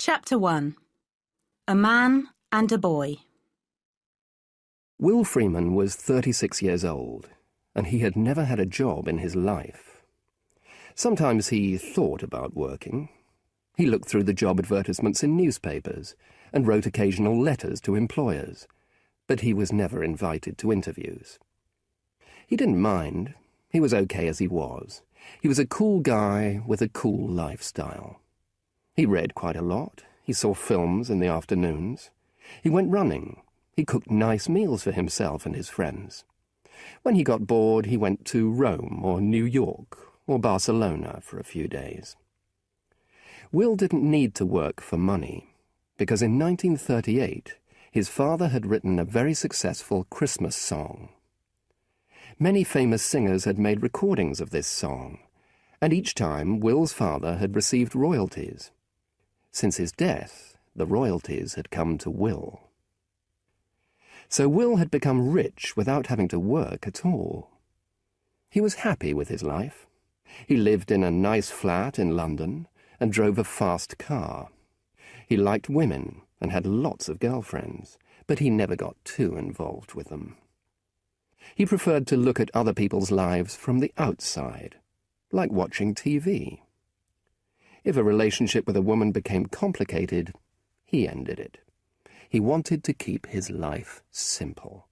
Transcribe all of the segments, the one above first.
Chapter 1. A Man and a Boy. Will Freeman was 36 years old, and he had never had a job in his life. Sometimes he thought about working. He looked through the job advertisements in newspapers and wrote occasional letters to employers, but he was never invited to interviews. He didn't mind. He was okay as he was. He was a cool guy with a cool lifestyle. He read quite a lot. He saw films in the afternoons. He went running. He cooked nice meals for himself and his friends. When he got bored, he went to Rome or New York or Barcelona for a few days. Will didn't need to work for money, because in 1938 his father had written a very successful Christmas song. Many famous singers had made recordings of this song, and each time Will's father had received royalties. Since his death, the royalties had come to Will. So Will had become rich without having to work at all. He was happy with his life. He lived in a nice flat in London and drove a fast car. He liked women and had lots of girlfriends, but he never got too involved with them. He preferred to look at other people's lives from the outside, like watching TV. If a relationship with a woman became complicated, he ended it. He wanted to keep his life simple.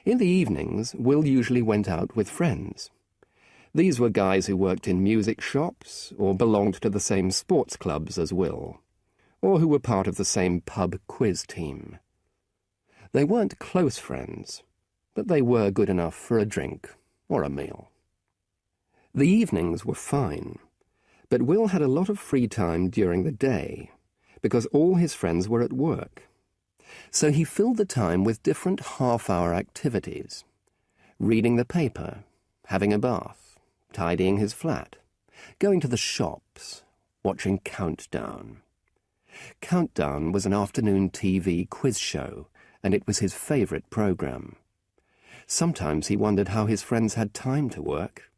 In the evenings, Will usually went out with friends. These were guys who worked in music shops or belonged to the same sports clubs as Will, or who were part of the same pub quiz team. They weren't close friends, but they were good enough for a drink or a meal. The evenings were fine, but Will had a lot of free time during the day, because all his friends were at work. So he filled the time with different half-hour activities: reading the paper, having a bath, tidying his flat, going to the shops, watching Countdown. Countdown was an afternoon TV quiz show, and it was his favourite programme. Sometimes he wondered how his friends had time to work.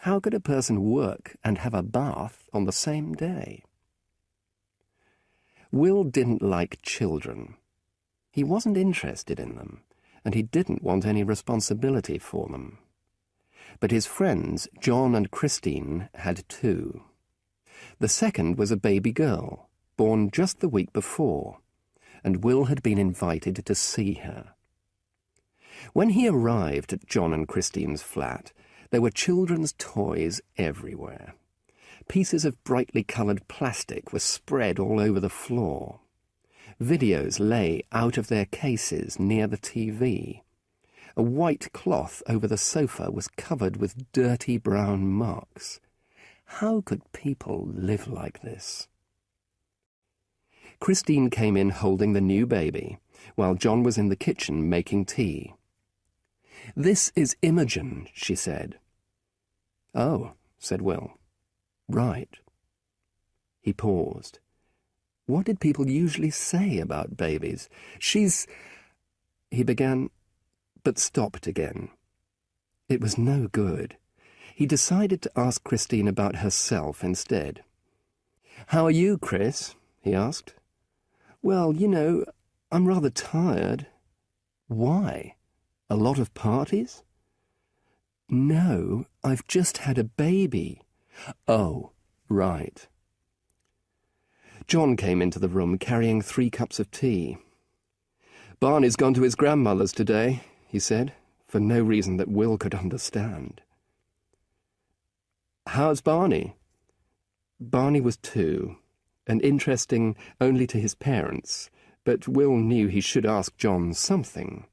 How could a person work and have a bath on the same day? Will didn't like children. He wasn't interested in them, and he didn't want any responsibility for them. But his friends, John and Christine, had two. The second was a baby girl, born just the week before, and Will had been invited to see her. When he arrived at John and Christine's flat, there were children's toys everywhere. Pieces of brightly coloured plastic were spread all over the floor. Videos lay out of their cases near the TV. A white cloth over the sofa was covered with dirty brown marks. How could people live like this? Christine came in holding the new baby, while John was in the kitchen making tea. "This is Imogen," she said. "Oh," said Will. "Right." He paused. What did people usually say about babies? "She's—" he began, but stopped again. It was no good. He decided to ask Christine about herself instead. "How are you, Chris?" he asked. "Well, you know, I'm rather tired." "Why? A lot of parties?" "No, I've just had a baby." "Oh, right." John came into the room carrying 3 cups of tea. "Barney's gone to his grandmother's today," he said, for no reason that Will could understand. "How's Barney?" Barney was 2, and interesting only to his parents, but Will knew he should ask John something.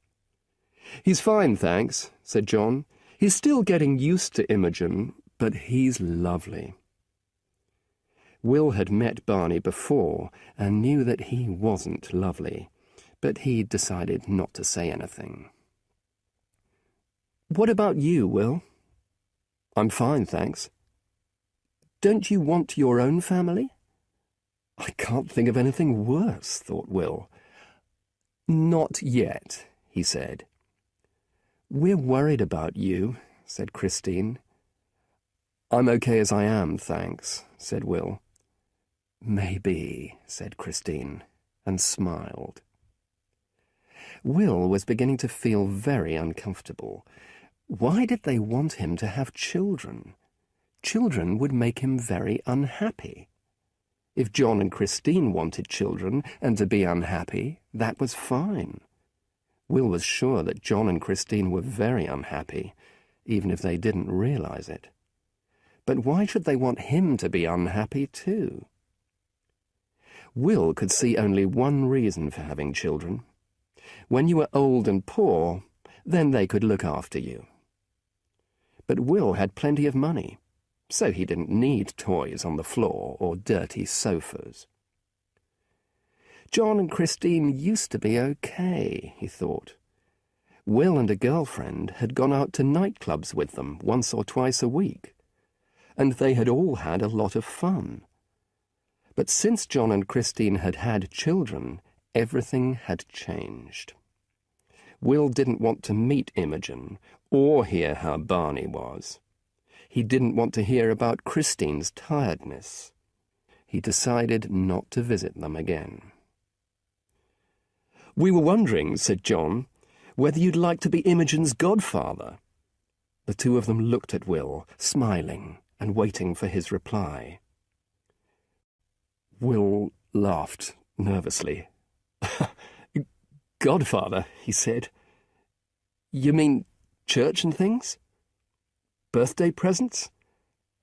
"He's fine, thanks," said John. "He's still getting used to Imogen, but he's lovely." Will had met Barney before and knew that he wasn't lovely, but he decided not to say anything. "What about you, Will?" "I'm fine, thanks." "Don't you want your own family?" "I can't think of anything worse," thought Will. "Not yet," he said. "We're worried about you," said Christine. "I'm okay as I am, thanks," said Will. "Maybe," said Christine, and smiled. Will was beginning to feel very uncomfortable. Why did they want him to have children? Children would make him very unhappy. If John and Christine wanted children and to be unhappy, that was fine. Will was sure that John and Christine were very unhappy, even if they didn't realize it. But why should they want him to be unhappy too? Will could see only one reason for having children. When you were old and poor, then they could look after you. But Will had plenty of money, so he didn't need toys on the floor or dirty sofas. John and Christine used to be okay, he thought. Will and a girlfriend had gone out to nightclubs with them once or twice a week, and they had all had a lot of fun. But since John and Christine had had children, everything had changed. Will didn't want to meet Imogen or hear how Barney was. He didn't want to hear about Christine's tiredness. He decided not to visit them again. "We were wondering," said John, "whether you'd like to be Imogen's godfather." The two of them looked at Will, smiling and waiting for his reply. Will laughed nervously. "Godfather," he said. "You mean church and things? Birthday presents?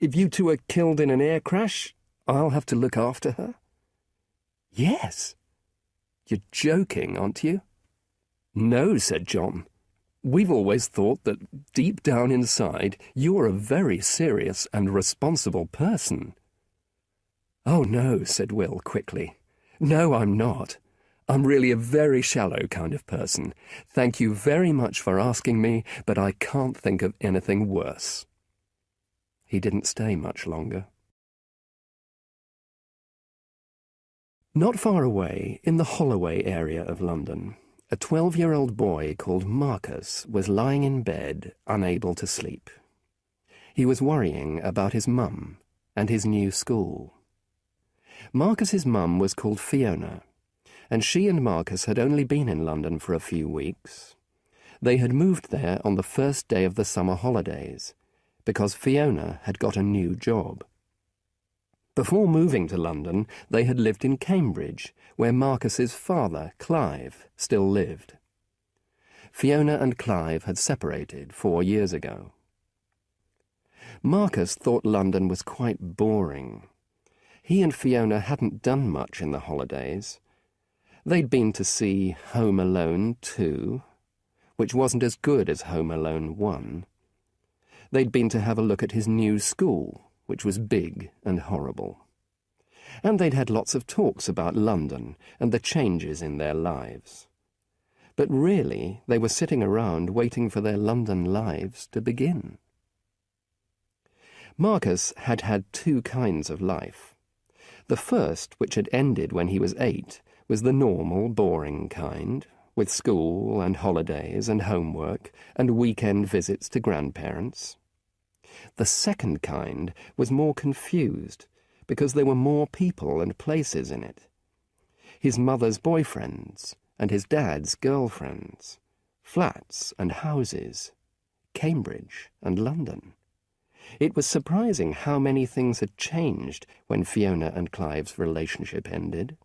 If you two are killed in an air crash, I'll have to look after her?" "Yes." "You're joking, aren't you?" "No," said John. "We've always thought that deep down inside you're a very serious and responsible person." "Oh, no," said Will quickly. "No, I'm not. I'm really a very shallow kind of person. Thank you very much for asking me, but I can't think of anything worse." He didn't stay much longer. Not far away, in the Holloway area of London, a 12-year-old boy called Marcus was lying in bed, unable to sleep. He was worrying about his mum and his new school. Marcus's mum was called Fiona, and she and Marcus had only been in London for a few weeks. They had moved there on the first day of the summer holidays, because Fiona had got a new job. Before moving to London, they had lived in Cambridge, where Marcus's father, Clive, still lived. Fiona and Clive had separated 4 years ago. Marcus thought London was quite boring. He and Fiona hadn't done much in the holidays. They'd been to see Home Alone 2, which wasn't as good as Home Alone 1. They'd been to have a look at his new school, which was big and horrible. And they'd had lots of talks about London and the changes in their lives. But really, they were sitting around waiting for their London lives to begin. Marcus had had 2 kinds of life. The first, which had ended when he was 8, was the normal, boring kind, with school and holidays and homework and weekend visits to grandparents. The second kind was more confused, because there were more people and places in it. His mother's boyfriends and his dad's girlfriends, flats and houses, Cambridge and London. It was surprising how many things had changed when Fiona and Clive's relationship ended.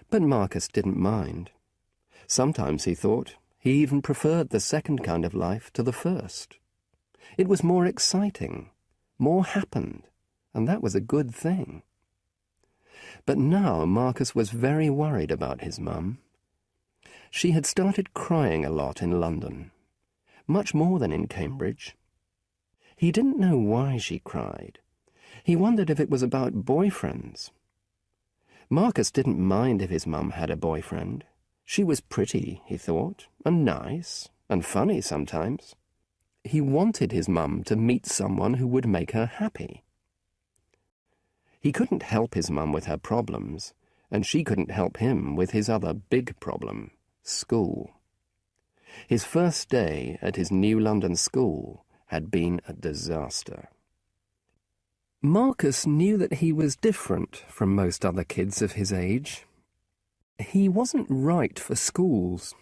But Marcus didn't mind. Sometimes, he thought, he even preferred the second kind of life to the first. It was more exciting, more happened, and that was a good thing. But now Marcus was very worried about his mum. She had started crying a lot in London, much more than in Cambridge. He didn't know why she cried. He wondered if it was about boyfriends. Marcus didn't mind if his mum had a boyfriend. She was pretty, he thought, and nice, and funny sometimes. He wanted his mum to meet someone who would make her happy. He couldn't help his mum with her problems, and she couldn't help him with his other big problem, school. His first day at his new London school had been a disaster. Marcus knew that he was different from most other kids of his age. He wasn't right for schools.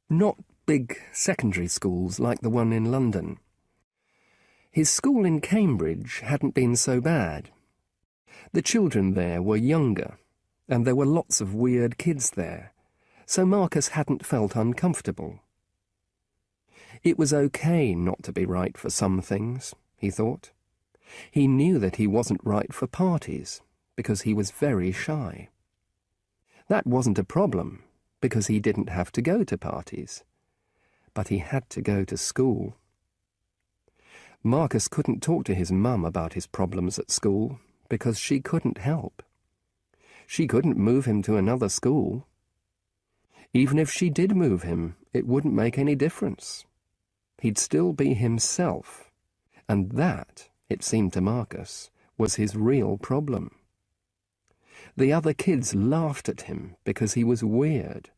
Not big secondary schools like the one in London. His school in Cambridge hadn't been so bad. The children there were younger, and there were lots of weird kids there, so Marcus hadn't felt uncomfortable. It was okay not to be right for some things, he thought. He knew that he wasn't right for parties, because he was very shy. That wasn't a problem, because he didn't have to go to parties. But he had to go to school. Marcus couldn't talk to his mum about his problems at school, because she couldn't help. She couldn't move him to another school. Even if she did move him, it wouldn't make any difference. He'd still be himself, and that, it seemed to Marcus, was his real problem. The other kids laughed at him because he was weird.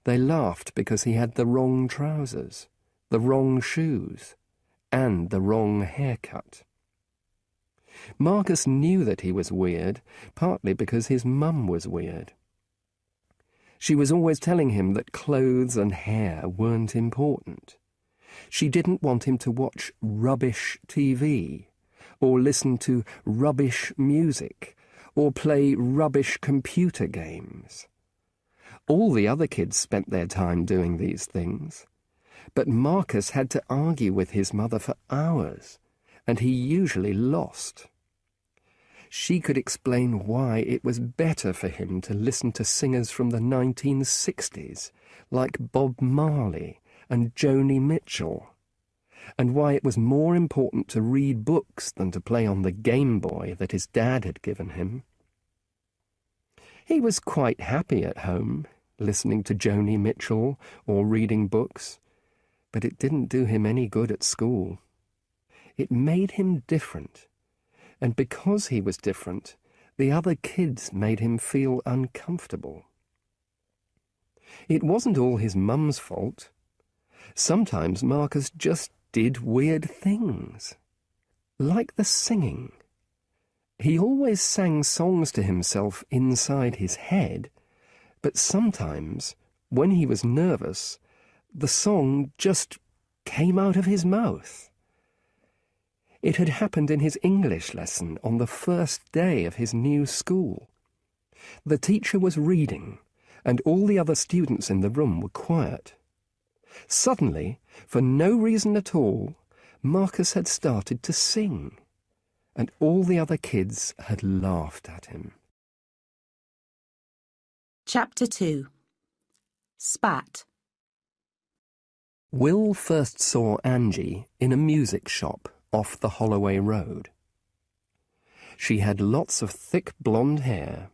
They laughed because he had the wrong trousers, the wrong shoes, and the wrong haircut. Marcus knew that he was weird, partly because his mum was weird. She was always telling him that clothes and hair weren't important. She didn't want him to watch rubbish TV, or listen to rubbish music, or play rubbish computer games. All the other kids spent their time doing these things, but Marcus had to argue with his mother for hours, and he usually lost. She could explain why it was better for him to listen to singers from the 1960s, like Bob Marley and Joni Mitchell, and why it was more important to read books than to play on the Game Boy that his dad had given him. He was quite happy at home, listening to Joni Mitchell or reading books, but it didn't do him any good at school. It made him different, and because he was different, the other kids made him feel uncomfortable. It wasn't all his mum's fault. Sometimes Marcus just did weird things, like the singing. He always sang songs to himself inside his head, but sometimes, when he was nervous, the song just came out of his mouth. It had happened in his English lesson on the first day of his new school. The teacher was reading, and all the other students in the room were quiet. Suddenly, for no reason at all, Marcus had started to sing, and all the other kids had laughed at him. Chapter 2. Spat. Will first saw Angie in a music shop off the Holloway Road. She had lots of thick blonde hair,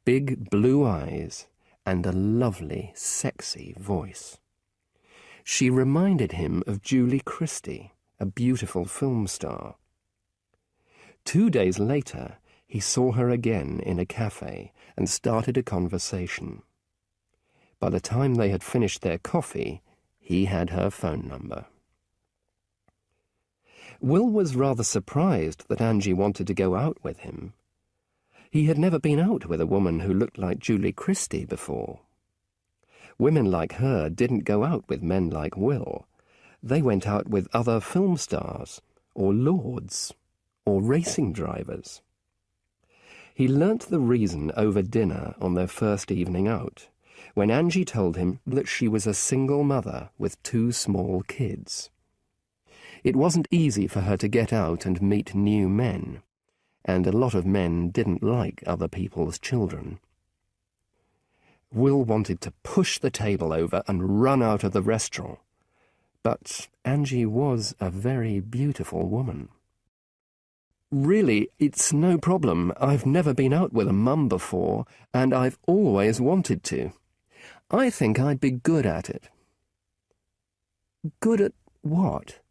big blue eyes, and a lovely, sexy voice. She reminded him of Julie Christie, a beautiful film star. 2 days later, he saw her again in a cafe and started a conversation. By the time they had finished their coffee, he had her phone number. Will was rather surprised that Angie wanted to go out with him. He had never been out with a woman who looked like Julie Christie before. Women like her didn't go out with men like Will. They went out with other film stars, or lords, or racing drivers. He learnt the reason over dinner on their first evening out, when Angie told him that she was a single mother with 2 small kids. It wasn't easy for her to get out and meet new men, and a lot of men didn't like other people's children. Will wanted to push the table over and run out of the restaurant, but Angie was a very beautiful woman. "Really, it's no problem. I've never been out with a mum before, and I've always wanted to. I think I'd be good at it." "Good at what?"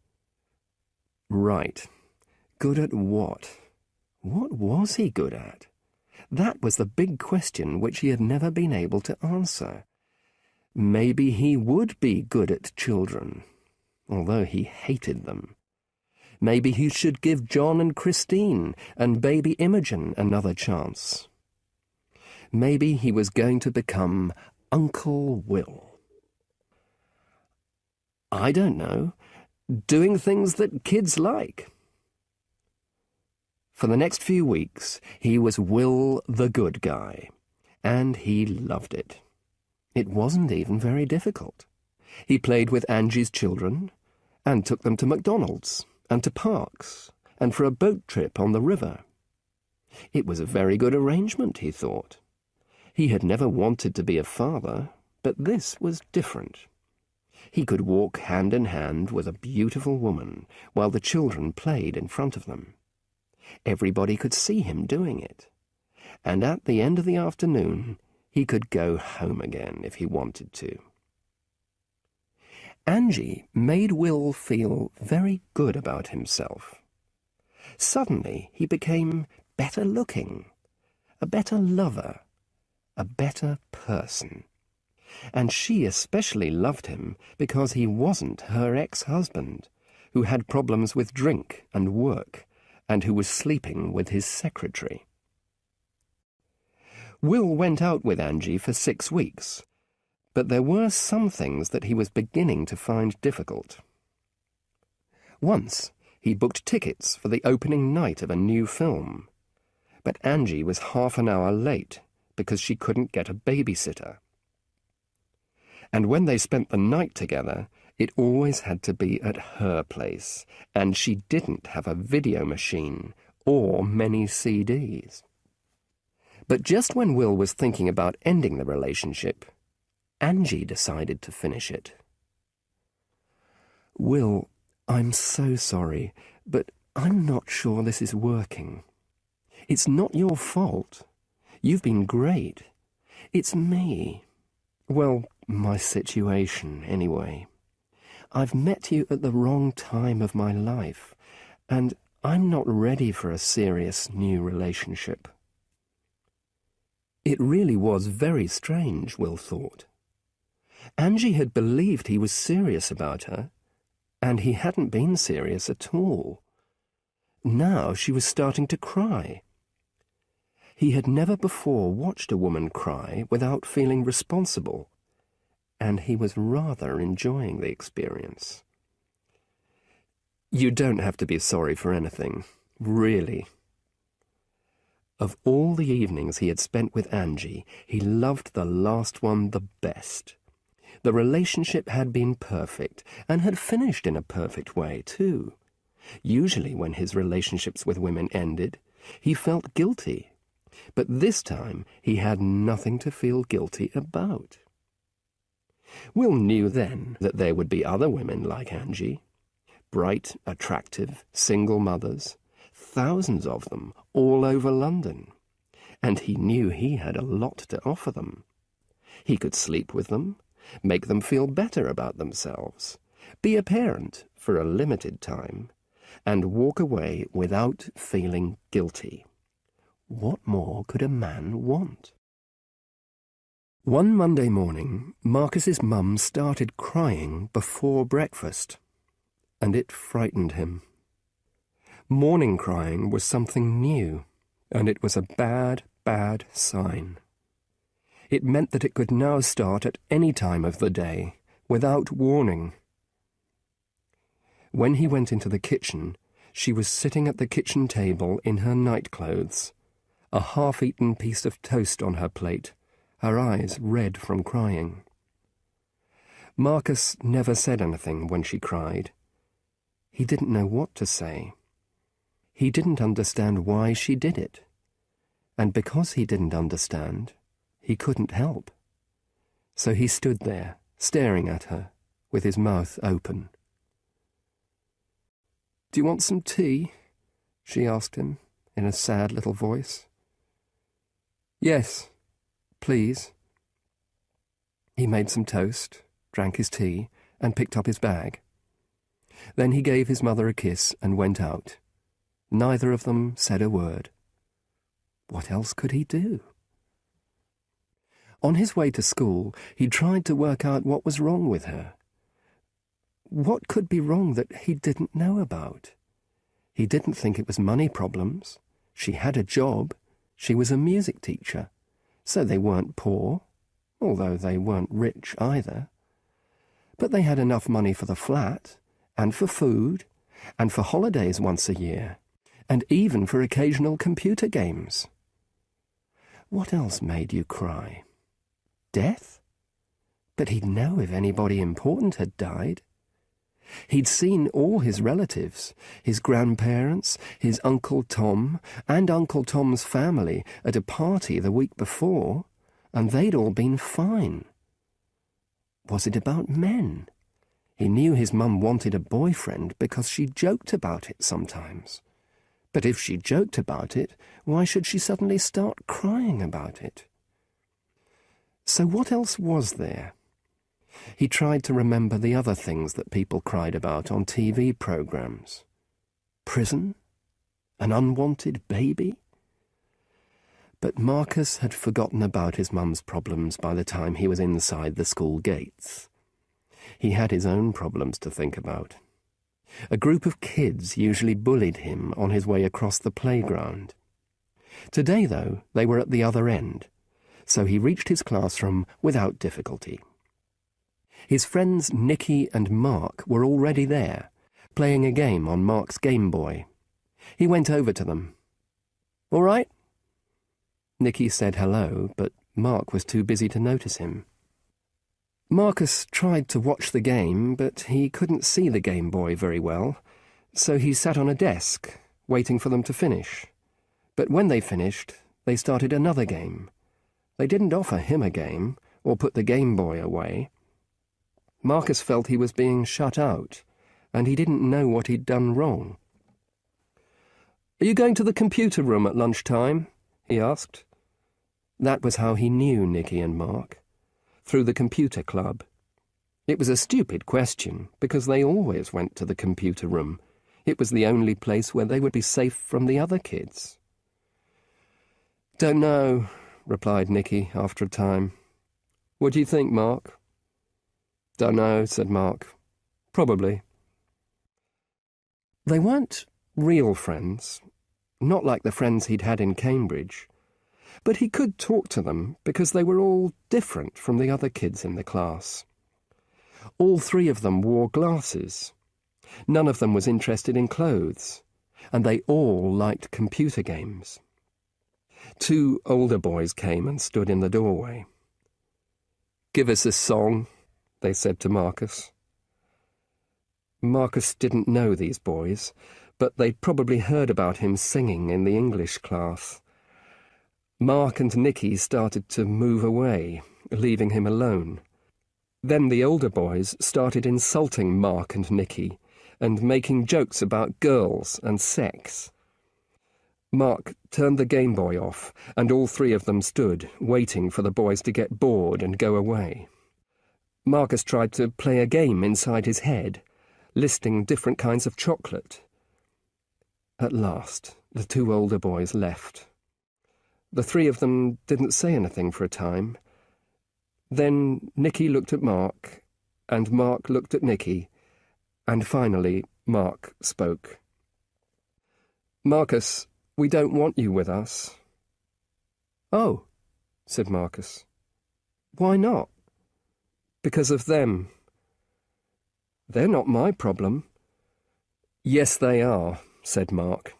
Right. Good at what? What was he good at? That was the big question which he had never been able to answer. Maybe he would be good at children, although he hated them. Maybe he should give John and Christine and baby Imogen another chance. Maybe he was going to become Uncle Will. I don't know, doing things that kids like. For the next few weeks, he was Will the good guy, and he loved it. It wasn't even very difficult. He played with Angie's children, and took them to McDonald's, and to parks, and for a boat trip on the river. It was a very good arrangement, he thought. He had never wanted to be a father, but this was different. He could walk hand in hand with a beautiful woman while the children played in front of them. Everybody could see him doing it. And at the end of the afternoon, he could go home again if he wanted to. Angie made Will feel very good about himself. Suddenly he became better looking, a better lover, a better person. And she especially loved him because he wasn't her ex-husband, who had problems with drink and work, and who was sleeping with his secretary. Will went out with Angie for 6 weeks, but there were some things that he was beginning to find difficult. Once, he booked tickets for the opening night of a new film, but Angie was half an hour late because she couldn't get a babysitter. And when they spent the night together, it always had to be at her place, and she didn't have a video machine or many CDs. But just when Will was thinking about ending the relationship, Angie decided to finish it. "Will, I'm so sorry, but I'm not sure this is working. It's not your fault. You've been great. It's me. Well, my situation, anyway. I've met you at the wrong time of my life, and I'm not ready for a serious new relationship." It really was very strange, Will thought. Angie had believed he was serious about her, and he hadn't been serious at all. Now she was starting to cry. He had never before watched a woman cry without feeling responsible, and he was rather enjoying the experience. "You don't have to be sorry for anything, really." Of all the evenings he had spent with Angie, he loved the last one the best. The relationship had been perfect, and had finished in a perfect way, too. Usually when his relationships with women ended, he felt guilty, but this time he had nothing to feel guilty about. Will knew then that there would be other women like Angie, bright, attractive, single mothers, thousands of them, all over London, and he knew he had a lot to offer them. He could sleep with them, make them feel better about themselves, be a parent for a limited time, and walk away without feeling guilty. What more could a man want? One Monday morning, Marcus's mum started crying before breakfast, and it frightened him. Morning crying was something new, and it was a bad, bad sign. It meant that it could now start at any time of the day, without warning. When he went into the kitchen, she was sitting at the kitchen table in her nightclothes, a half-eaten piece of toast on her plate, her eyes red from crying. Marcus never said anything when she cried. He didn't know what to say. He didn't understand why she did it, and because he didn't understand, he couldn't help. So he stood there, staring at her, with his mouth open. "Do you want some tea?" she asked him, in a sad little voice. "Yes, please." He made some toast, drank his tea, and picked up his bag. Then he gave his mother a kiss and went out. Neither of them said a word. What else could he do? On his way to school, he tried to work out what was wrong with her. What could be wrong that he didn't know about? He didn't think it was money problems. She had a job. She was a music teacher. So they weren't poor, although they weren't rich either. But they had enough money for the flat, and for food, and for holidays once a year, and even for occasional computer games. What else made you cry? Death? But he'd know if anybody important had died. He'd seen all his relatives, his grandparents, his Uncle Tom, and Uncle Tom's family at a party the week before, and they'd all been fine. Was it about men? He knew his mum wanted a boyfriend because she joked about it sometimes. But if she joked about it, why should she suddenly start crying about it? So what else was there? He tried to remember the other things that people cried about on TV programs. Prison? An unwanted baby? But Marcus had forgotten about his mum's problems by the time he was inside the school gates. He had his own problems to think about. A group of kids usually bullied him on his way across the playground. Today, though, they were at the other end, so he reached his classroom without difficulty. His friends Nicky and Mark were already there, playing a game on Mark's Game Boy. He went over to them. "All right?" Nicky said hello, but Mark was too busy to notice him. Marcus tried to watch the game, but he couldn't see the Game Boy very well, so he sat on a desk, waiting for them to finish. But when they finished, they started another game. They didn't offer him a game, or put the Game Boy away. Marcus felt he was being shut out, and he didn't know what he'd done wrong. "Are you going to the computer room at lunchtime?" he asked. That was how he knew Nicky and Mark, through the computer club. It was a stupid question, because they always went to the computer room. It was the only place where they would be safe from the other kids. "Don't know," replied Nicky after a time. "What do you think, Mark?" "Don't know," said Mark. "Probably." They weren't real friends, not like the friends he'd had in Cambridge, but he could talk to them because they were all different from the other kids in the class. All three of them wore glasses. None of them was interested in clothes, and they all liked computer games. Two older boys came and stood in the doorway. "Give us a song," they said to Marcus. Marcus didn't know these boys, but they'd probably heard about him singing in the English class. Mark and Nicky started to move away, leaving him alone. Then the older boys started insulting Mark and Nicky and making jokes about girls and sex. Mark turned the Game Boy off, and all three of them stood, waiting for the boys to get bored and go away. Marcus tried to play a game inside his head, listing different kinds of chocolate. At last, the two older boys left. The three of them didn't say anything for a time. Then Nicky looked at Mark, and Mark looked at Nicky, and finally Mark spoke. "Marcus, we don't want you with us." "Oh," said Marcus. "Why not?" "Because of them." "They're not my problem." "Yes, they are," said Mark.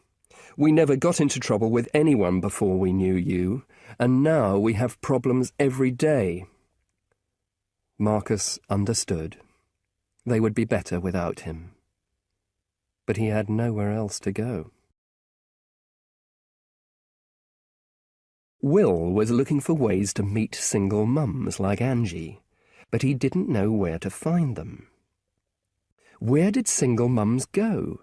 "We never got into trouble with anyone before we knew you, and now we have problems every day." Marcus understood. They would be better without him. But he had nowhere else to go. Will was looking for ways to meet single mums like Angie, but he didn't know where to find them. Where did single mums go?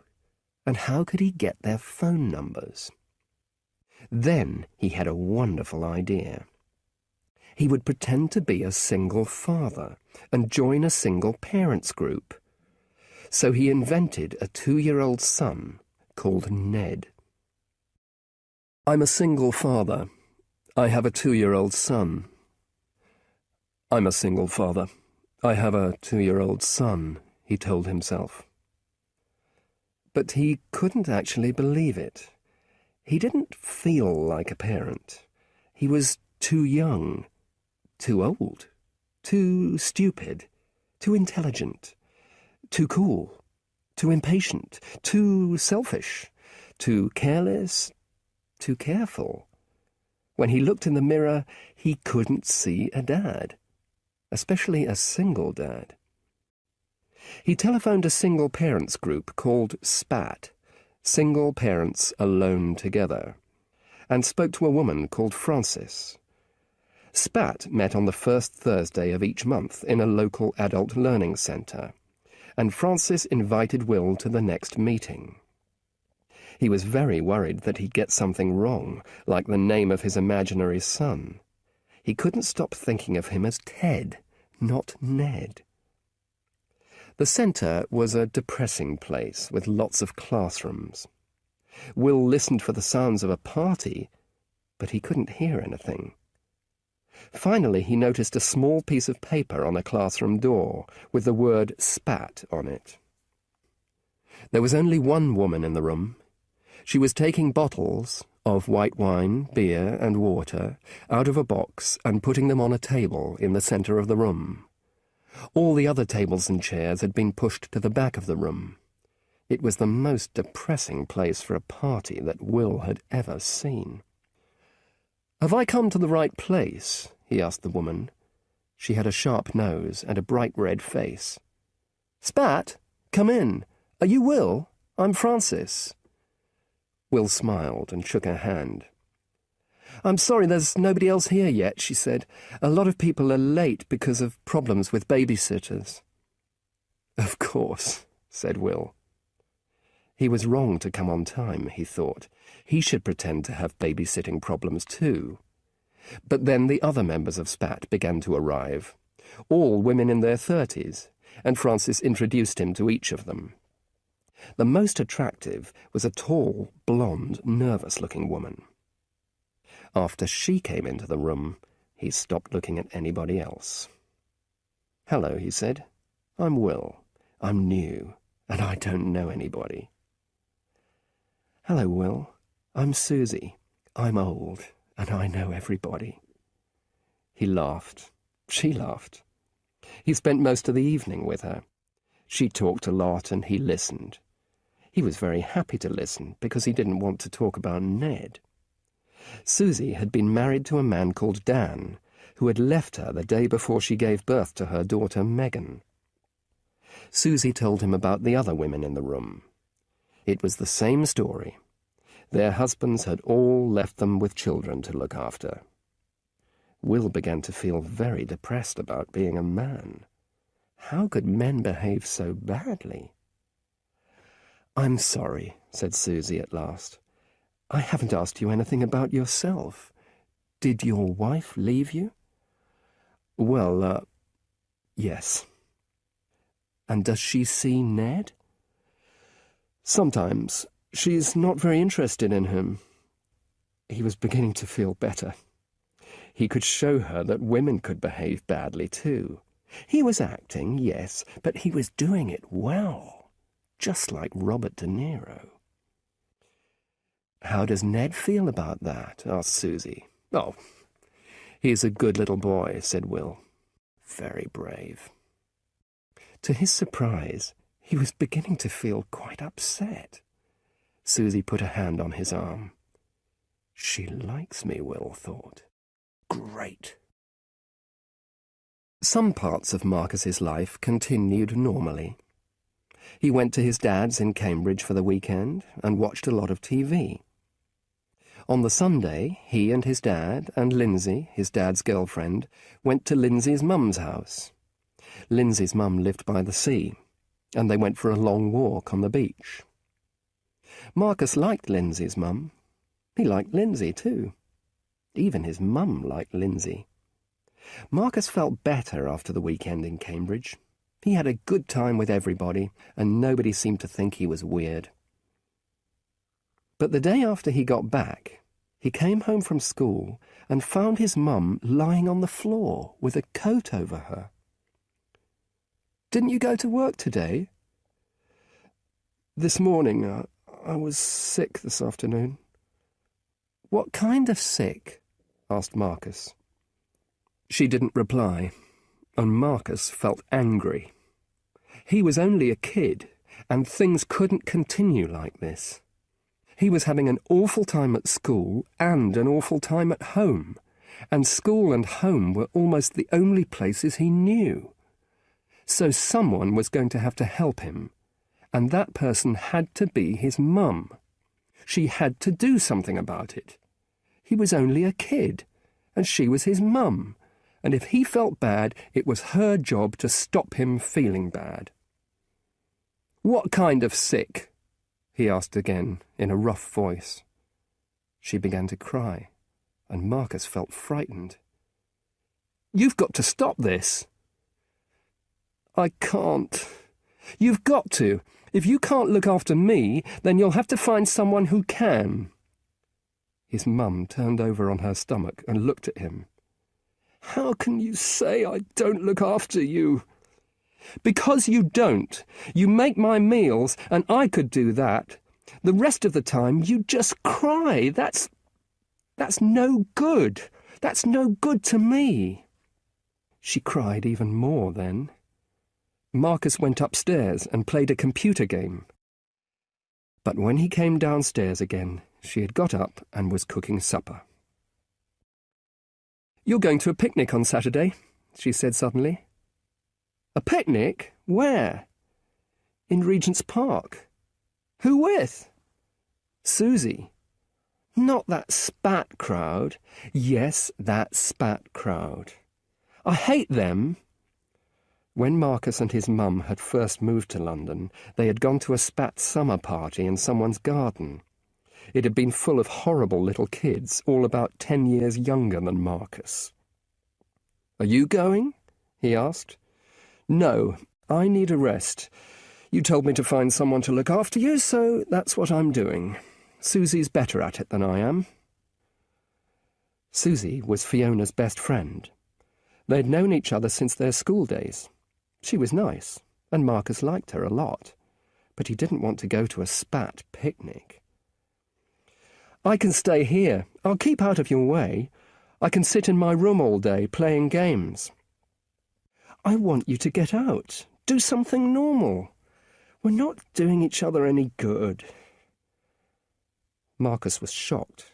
And how could he get their phone numbers? Then he had a wonderful idea. He would pretend to be a single father and join a single parents group. So he invented a 2-year-old son called Ned. "I'm a single father. I have a 2-year-old son." "I'm a single father. I have a 2-year-old son," he told himself. But he couldn't actually believe it. He didn't feel like a parent. He was too young, too old, too stupid, too intelligent, too cool, too impatient, too selfish, too careless, too careful. When he looked in the mirror, he couldn't see a dad, especially a single dad. He telephoned a single parents group called SPAT, Single Parents Alone Together, and spoke to a woman called Frances. SPAT met on the first Thursday of each month in a local adult learning centre, and Frances invited Will to the next meeting. He was very worried that he'd get something wrong, like the name of his imaginary son. He couldn't stop thinking of him as Ted, not Ned. The centre was a depressing place with lots of classrooms. Will listened for the sounds of a party, but he couldn't hear anything. Finally, he noticed a small piece of paper on a classroom door with the word SPAT on it. There was only one woman in the room. She was taking bottles of white wine, beer, and water out of a box and putting them on a table in the centre of the room. All the other tables and chairs had been pushed to the back of the room. It was the most depressing place for a party that Will had ever seen. "Have I come to the right place?" he asked the woman. She had a sharp nose and a bright red face. "Spat, come in. Are you Will? I'm Frances." Will smiled and shook her hand. "I'm sorry there's nobody else here yet," she said. "A lot of people are late because of problems with babysitters." "Of course," said Will. He was wrong to come on time, he thought. He should pretend to have babysitting problems too. But then the other members of SPAT began to arrive, all women in their 30s, and Frances introduced him to each of them. The most attractive was a tall, blonde, nervous-looking woman. After she came into the room, he stopped looking at anybody else. "Hello," he said. "I'm Will. I'm new, and I don't know anybody." "Hello, Will. I'm Susie. I'm old, and I know everybody." He laughed. She laughed. He spent most of the evening with her. She talked a lot, and he listened. He was very happy to listen, because he didn't want to talk about Ned. Susie had been married to a man called Dan, who had left her the day before she gave birth to her daughter Megan. Susie told him about the other women in the room. It was the same story. Their husbands had all left them with children to look after. Will began to feel very depressed about being a man. How could men behave so badly? "I'm sorry," said Susie at last. "I haven't asked you anything about yourself. Did your wife leave you?" "Well, yes." "And does she see Ned?" "Sometimes. She's not very interested in him." He was beginning to feel better. He could show her that women could behave badly too. He was acting, yes, but he was doing it well. Just like Robert De Niro. "How does Ned feel about that?" asked Susie. "Oh, he's a good little boy," said Will. "Very brave." To his surprise, he was beginning to feel quite upset. Susie put a hand on his arm. "She likes me," Will thought. Great. Some parts of Marcus's life continued normally. He went to his dad's in Cambridge for the weekend and watched a lot of TV. On the Sunday, he and his dad and Lindsay, his dad's girlfriend, went to Lindsay's mum's house. Lindsay's mum lived by the sea, and they went for a long walk on the beach. Marcus liked Lindsay's mum. He liked Lindsay too. Even his mum liked Lindsay. Marcus felt better after the weekend in Cambridge. He had a good time with everybody, and nobody seemed to think he was weird. But the day after he got back, he came home from school and found his mum lying on the floor with a coat over her. "Didn't you go to work today?" This morning, I was sick this afternoon." "What kind of sick?" asked Marcus. She didn't reply, and Marcus felt angry. He was only a kid, and things couldn't continue like this. He was having an awful time at school and an awful time at home, and school and home were almost the only places he knew. So someone was going to have to help him, and that person had to be his mum. She had to do something about it. He was only a kid, and she was his mum, and if he felt bad, it was her job to stop him feeling bad. "What kind of sick?" he asked again, in a rough voice. She began to cry, and Marcus felt frightened. "You've got to stop this." "I can't." "You've got to. If you can't look after me, then you'll have to find someone who can." His mum turned over on her stomach and looked at him. "How can you say I don't look after you?" "Because you don't. You make my meals, and I could do that. The rest of the time you just cry. That's no good. That's no good to me." She cried even more then. Marcus went upstairs and played a computer game. But when he came downstairs again, she had got up and was cooking supper. "You're going to a picnic on Saturday," she said suddenly. "A picnic? Where?" "In Regent's Park." "Who with?" "Susie." "Not that spat crowd?" "Yes, that spat crowd. I hate them." When Marcus and his mum had first moved to London, they had gone to a spat summer party in someone's garden. It had been full of horrible little kids, all about 10 years younger than Marcus. "Are you going?" he asked. "No, I need a rest. You told me to find someone to look after you, so that's what I'm doing. Susie's better at it than I am." Susie was Fiona's best friend. They'd known each other since their school days. She was nice, and Marcus liked her a lot, but he didn't want to go to a spat picnic. "I can stay here. I'll keep out of your way. I can sit in my room all day playing games." "I want you to get out. Do something normal. We're not doing each other any good." Marcus was shocked.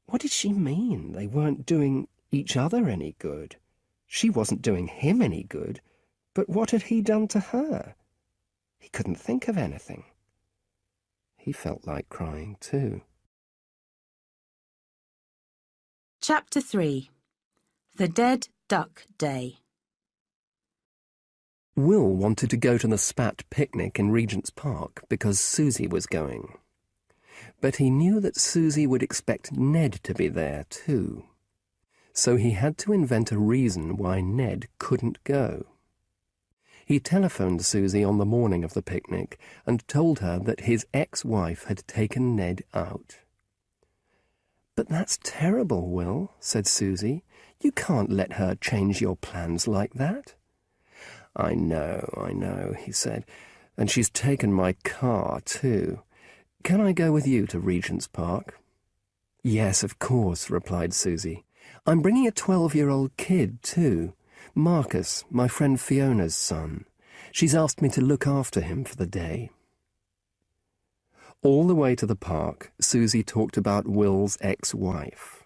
What did she mean they weren't doing each other any good? She wasn't doing him any good, but what had he done to her? He couldn't think of anything. He felt like crying too. Chapter 3. The Dead Duck Day. Will wanted to go to the spat picnic in Regent's Park because Susie was going. But he knew that Susie would expect Ned to be there too. So he had to invent a reason why Ned couldn't go. He telephoned Susie on the morning of the picnic and told her that his ex-wife had taken Ned out. "But that's terrible, Will," said Susie. "You can't let her change your plans like that." I know, he said. "And she's taken my car, too. Can I go with you to Regent's Park?" "Yes, of course," replied Susie. "I'm bringing a 12-year-old kid, too. Marcus, my friend Fiona's son. She's asked me to look after him for the day." All the way to the park, Susie talked about Will's ex-wife.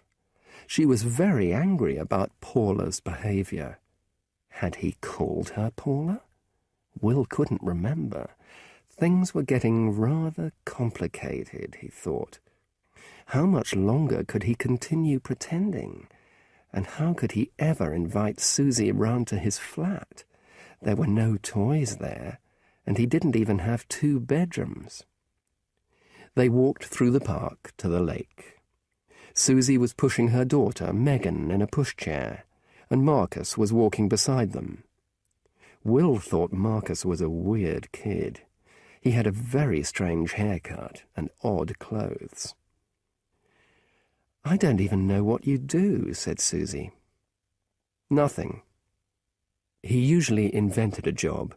She was very angry about Paula's behaviour. Had he called her Paula? Will couldn't remember. Things were getting rather complicated, he thought. How much longer could he continue pretending? And how could he ever invite Susie round to his flat? There were no toys there, and he didn't even have 2 bedrooms. They walked through the park to the lake. Susie was pushing her daughter, Megan, in a pushchair, and Marcus was walking beside them. Will thought Marcus was a weird kid. He had a very strange haircut and odd clothes. "I don't even know what you do," said Susie. "Nothing." He usually invented a job,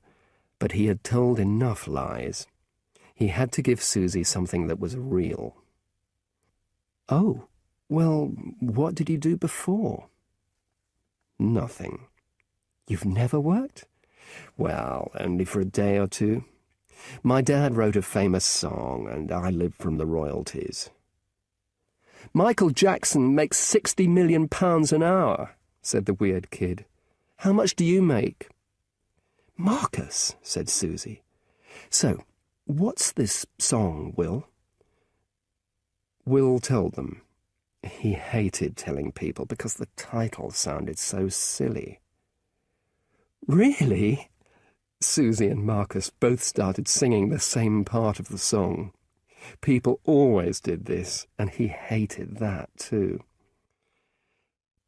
but he had told enough lies. He had to give Susie something that was real. "Oh, well, what did you do before?" "Nothing." "You've never worked?" "Well, only for a day or two. My dad wrote a famous song, and I lived from the royalties." "Michael Jackson makes £60 million an hour," said the weird kid. "How much do you make?" "Marcus," said Susie. "So, what's this song, Will?" Will told them. He hated telling people because the title sounded so silly. "Really?" Susie and Marcus both started singing the same part of the song. People always did this, and he hated that too.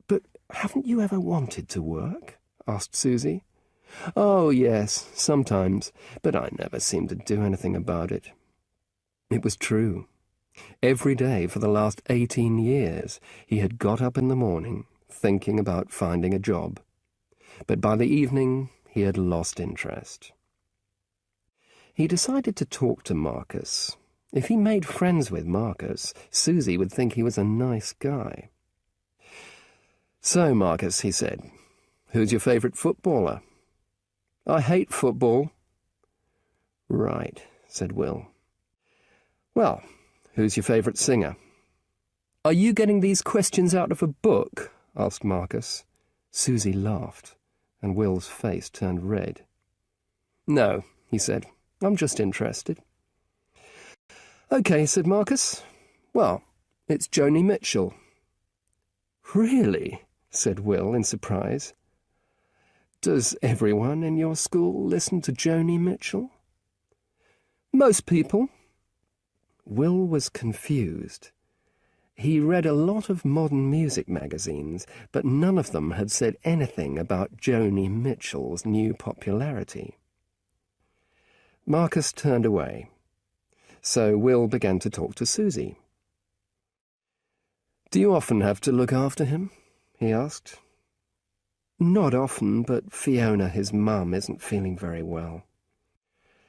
"But haven't you ever wanted to work?" asked Susie. "Oh, yes, sometimes, but I never seemed to do anything about it." It was true. Every day for the last 18 years he had got up in the morning thinking about finding a job. But by the evening he had lost interest. He decided to talk to Marcus. If he made friends with Marcus, Susie would think he was a nice guy. "So, Marcus," he said, "who's your favourite footballer?" "I hate football." "Right," said Will. "Well, who's your favourite singer?" "Are you getting these questions out of a book?" asked Marcus. Susie laughed, and Will's face turned red. "No," he said, "I'm just interested." "OK," said Marcus. "Well, it's Joni Mitchell." "Really?" said Will in surprise. "Does everyone in your school listen to Joni Mitchell?" "Most people." Will was confused. He read a lot of modern music magazines, but none of them had said anything about Joni Mitchell's new popularity. Marcus turned away, so Will began to talk to Susie. "Do you often have to look after him?" he asked. "Not often, but Fiona, his mum, isn't feeling very well."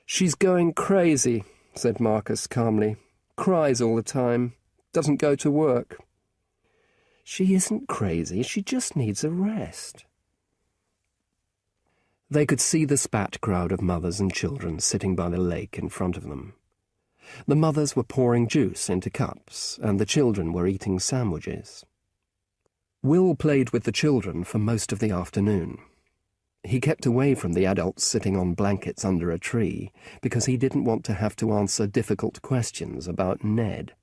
"She's going crazy," said Marcus calmly. "Cries all the time. Doesn't go to work." "She isn't crazy, she just needs a rest." They could see the spat crowd of mothers and children sitting by the lake in front of them. The mothers were pouring juice into cups, and the children were eating sandwiches. Will played with the children for most of the afternoon. He kept away from the adults sitting on blankets under a tree because he didn't want to have to answer difficult questions about Ned.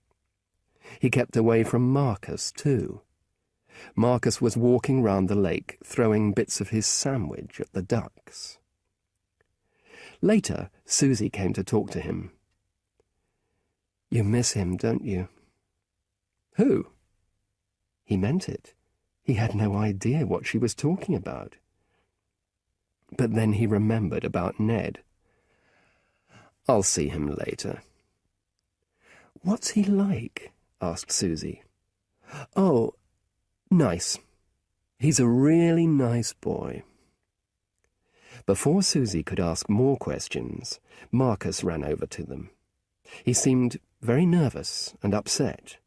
He kept away from Marcus, too. Marcus was walking round the lake, throwing bits of his sandwich at the ducks. Later, Susie came to talk to him. "You miss him, don't you?" "Who?" He meant it. He had no idea what she was talking about. But then he remembered about Ned. "I'll see him later." "What's he like?" asked Susie. "Oh, nice. He's a really nice boy." Before Susie could ask more questions, Marcus ran over to them. He seemed very nervous and upset.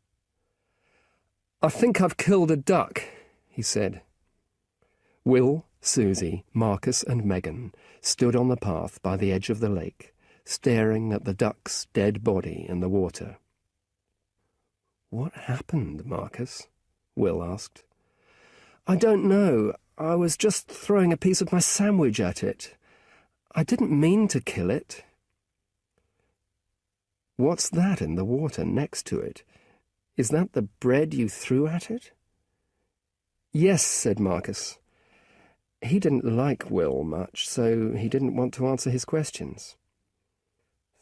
"I think I've killed a duck," he said. Will, Susie, Marcus and Megan stood on the path by the edge of the lake, staring at the duck's dead body in the water. "What happened, Marcus?" Will asked. "I don't know. I was just throwing a piece of my sandwich at it. I didn't mean to kill it." "What's that in the water next to it? Is that the bread you threw at it?" "Yes," said Marcus. He didn't like Will much, so he didn't want to answer his questions.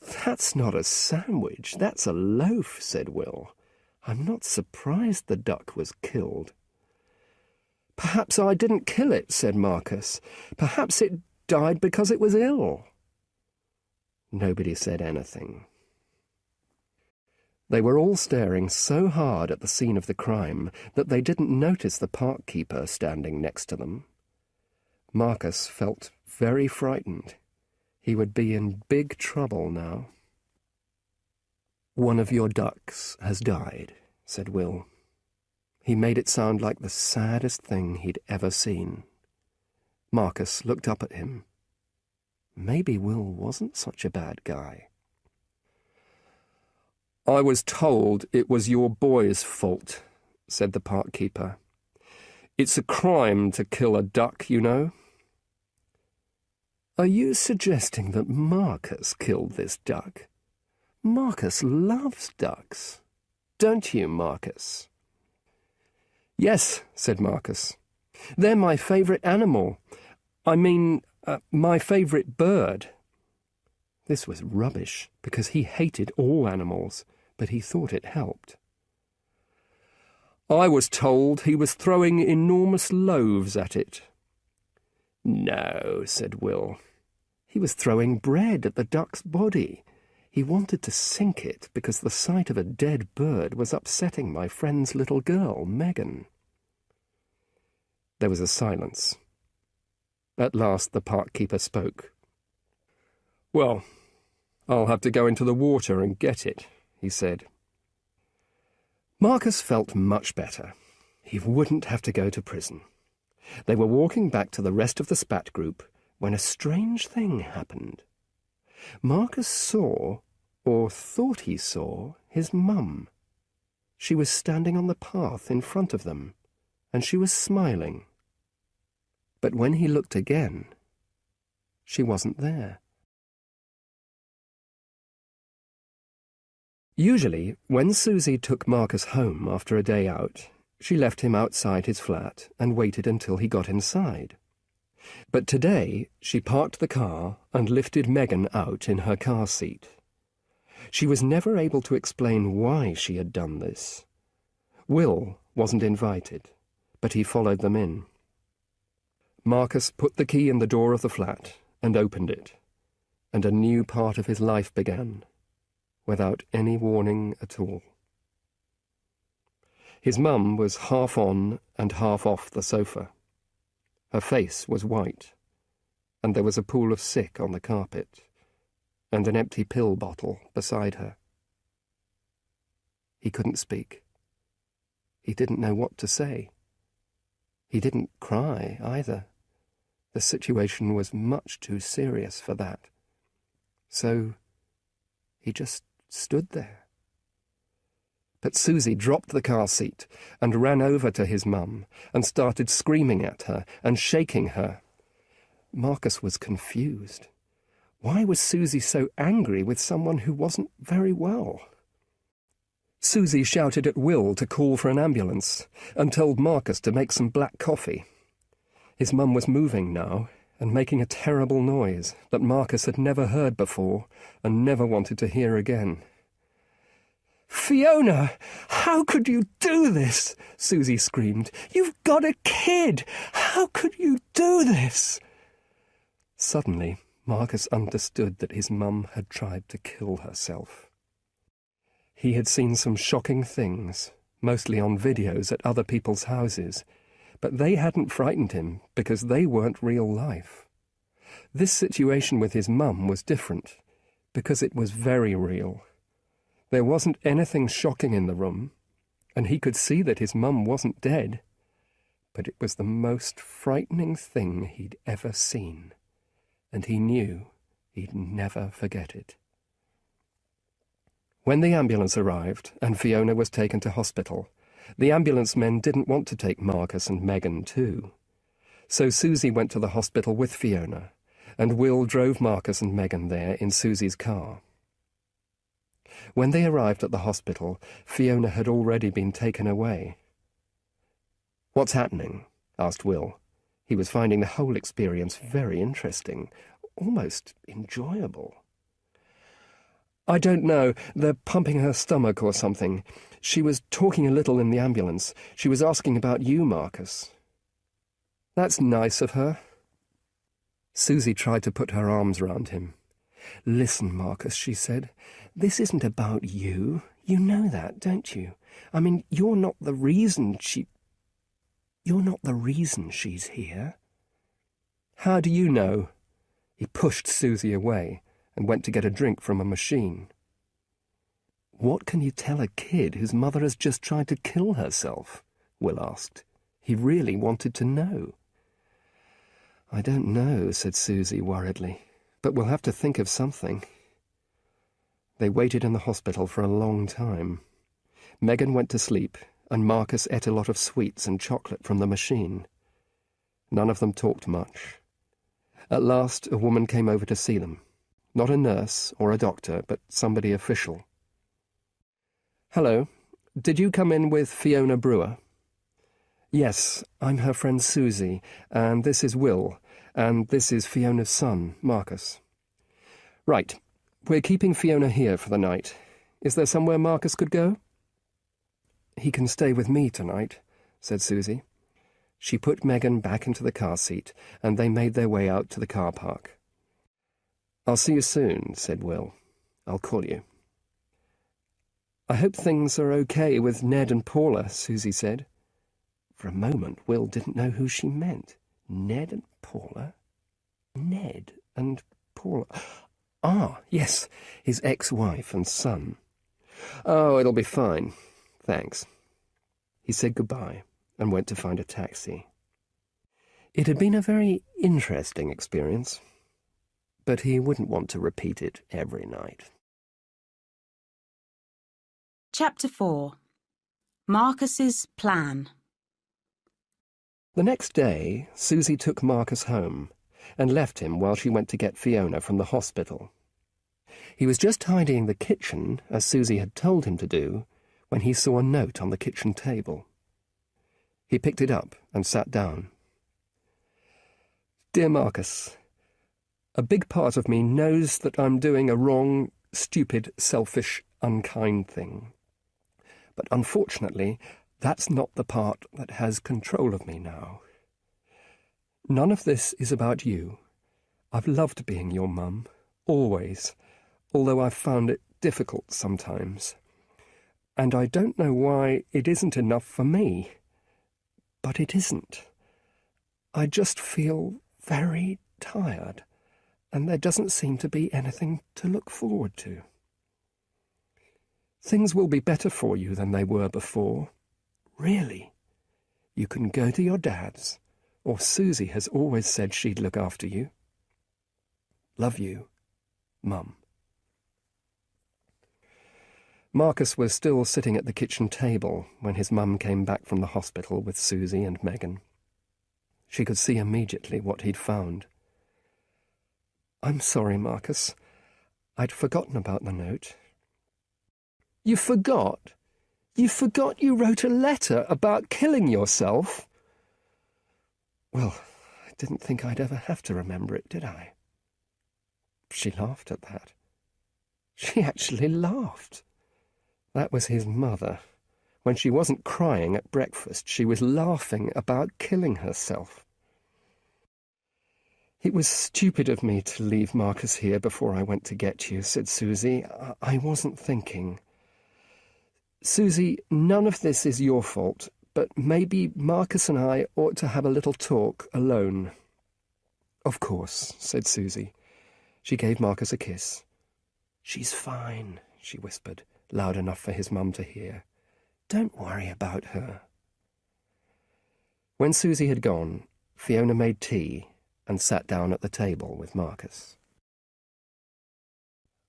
"That's not a sandwich, that's a loaf," said Will. "I'm not surprised the duck was killed." "Perhaps I didn't kill it," said Marcus. "Perhaps it died because it was ill." Nobody said anything. They were all staring so hard at the scene of the crime that they didn't notice the park keeper standing next to them. Marcus felt very frightened. He would be in big trouble now. "One of your ducks has died," said Will. He made it sound like the saddest thing he'd ever seen. Marcus looked up at him. Maybe Will wasn't such a bad guy. "I was told it was your boy's fault," said the park keeper. "It's a crime to kill a duck, you know." "Are you suggesting that Marcus killed this duck? Marcus loves ducks. Don't you, Marcus?" "Yes," said Marcus. "They're my favourite animal. My favourite bird." This was rubbish, because he hated all animals, but he thought it helped. "I was told he was throwing enormous loaves at it." "No," said Will. "He was throwing bread at the duck's body. He wanted to sink it because the sight of a dead bird was upsetting my friend's little girl, Megan." There was a silence. At last the park keeper spoke. "Well, I'll have to go into the water and get it," he said. Marcus felt much better. He wouldn't have to go to prison. They were walking back to the rest of the spat group when a strange thing happened. Marcus saw, or thought he saw, his mum. She was standing on the path in front of them, and she was smiling. But when he looked again, she wasn't there. Usually, when Susie took Marcus home after a day out, she left him outside his flat and waited until he got inside. But today, she parked the car and lifted Megan out in her car seat. She was never able to explain why she had done this. Will wasn't invited, but he followed them in. Marcus put the key in the door of the flat and opened it, and a new part of his life began, without any warning at all. His mum was half on and half off the sofa. Her face was white, and there was a pool of sick on the carpet, and an empty pill bottle beside her. He couldn't speak. He didn't know what to say. He didn't cry, either. The situation was much too serious for that. So he just stood there. But Susie dropped the car seat and ran over to his mum and started screaming at her and shaking her. Marcus was confused. Why was Susie so angry with someone who wasn't very well? Susie shouted at Will to call for an ambulance and told Marcus to make some black coffee. His mum was moving now and making a terrible noise that Marcus had never heard before and never wanted to hear again. "Fiona, how could you do this?" Susie screamed. "You've got a kid! How could you do this?" Suddenly, Marcus understood that his mum had tried to kill herself. He had seen some shocking things, mostly on videos at other people's houses, but they hadn't frightened him because they weren't real life. This situation with his mum was different, because it was very real. There wasn't anything shocking in the room, and he could see that his mum wasn't dead, but it was the most frightening thing he'd ever seen, and he knew he'd never forget it. When the ambulance arrived and Fiona was taken to hospital, the ambulance men didn't want to take Marcus and Megan too. So Susie went to the hospital with Fiona, and Will drove Marcus and Megan there in Susie's car. When they arrived at the hospital, Fiona had already been taken away. "What's happening?" asked Will. He was finding the whole experience very interesting, almost enjoyable. "I don't know. They're pumping her stomach or something. She was talking a little in the ambulance. She was asking about you, Marcus." "That's nice of her." Susie tried to put her arms round him. "Listen, Marcus," she said. "This isn't about you. You know that, don't you? I mean, you're not the reason she's here." "How do you know?" He pushed Susie away and went to get a drink from a machine. "What can you tell a kid whose mother has just tried to kill herself?" Will asked. He really wanted to know. "I don't know," said Susie worriedly, "but we'll have to think of something." They waited in the hospital for a long time. Megan went to sleep, and Marcus ate a lot of sweets and chocolate from the machine. None of them talked much. At last, a woman came over to see them. Not a nurse or a doctor, but somebody official. "Hello. Did you come in with Fiona Brewer?" "Yes, I'm her friend Susie, and this is Will, and this is Fiona's son, Marcus." "Right. We're keeping Fiona here for the night. Is there somewhere Marcus could go?" "He can stay with me tonight," said Susie. She put Megan back into the car seat, and they made their way out to the car park. "I'll see you soon," said Will. "I'll call you." "I hope things are okay with Ned and Paula," Susie said. For a moment, Will didn't know who she meant. Ned and Paula? Ned and Paula. Ah, yes, his ex-wife and son. "Oh, it'll be fine. Thanks." He said goodbye and went to find a taxi. It had been a very interesting experience, but he wouldn't want to repeat it every night. Chapter 4. Marcus's Plan. The next day, Susie took Marcus home and left him while she went to get Fiona from the hospital. He was just tidying the kitchen, as Susie had told him to do, when he saw a note on the kitchen table. He picked it up and sat down. "Dear Marcus, a big part of me knows that I'm doing a wrong, stupid, selfish, unkind thing. But unfortunately, that's not the part that has control of me now. None of this is about you. I've loved being your mum, always, although I've found it difficult sometimes. And I don't know why it isn't enough for me. But it isn't. I just feel very tired, and there doesn't seem to be anything to look forward to. Things will be better for you than they were before. Really. You can go to your dad's, or Susie has always said she'd look after you. Love you, Mum." Marcus was still sitting at the kitchen table when his mum came back from the hospital with Susie and Megan. She could see immediately what he'd found. "I'm sorry, Marcus. I'd forgotten about the note." "You forgot? You forgot you wrote a letter about killing yourself?" "Well, I didn't think I'd ever have to remember it, did I?" She laughed at that. She actually laughed. That was his mother. When she wasn't crying at breakfast, she was laughing about killing herself. "It was stupid of me to leave Marcus here before I went to get you," said Susie. I wasn't thinking." "Susie, none of this is your fault, but maybe Marcus and I ought to have a little talk alone." "Of course," said Susie. She gave Marcus a kiss. "She's fine," she whispered, loud enough for his mum to hear. "Don't worry about her." When Susie had gone, Fiona made tea and sat down at the table with Marcus.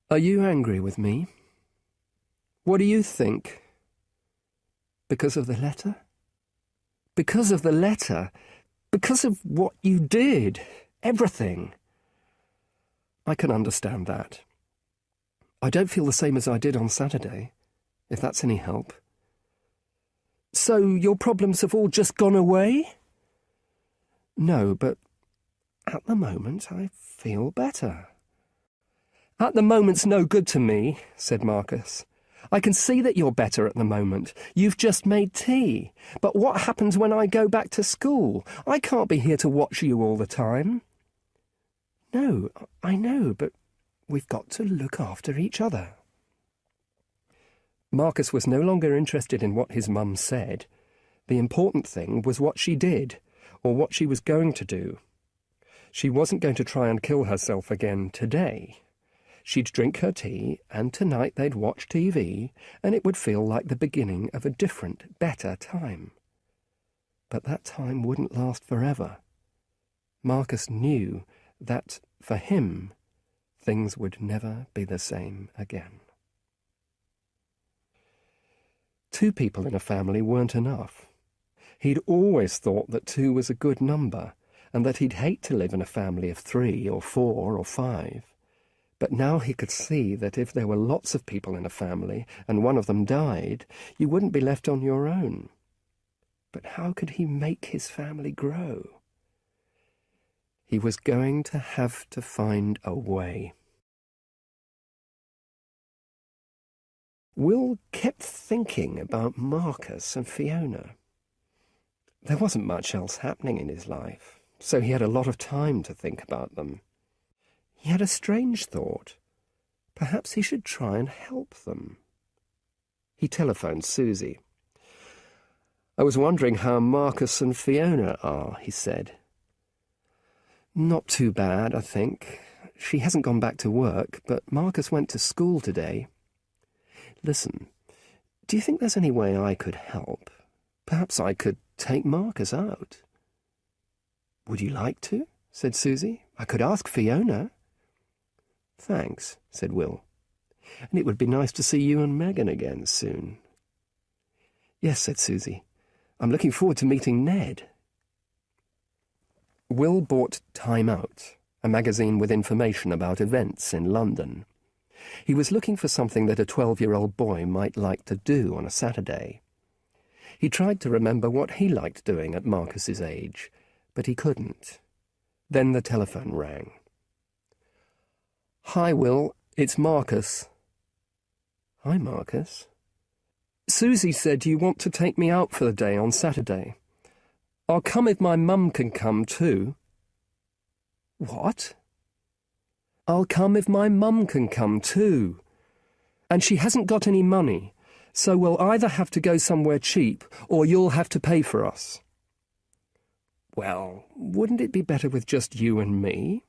"Are you angry with me? What do you think? Because of the letter? Because of the letter? Because of what you did? Everything?" "I can understand that. I don't feel the same as I did on Saturday, if that's any help." "So your problems have all just gone away?" "No, but at the moment I feel better." "At the moment's no good to me," said Marcus. "I can see that you're better at the moment. You've just made tea. But what happens when I go back to school? I can't be here to watch you all the time." "No, I know, but we've got to look after each other." Marcus was no longer interested in what his mum said. The important thing was what she did, or what she was going to do. She wasn't going to try and kill herself again today. She'd drink her tea, and tonight they'd watch TV, and it would feel like the beginning of a different, better time. But that time wouldn't last forever. Marcus knew that, for him, things would never be the same again. 2 people in a family weren't enough. He'd always thought that 2 was a good number, and that he'd hate to live in a family of 3 or 4 or 5. But now he could see that if there were lots of people in a family and one of them died, you wouldn't be left on your own. But how could he make his family grow? He was going to have to find a way. Will kept thinking about Marcus and Fiona. There wasn't much else happening in his life, so he had a lot of time to think about them. He had a strange thought. Perhaps he should try and help them. He telephoned Susie. "I was wondering how Marcus and Fiona are," he said. "Not too bad, I think. She hasn't gone back to work, but Marcus went to school today. Listen, do you think there's any way I could help? Perhaps I could take Marcus out." "Would you like to?" said Susie. "I could ask Fiona." "Thanks," said Will. "And it would be nice to see you and Megan again soon." "Yes," said Susie. "I'm looking forward to meeting Ned." Will bought Time Out, a magazine with information about events in London. He was looking for something that a 12-year-old boy might like to do on a Saturday. He tried to remember what he liked doing at Marcus's age, but he couldn't. Then the telephone rang. "Hi, Will. It's Marcus." "Hi, Marcus." "Susie said you want to take me out for the day on Saturday. I'll come if my mum can come too." "What?" "I'll come if my mum can come too. And she hasn't got any money, so we'll either have to go somewhere cheap or you'll have to pay for us." "Well, wouldn't it be better with just you and me?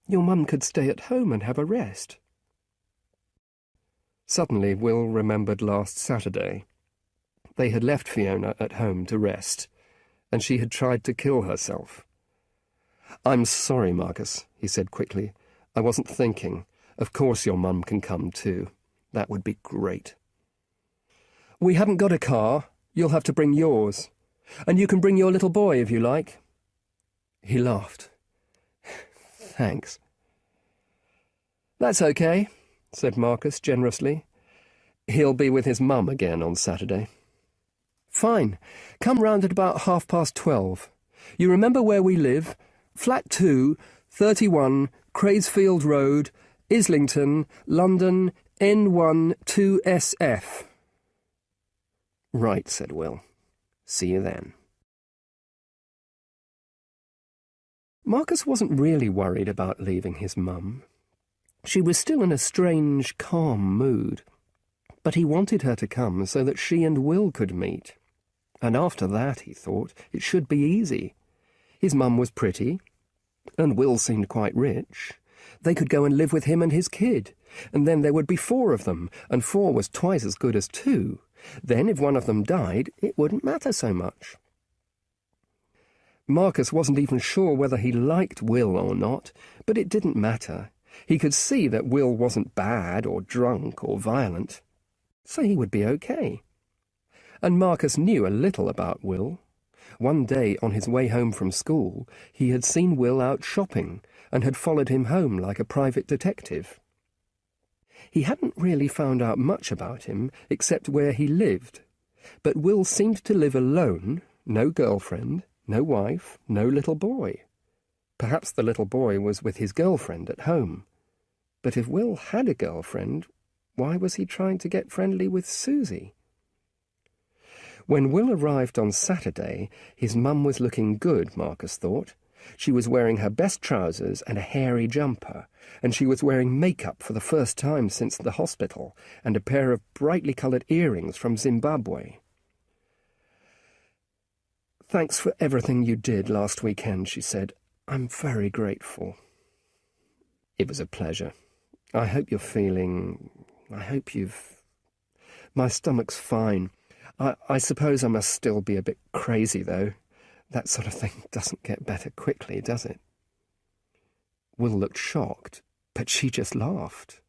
Your mum could stay at home and have a rest." Suddenly Will remembered last Saturday. They had left Fiona at home to rest, and she had tried to kill herself. "I'm sorry, Marcus," he said quickly. "I wasn't thinking. Of course your mum can come too. That would be great." "We haven't got a car. You'll have to bring yours. And you can bring your little boy if you like." He laughed. "Thanks." "That's okay," said Marcus generously. "He'll be with his mum again on Saturday." "Fine. Come round at about 12:30. You remember where we live? Flat 2, 31, Cranesfield Road, Islington, London, N1 2SF. "Right," said Will. "See you then." Marcus wasn't really worried about leaving his mum. She was still in a strange, calm mood, but he wanted her to come so that she and Will could meet. And after that, he thought, it should be easy. His mum was pretty, and Will seemed quite rich. They could go and live with him and his kid, and then there would be 4 of them, and 4 was twice as good as 2. Then, if one of them died, it wouldn't matter so much. Marcus wasn't even sure whether he liked Will or not, but it didn't matter. He could see that Will wasn't bad or drunk or violent, so he would be okay. And Marcus knew a little about Will. One day, on his way home from school, he had seen Will out shopping and had followed him home like a private detective. He hadn't really found out much about him except where he lived, but Will seemed to live alone, no girlfriend, no wife, no little boy. Perhaps the little boy was with his girlfriend at home. But if Will had a girlfriend, why was he trying to get friendly with Susie? When Will arrived on Saturday, his mum was looking good, Marcus thought. She was wearing her best trousers and a hairy jumper, and she was wearing makeup for the first time since the hospital, and a pair of brightly coloured earrings from Zimbabwe. "Thanks for everything you did last weekend," she said. "I'm very grateful." "It was a pleasure. I hope you're feeling... My stomach's fine. I suppose I must still be a bit crazy, though. That sort of thing doesn't get better quickly, does it? Will looked shocked, but she just laughed.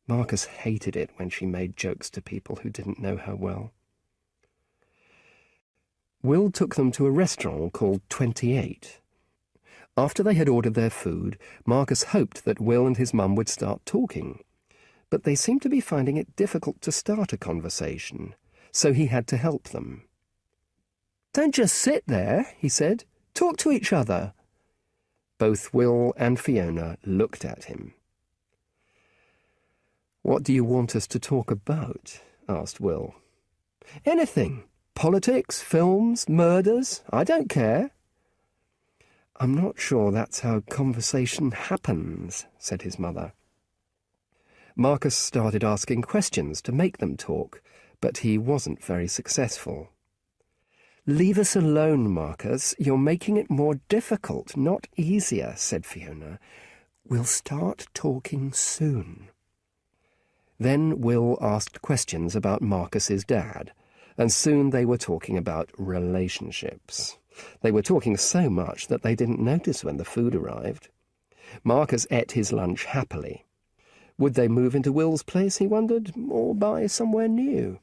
Marcus hated it when she made jokes to people who didn't know her well. Will took them to a restaurant called 28. After they had ordered their food, Marcus hoped that Will and his mum would start talking, but they seemed to be finding it difficult to start a conversation, so he had to help them. "Don't just sit there," he said. "Talk to each other." Both Will and Fiona looked at him. "What do you want us to talk about?" asked Will. "Anything. Politics, films, murders. I don't care." "I'm not sure that's how conversation happens," said his mother. Marcus started asking questions to make them talk, but he wasn't very successful. "Leave us alone, Marcus. You're making it more difficult, not easier," said Fiona. "We'll start talking soon." Then Will asked questions about Marcus's dad, and soon they were talking about relationships. They were talking so much that they didn't notice when the food arrived. Marcus ate his lunch happily. Would they move into Will's place, he wondered, or buy somewhere new?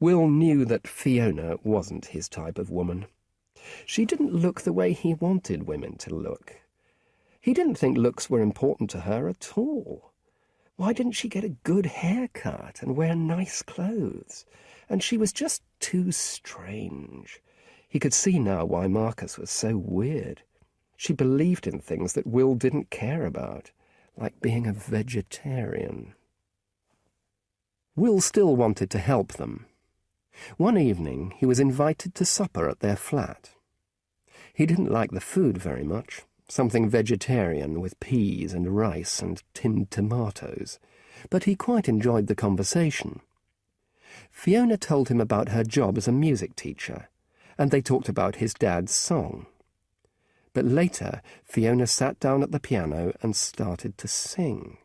Will knew that Fiona wasn't his type of woman. She didn't look the way he wanted women to look. He didn't think looks were important to her at all. Why didn't she get a good haircut and wear nice clothes? And she was just too strange. He could see now why Marcus was so weird. She believed in things that Will didn't care about, like being a vegetarian. Will still wanted to help them. One evening he was invited to supper at their flat. He didn't like the food very much, something vegetarian with peas and rice and tinned tomatoes, but he quite enjoyed the conversation. Fiona told him about her job as a music teacher, and they talked about his dad's song. But later, Fiona sat down at the piano and started to sing.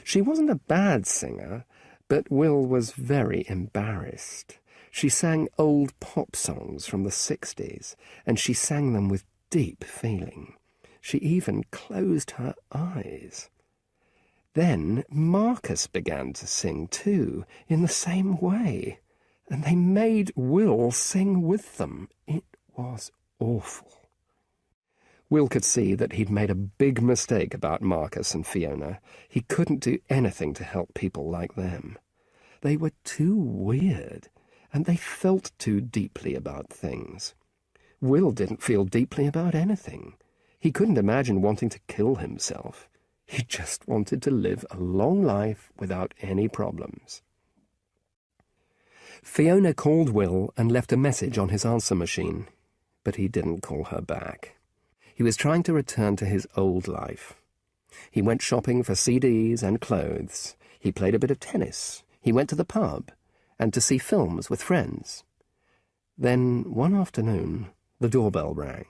She wasn't a bad singer, but Will was very embarrassed. She sang old pop songs from the 60s, and she sang them with deep feeling. She even closed her eyes. Then Marcus began to sing too, in the same way, and they made Will sing with them. It was awful. Will could see that he'd made a big mistake about Marcus and Fiona. He couldn't do anything to help people like them. They were too weird, and they felt too deeply about things. Will didn't feel deeply about anything. He couldn't imagine wanting to kill himself. He just wanted to live a long life without any problems. Fiona called Will and left a message on his answer machine, but he didn't call her back. He was trying to return to his old life. He went shopping for CDs and clothes. He played a bit of tennis. He went to the pub and to see films with friends. Then, one afternoon, the doorbell rang.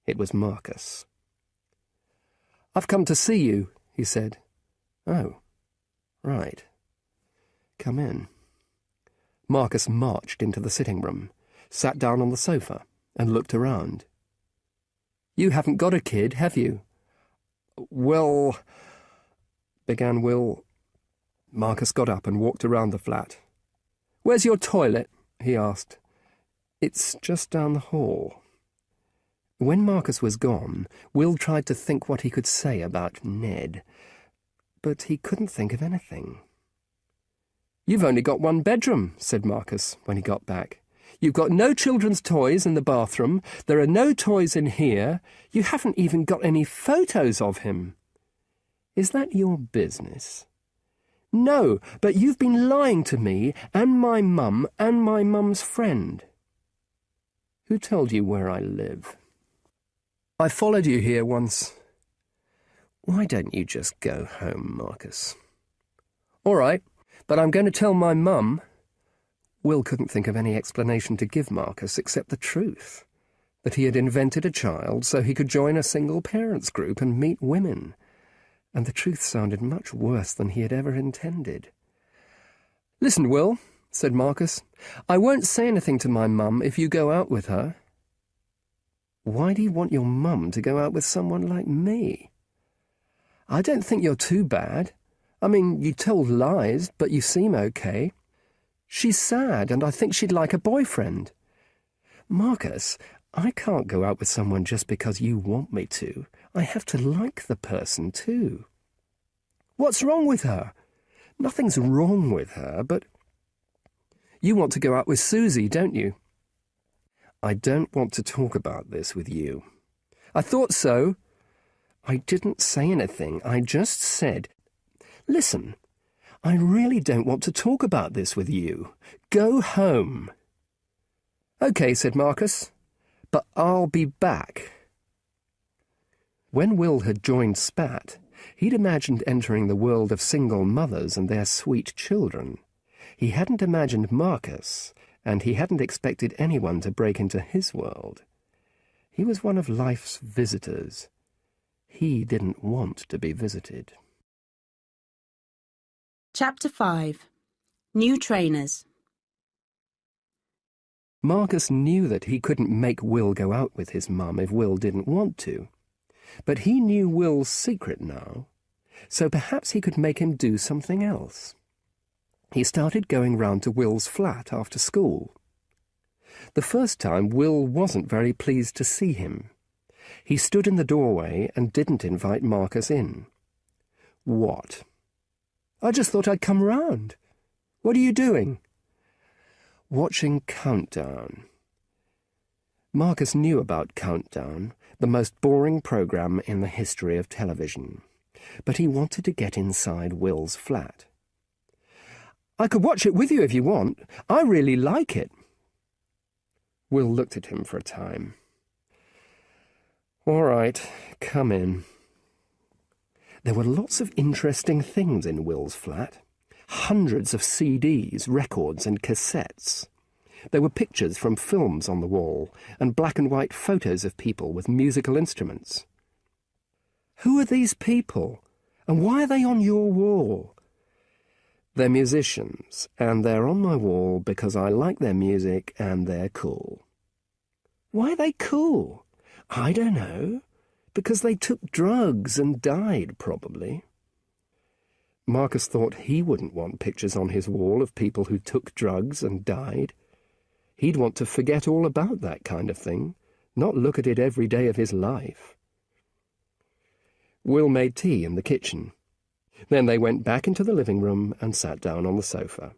It was Marcus. "I've come to see you," he said. "Oh, right. Come in." Marcus marched into the sitting room, sat down on the sofa, and looked around. "You haven't got a kid, have you?" "Well," began Will. Marcus got up and walked around the flat. "Where's your toilet?" he asked. "It's just down the hall." When Marcus was gone, Will tried to think what he could say about Ned, but he couldn't think of anything. "You've only got one bedroom," said Marcus when he got back. "You've got no children's toys in the bathroom. There are no toys in here. You haven't even got any photos of him." "Is that your business?" "No, but you've been lying to me and my mum and my mum's friend." "Who told you where I live?" "I followed you here once." "Why don't you just go home, Marcus?" "All right, but I'm going to tell my mum." Will couldn't think of any explanation to give Marcus except the truth. that he had invented a child so he could join a single parents group and meet women, and the truth sounded much worse than he had ever intended. "Listen, Will," said Marcus, "I won't say anything to my mum if you go out with her." "Why do you want your mum to go out with someone like me?" "I don't think you're too bad. I mean, you told lies, but you seem okay. She's sad, and I think she'd like a boyfriend." "Marcus, I can't go out with someone just because you want me to. I have to like the person too." "What's wrong with her?" "Nothing's wrong with her, but—" "You want to go out with Susie, don't you?" "I don't want to talk about this with you." "I thought so." "I didn't say anything. I just said—" "Listen, I really don't want to talk about this with you. Go home." "OK," said Marcus, "but I'll be back." When Will had joined Spat, he'd imagined entering the world of single mothers and their sweet children. He hadn't imagined Marcus, and he hadn't expected anyone to break into his world. He was one of life's visitors. He didn't want to be visited. Chapter 5. New Trainers. Marcus knew that he couldn't make Will go out with his mum if Will didn't want to. But he knew Will's secret now, so perhaps he could make him do something else. He started going round to Will's flat after school. The first time, Will wasn't very pleased to see him. He stood in the doorway and didn't invite Marcus in. "What?" "I just thought I'd come round. What are you doing?" "Watching Countdown." Marcus knew about Countdown, the most boring programme in the history of television, but he wanted to get inside Will's flat. "I could watch it with you if you want. I really like it." Will looked at him for a time. "All right, come in." There were lots of interesting things in Will's flat. Hundreds of CDs, records and cassettes. There were pictures from films on the wall and black and white photos of people with musical instruments. "Who are these people? And why are they on your wall?" "They're musicians, and they're on my wall because I like their music and they're cool." "Why are they cool?" "I don't know. Because they took drugs and died, probably." Marcus thought he wouldn't want pictures on his wall of people who took drugs and died. He'd want to forget all about that kind of thing, not look at it every day of his life. Will made tea in the kitchen. Then they went back into the living room and sat down on the sofa.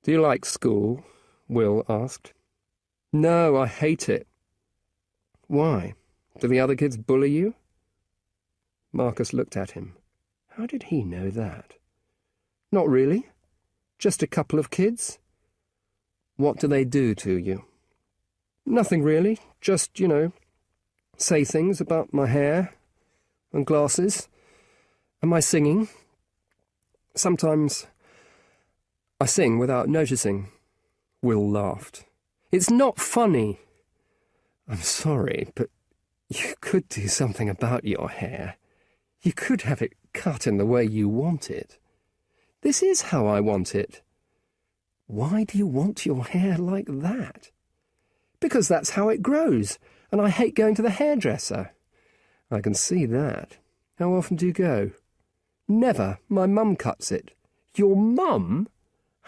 "Do you like school?" Will asked. "No, I hate it." "Why? Do the other kids bully you?" Marcus looked at him. How did he know that? "Not really. Just a couple of kids." "What do they do to you?" "Nothing really. Just, say things about my hair and glasses and my singing. Sometimes I sing without noticing." Will laughed. "It's not funny." "I'm sorry, but you could do something about your hair. You could have it cut in the way you want it." "This is how I want it." "Why do you want your hair like that?" "Because that's how it grows, and I hate going to the hairdresser." "I can see that. How often do you go?" "Never. My mum cuts it." "Your mum?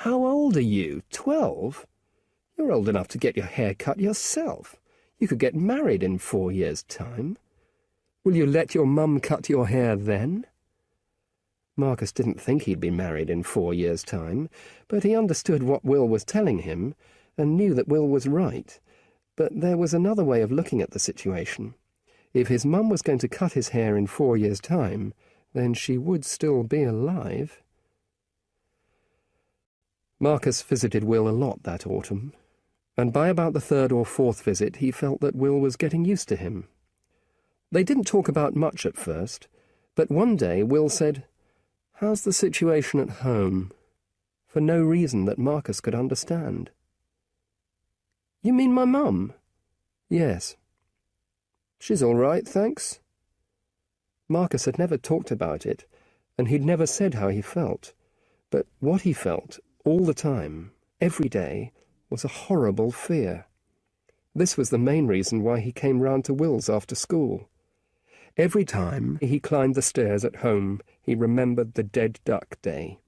How old are you? 12? You're old enough to get your hair cut yourself. You could get married in 4 years' time. Will you let your mum cut your hair then?" Marcus didn't think he'd be married in 4 years' time, but he understood what Will was telling him and knew that Will was right. But there was another way of looking at the situation. If his mum was going to cut his hair in 4 years' time, then she would still be alive. Marcus visited Will a lot that autumn, and by about the 3rd or 4th visit he felt that Will was getting used to him. They didn't talk about much at first, but one day Will said, "How's the situation at home?" for no reason that Marcus could understand. "You mean my mum?" Yes. She's all right, thanks. Marcus had never talked about it, and he'd never said how he felt. But what he felt, all the time, every day, was a horrible fear. This was the main reason why he came round to Will's after school. Every time he climbed the stairs at home, he remembered the dead duck day.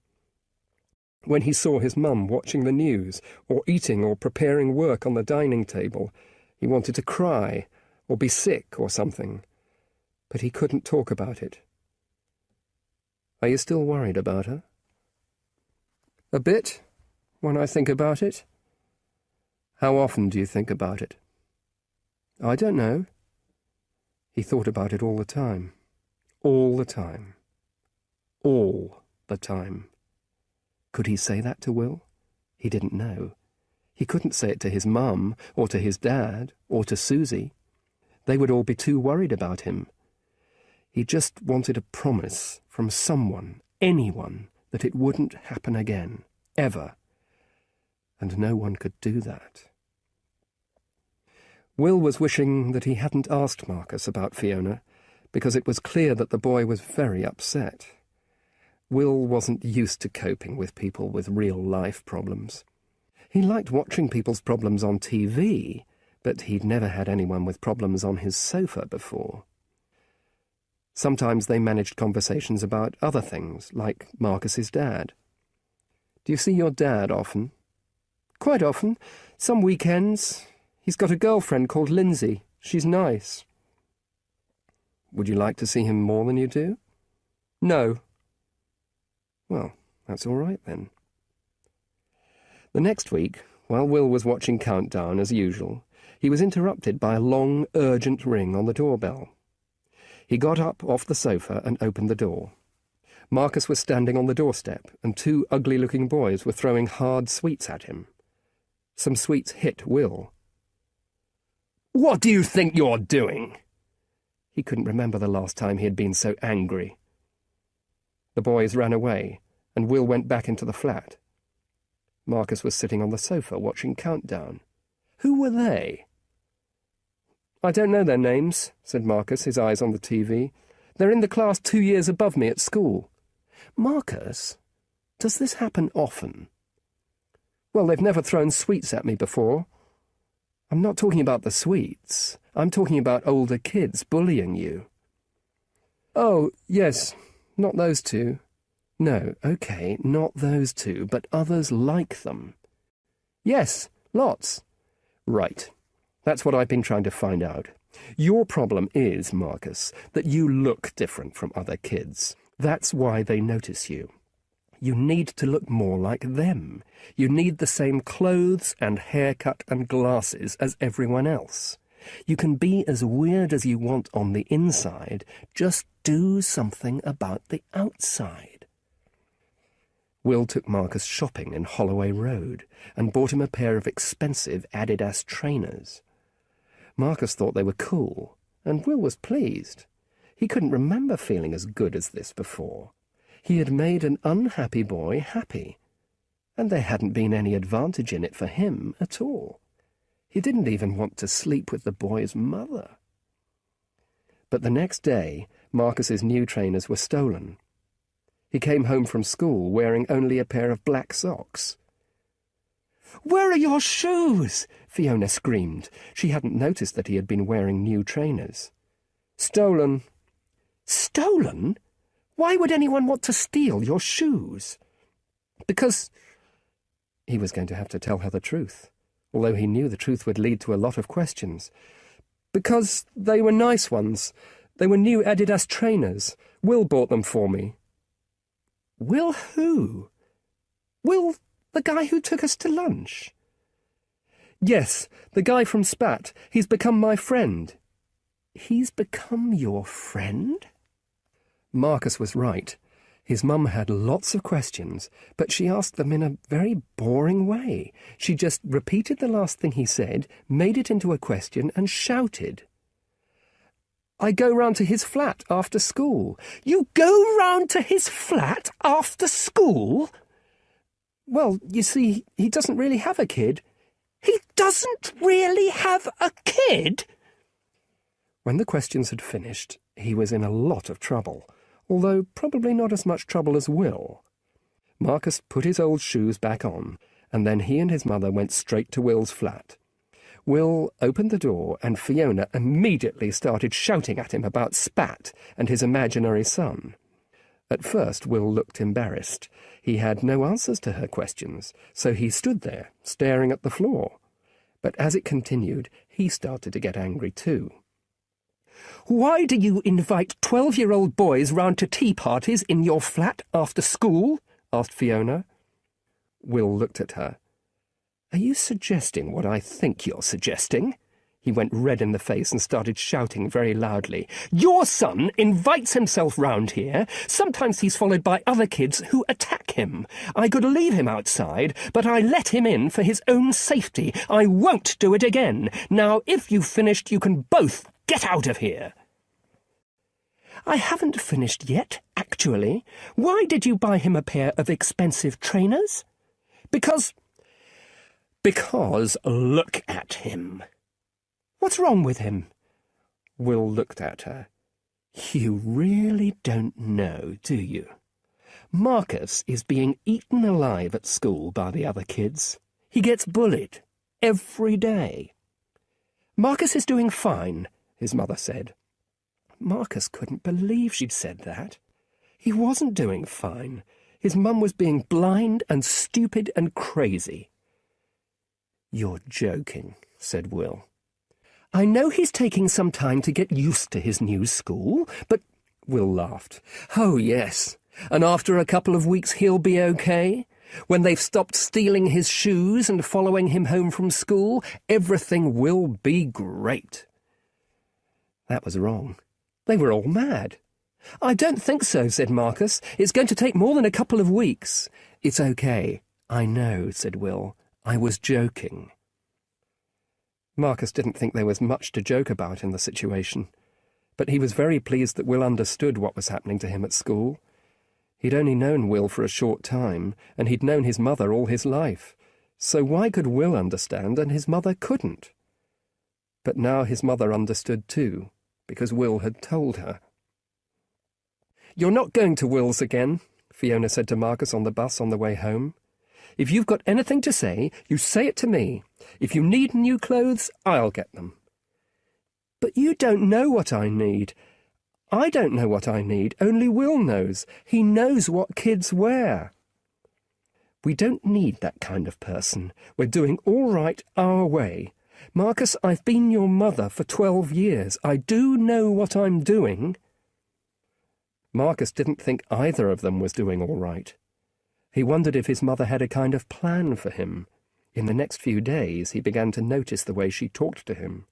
When he saw his mum watching the news, or eating or preparing work on the dining table, he wanted to cry, or be sick or something. But he couldn't talk about it. Are you still worried about her? A bit, when I think about it. How often do you think about it? I don't know. He thought about it all the time. All the time. All the time. Could he say that to Will? He didn't know. He couldn't say it to his mum, or to his dad, or to Susie. They would all be too worried about him. He just wanted a promise from someone, anyone, that it wouldn't happen again, ever. And no one could do that. Will was wishing that he hadn't asked Marcus about Fiona, because it was clear that the boy was very upset. Will wasn't used to coping with people with real-life problems. He liked watching people's problems on TV, but he'd never had anyone with problems on his sofa before. Sometimes they managed conversations about other things, like Marcus's dad. Do you see your dad often? Quite often. Some weekends. He's got a girlfriend called Lindsay. She's nice. Would you like to see him more than you do? No. Well, that's all right then. The next week, while Will was watching Countdown as usual, he was interrupted by a long, urgent ring on the doorbell. He got up off the sofa and opened the door. Marcus was standing on the doorstep, and two ugly-looking boys were throwing hard sweets at him. Some sweets hit Will. "What do you think you're doing?" He couldn't remember the last time he had been so angry. The boys ran away, and Will went back into the flat. Marcus was sitting on the sofa watching Countdown. Who were they? "I don't know their names," said Marcus, his eyes on the TV. "They're in the class 2 years above me at school." "Marcus, does this happen often?" "Well, they've never thrown sweets at me before." "I'm not talking about the sweets. I'm talking about older kids bullying you." "Oh, yes, not those two." "No, okay, not those two, but others like them." "Yes, lots." "Right. That's what I've been trying to find out. Your problem is, Marcus, that you look different from other kids. That's why they notice you. You need to look more like them. You need the same clothes and haircut and glasses as everyone else. You can be as weird as you want on the inside. Just do something about the outside. Will took Marcus shopping in Holloway Road and bought him a pair of expensive Adidas trainers. Marcus thought they were cool, and Will was pleased. He couldn't remember feeling as good as this before. He had made an unhappy boy happy, and there hadn't been any advantage in it for him at all. He didn't even want to sleep with the boy's mother. But the next day, Marcus's new trainers were stolen. He came home from school wearing only a pair of black socks. "Where are your shoes?" Fiona screamed. She hadn't noticed that he had been wearing new trainers. "Stolen." "Stolen? Why would anyone want to steal your shoes?" "Because—" He was going to have to tell her the truth, although he knew the truth would lead to a lot of questions. "Because they were nice ones. They were new Adidas trainers. Will bought them for me." "Will who? Will the guy who took us to lunch?" "Yes, the guy from Spat. He's become my friend." "He's become your friend?" Marcus was right. His mum had lots of questions, but she asked them in a very boring way. She just repeated the last thing he said, made it into a question, and shouted. "I go round to his flat after school." "You go round to his flat after school?" "Well, you see, he doesn't really have a kid. He doesn't really have a kid? When the questions had finished, he was in a lot of trouble, although probably not as much trouble as Will. Marcus put his old shoes back on, and then he and his mother went straight to Will's flat. Will opened the door, and Fiona immediately started shouting at him about Spat and his imaginary son. At first, Will looked embarrassed. He had no answers to her questions, so he stood there, staring at the floor. But as it continued, he started to get angry too. Why do you invite 12-year-old boys round to tea parties in your flat after school? Asked Fiona. Will looked at her. Are you suggesting what I think you're suggesting? He went red in the face and started shouting very loudly. Your son invites himself round here. Sometimes he's followed by other kids who attack him. I could leave him outside, but I let him in for his own safety. I won't do it again. Now, if you've finished, you can both get out of here. I haven't finished yet, actually. Why did you buy him a pair of expensive trainers? Because look at him. What's wrong with him? Will looked at her. You really don't know, do you? Marcus is being eaten alive at school by the other kids. He gets bullied every day. Marcus is doing fine, his mother said. Marcus couldn't believe she'd said that. He wasn't doing fine. His mum was being blind and stupid and crazy. You're joking, said Will. I know he's taking some time to get used to his new school, but... Will laughed. Oh, yes. And after a couple of weeks he'll be okay? When they've stopped stealing his shoes and following him home from school, everything will be great. That was wrong. They were all mad. I don't think so, said Marcus. It's going to take more than a couple of weeks. It's okay. I know, said Will. I was joking. Marcus didn't think there was much to joke about in the situation, but he was very pleased that Will understood what was happening to him at school. He'd only known Will for a short time, and he'd known his mother all his life, so why could Will understand and his mother couldn't? But now his mother understood too, because Will had told her. You're not going to Will's again, Fiona said to Marcus on the bus on the way home. If you've got anything to say, you say it to me. If you need new clothes, I'll get them. But you don't know what I need. I don't know what I need, only Will knows. He knows what kids wear. We don't need that kind of person. We're doing all right our way. Marcus, I've been your mother for 12 years. I do know what I'm doing. Marcus didn't think either of them was doing all right. He wondered if his mother had a kind of plan for him. In the next few days, he began to notice the way she talked to him.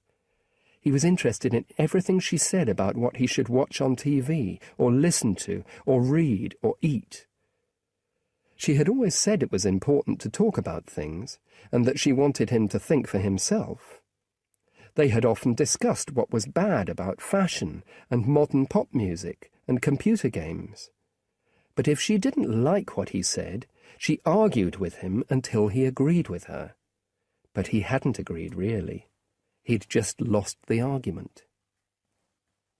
He was interested in everything she said about what he should watch on TV, or listen to, or read, or eat. She had always said it was important to talk about things, and that she wanted him to think for himself. They had often discussed what was bad about fashion, and modern pop music, and computer games. But if she didn't like what he said, she argued with him until he agreed with her. But he hadn't agreed, really. He'd just lost the argument.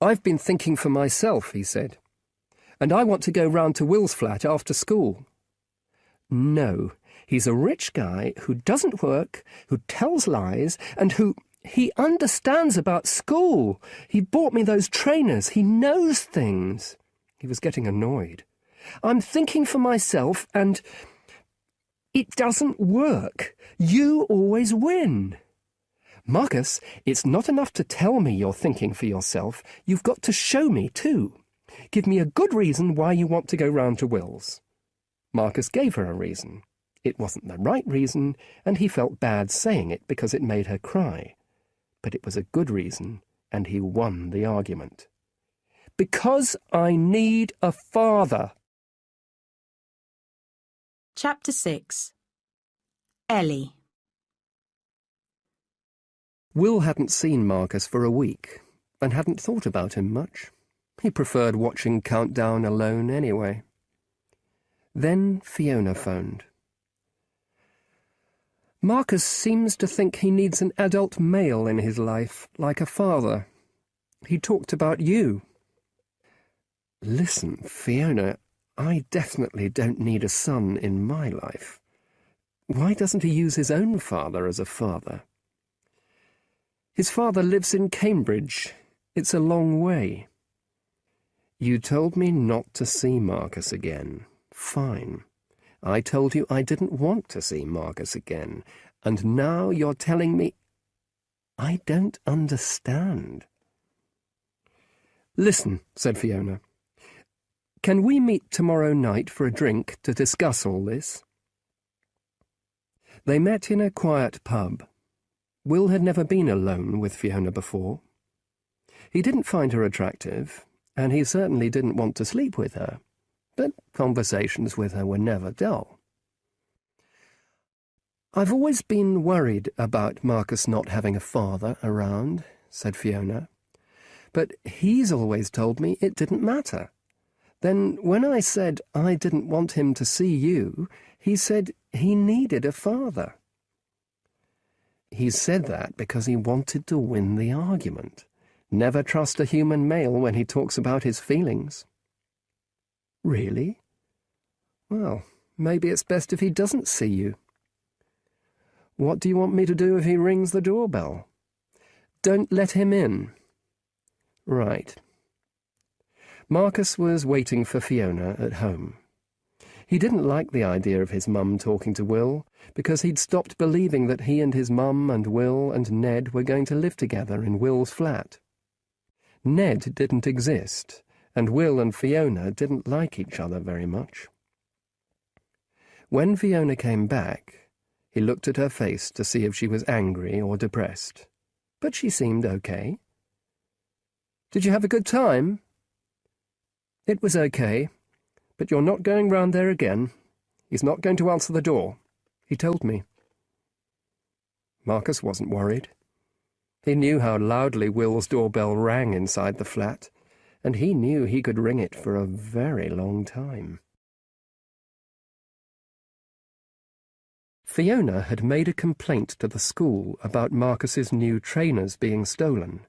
I've been thinking for myself, he said, and I want to go round to Will's flat after school. No, he's a rich guy who doesn't work, who tells lies, and who... He understands about school. He bought me those trainers. He knows things. He was getting annoyed. I'm thinking for myself, and it doesn't work. You always win. Marcus, it's not enough to tell me you're thinking for yourself. You've got to show me, too. Give me a good reason why you want to go round to Will's. Marcus gave her a reason. It wasn't the right reason, and he felt bad saying it because it made her cry. But it was a good reason, and he won the argument. Because I need a father. Chapter 6. Ellie. Will hadn't seen Marcus for a week, and hadn't thought about him much. He preferred watching Countdown alone anyway. Then Fiona phoned. Marcus seems to think he needs an adult male in his life, like a father. He talked about you. Listen, Fiona, I definitely don't need a son in my life. Why doesn't he use his own father as a father? His father lives in Cambridge. It's a long way. You told me not to see Marcus again. Fine. I told you I didn't want to see Marcus again, and now you're telling me... I don't understand. Listen, said Fiona. Can we meet tomorrow night for a drink to discuss all this? They met in a quiet pub. Will had never been alone with Fiona before. He didn't find her attractive, and he certainly didn't want to sleep with her, but conversations with her were never dull. "I've always been worried about Marcus not having a father around," said Fiona. "But he's always told me it didn't matter. Then when I said I didn't want him to see you, he said he needed a father." "He said that because he wanted to win the argument. Never trust a human male when he talks about his feelings." "Really? Well, maybe it's best if he doesn't see you." "What do you want me to do if he rings the doorbell?" "Don't let him in." "Right." Marcus was waiting for Fiona at home. He didn't like the idea of his mum talking to Will, because he'd stopped believing that he and his mum and Will and Ned were going to live together in Will's flat. Ned didn't exist, and Will and Fiona didn't like each other very much. When Fiona came back, he looked at her face to see if she was angry or depressed, but she seemed okay. "Did you have a good time?" "It was okay, but you're not going round there again. He's not going to answer the door. He told me." Marcus wasn't worried. He knew how loudly Will's doorbell rang inside the flat, and he knew he could ring it for a very long time. Fiona had made a complaint to the school about Marcus's new trainers being stolen,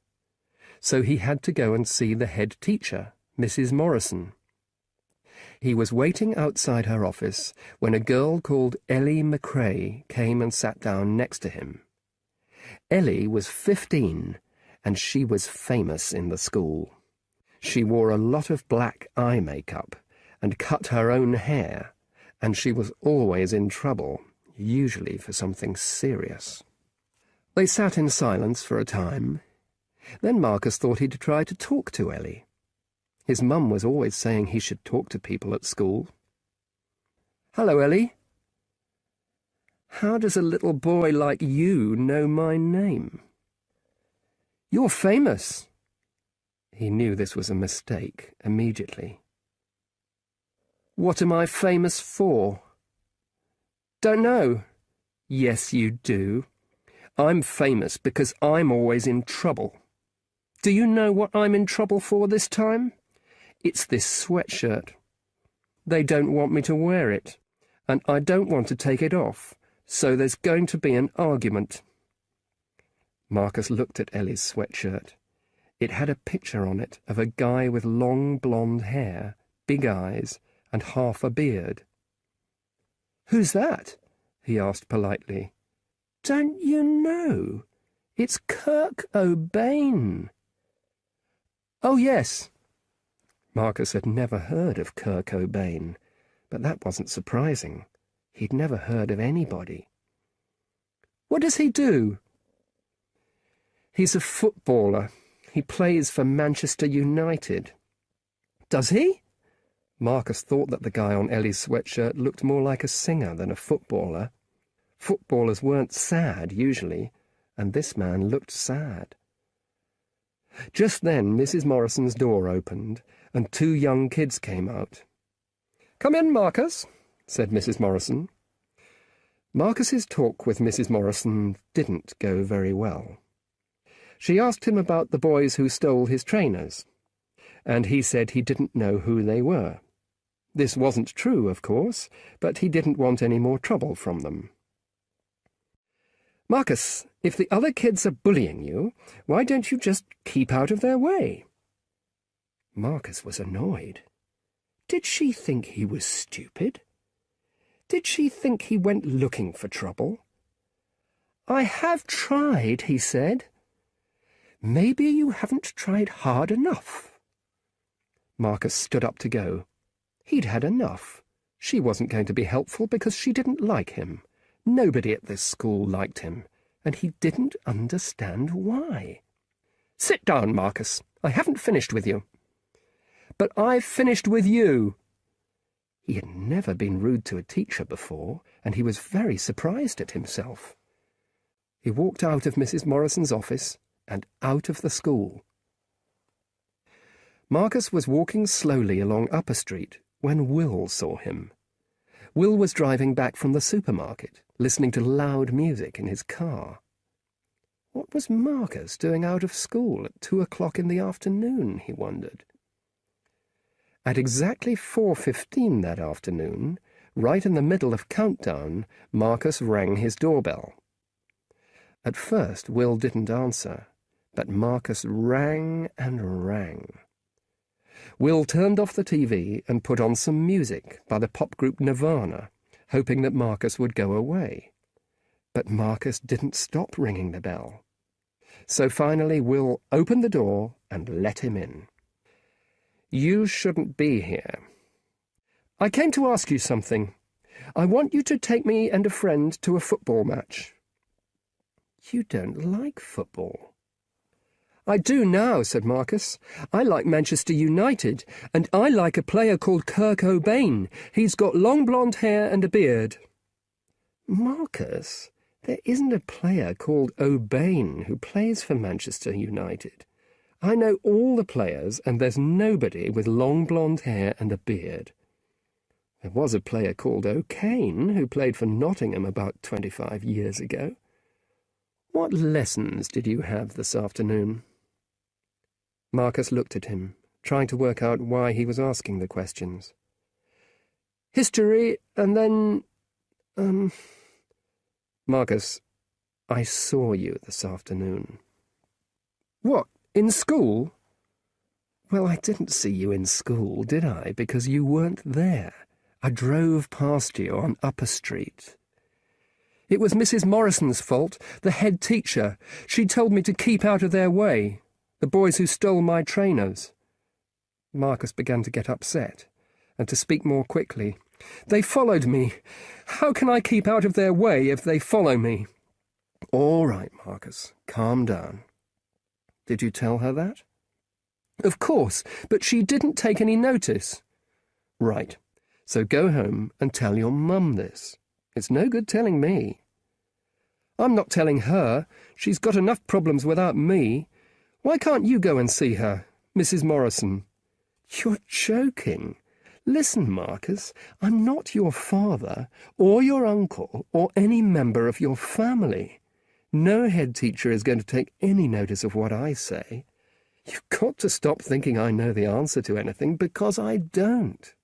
so he had to go and see the head teacher, Mrs. Morrison. He was waiting outside her office when a girl called Ellie McCrae came and sat down next to him. Ellie was 15, and she was famous in the school. She wore a lot of black eye makeup and cut her own hair, and she was always in trouble, usually for something serious. They sat in silence for a time. Then Marcus thought he'd try to talk to Ellie. His mum was always saying he should talk to people at school. "Hello, Ellie. How does a little boy like you know my name?" "You're famous." He knew this was a mistake immediately. "What am I famous for?" "Don't know." "Yes, you do. I'm famous because I'm always in trouble. Do you know what I'm in trouble for this time? It's this sweatshirt. They don't want me to wear it, and I don't want to take it off, so there's going to be an argument." Marcus looked at Ellie's sweatshirt. It had a picture on it of a guy with long blonde hair, big eyes, and half a beard. "Who's that?" he asked politely. "Don't you know? It's Kirk O'Bain." "Oh, yes." Marcus had never heard of Kirk O'Bain, but that wasn't surprising. He'd never heard of anybody. "What does he do?" "He's a footballer. He plays for Manchester United." "Does he?" Marcus thought that the guy on Ellie's sweatshirt looked more like a singer than a footballer. Footballers weren't sad, usually, and this man looked sad. Just then Mrs. Morrison's door opened, and 2 young kids came out. "Come in, Marcus," said Mrs. Morrison. Marcus's talk with Mrs. Morrison didn't go very well. She asked him about the boys who stole his trainers, and he said he didn't know who they were. This wasn't true, of course, but he didn't want any more trouble from them. Marcus, if the other kids are bullying you, why don't you just keep out of their way? Marcus was annoyed. Did she think he was stupid? Did she think he went looking for trouble? I have tried, he said. Maybe you haven't tried hard enough. Marcus stood up to go. He'd had enough. She wasn't going to be helpful because she didn't like him. Nobody at this school liked him, and he didn't understand why. Sit down, Marcus. I haven't finished with you. But I've finished with you. He had never been rude to a teacher before, and he was very surprised at himself. He walked out of Mrs. Morrison's office and out of the school. Marcus was walking slowly along Upper Street when Will saw him. Will was driving back from the supermarket, listening to loud music in his car. What was Marcus doing out of school at 2 o'clock in the afternoon, he wondered. At exactly 4:15 that afternoon, right in the middle of countdown, Marcus rang his doorbell. At first Will didn't answer, but Marcus rang and rang. Will turned off the TV and put on some music by the pop group Nirvana, hoping that Marcus would go away. But Marcus didn't stop ringing the bell. So finally Will opened the door and let him in. You shouldn't be here. I came to ask you something. I want you to take me and a friend to a football match. You don't like football. I do now, said Marcus. I like Manchester United, and I like a player called Kurt Cobain. He's got long blonde hair and a beard. Marcus, there isn't a player called O'Bain who plays for Manchester United. I know all the players, and there's nobody with long blonde hair and a beard. There was a player called O'Kane who played for Nottingham about 25 years ago. What lessons did you have this afternoon? Marcus looked at him, trying to work out why he was asking the questions. History, and then... Marcus, I saw you this afternoon. What, in school? Well, I didn't see you in school, did I? Because you weren't there. I drove past you on Upper Street. It was Mrs. Morrison's fault, the head teacher. She told me to keep out of their way, the boys who stole my trainers. Marcus began to get upset, and to speak more quickly. They followed me. How can I keep out of their way if they follow me? All right, Marcus, calm down. Did you tell her that? Of course, but she didn't take any notice. Right, so go home and tell your mum this. It's no good telling me. I'm not telling her. She's got enough problems without me. Why can't you go and see her, Mrs. Morrison? You're joking. Listen, Marcus, I'm not your father, or your uncle, or any member of your family. No head teacher is going to take any notice of what I say. You've got to stop thinking I know the answer to anything, because I don't.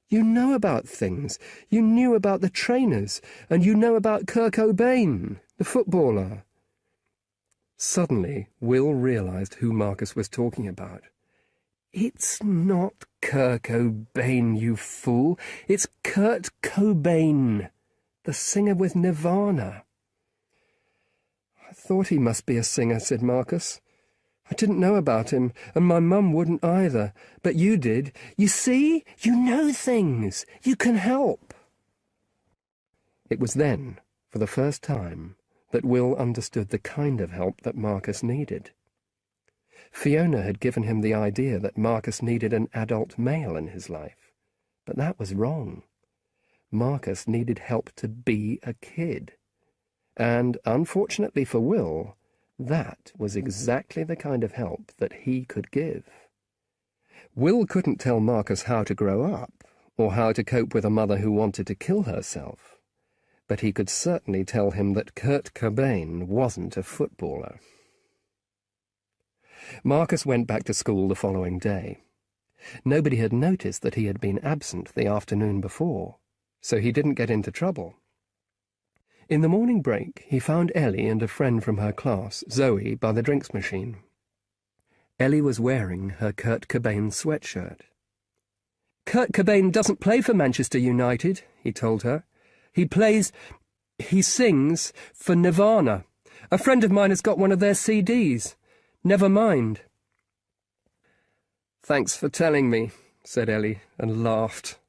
You know about things. You knew about the trainers, and you know about Kurt Cobain, the footballer. Suddenly, Will realised who Marcus was talking about. It's not Kurt Cobain, you fool. It's Kurt Cobain, the singer with Nirvana. I thought he must be a singer, said Marcus. I didn't know about him, and my mum wouldn't either. But you did. You see? You know things. You can help. It was then, for the first time, that Will understood the kind of help that Marcus needed. Fiona had given him the idea that Marcus needed an adult male in his life, but that was wrong. Marcus needed help to be a kid. And, unfortunately for Will, that was exactly the kind of help that he could give. Will couldn't tell Marcus how to grow up, or how to cope with a mother who wanted to kill herself, but he could certainly tell him that Kurt Cobain wasn't a footballer. Marcus went back to school the following day. Nobody had noticed that he had been absent the afternoon before, so he didn't get into trouble. In the morning break, he found Ellie and a friend from her class, Zoe, by the drinks machine. Ellie was wearing her Kurt Cobain sweatshirt. "Kurt Cobain doesn't play for Manchester United," he told her. He sings for Nirvana. A friend of mine has got one of their CDs. Never mind." "Thanks for telling me," said Ellie, and laughed.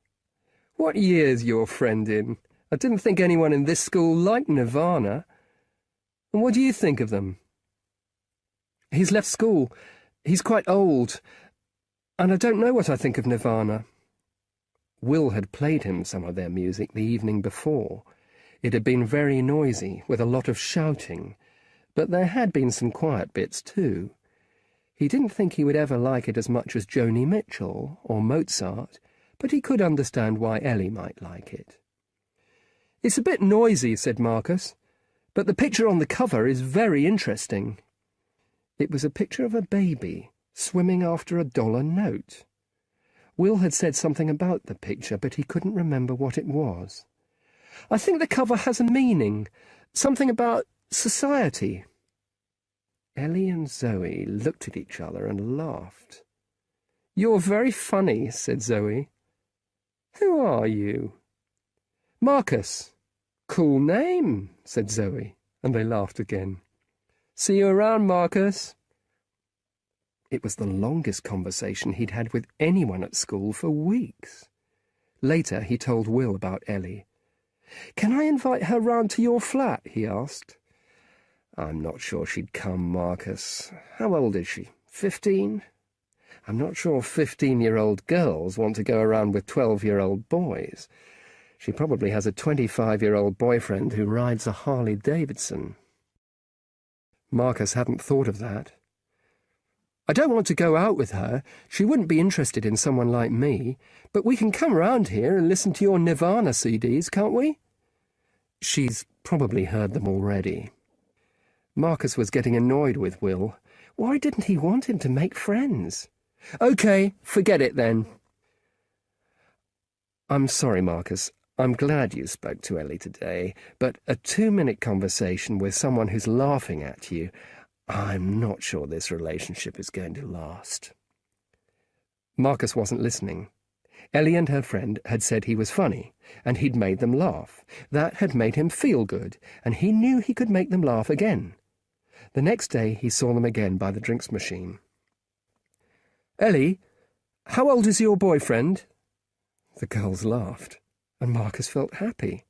"What year's your friend in? I didn't think anyone in this school liked Nirvana. And what do you think of them?" "He's left school. He's quite old. And I don't know what I think of Nirvana." Will had played him some of their music the evening before. It had been very noisy, with a lot of shouting, but there had been some quiet bits too. He didn't think he would ever like it as much as Joni Mitchell or Mozart, but he could understand why Ellie might like it. "It's a bit noisy," said Marcus, "but the picture on the cover is very interesting." It was a picture of a baby swimming after a dollar note. Will had said something about the picture, but he couldn't remember what it was. "I think the cover has a meaning, something about society." Ellie and Zoe looked at each other and laughed. "You're very funny," said Zoe. "Who are you?" "Marcus." "Cool name," said Zoe, and they laughed again. "See you around, Marcus." It was the longest conversation he'd had with anyone at school for weeks. Later he told Will about Ellie. "Can I invite her round to your flat?" he asked. "I'm not sure she'd come, Marcus. How old is she? 15? I'm not sure 15-year-old girls want to go around with 12-year-old boys. She probably has a 25-year-old boyfriend who rides a Harley-Davidson." Marcus hadn't thought of that. "I don't want to go out with her. She wouldn't be interested in someone like me. But we can come round here and listen to your Nirvana CDs, can't we?" "She's probably heard them already." Marcus was getting annoyed with Will. Why didn't he want him to make friends? "OK, forget it then." "I'm sorry, Marcus. I'm glad you spoke to Ellie today, but a 2-minute conversation with someone who's laughing at you, I'm not sure this relationship is going to last." Marcus wasn't listening. Ellie and her friend had said he was funny, and he'd made them laugh. That had made him feel good, and he knew he could make them laugh again. The next day he saw them again by the drinks machine. "Ellie, how old is your boyfriend?" The girls laughed, and Marcus felt happy.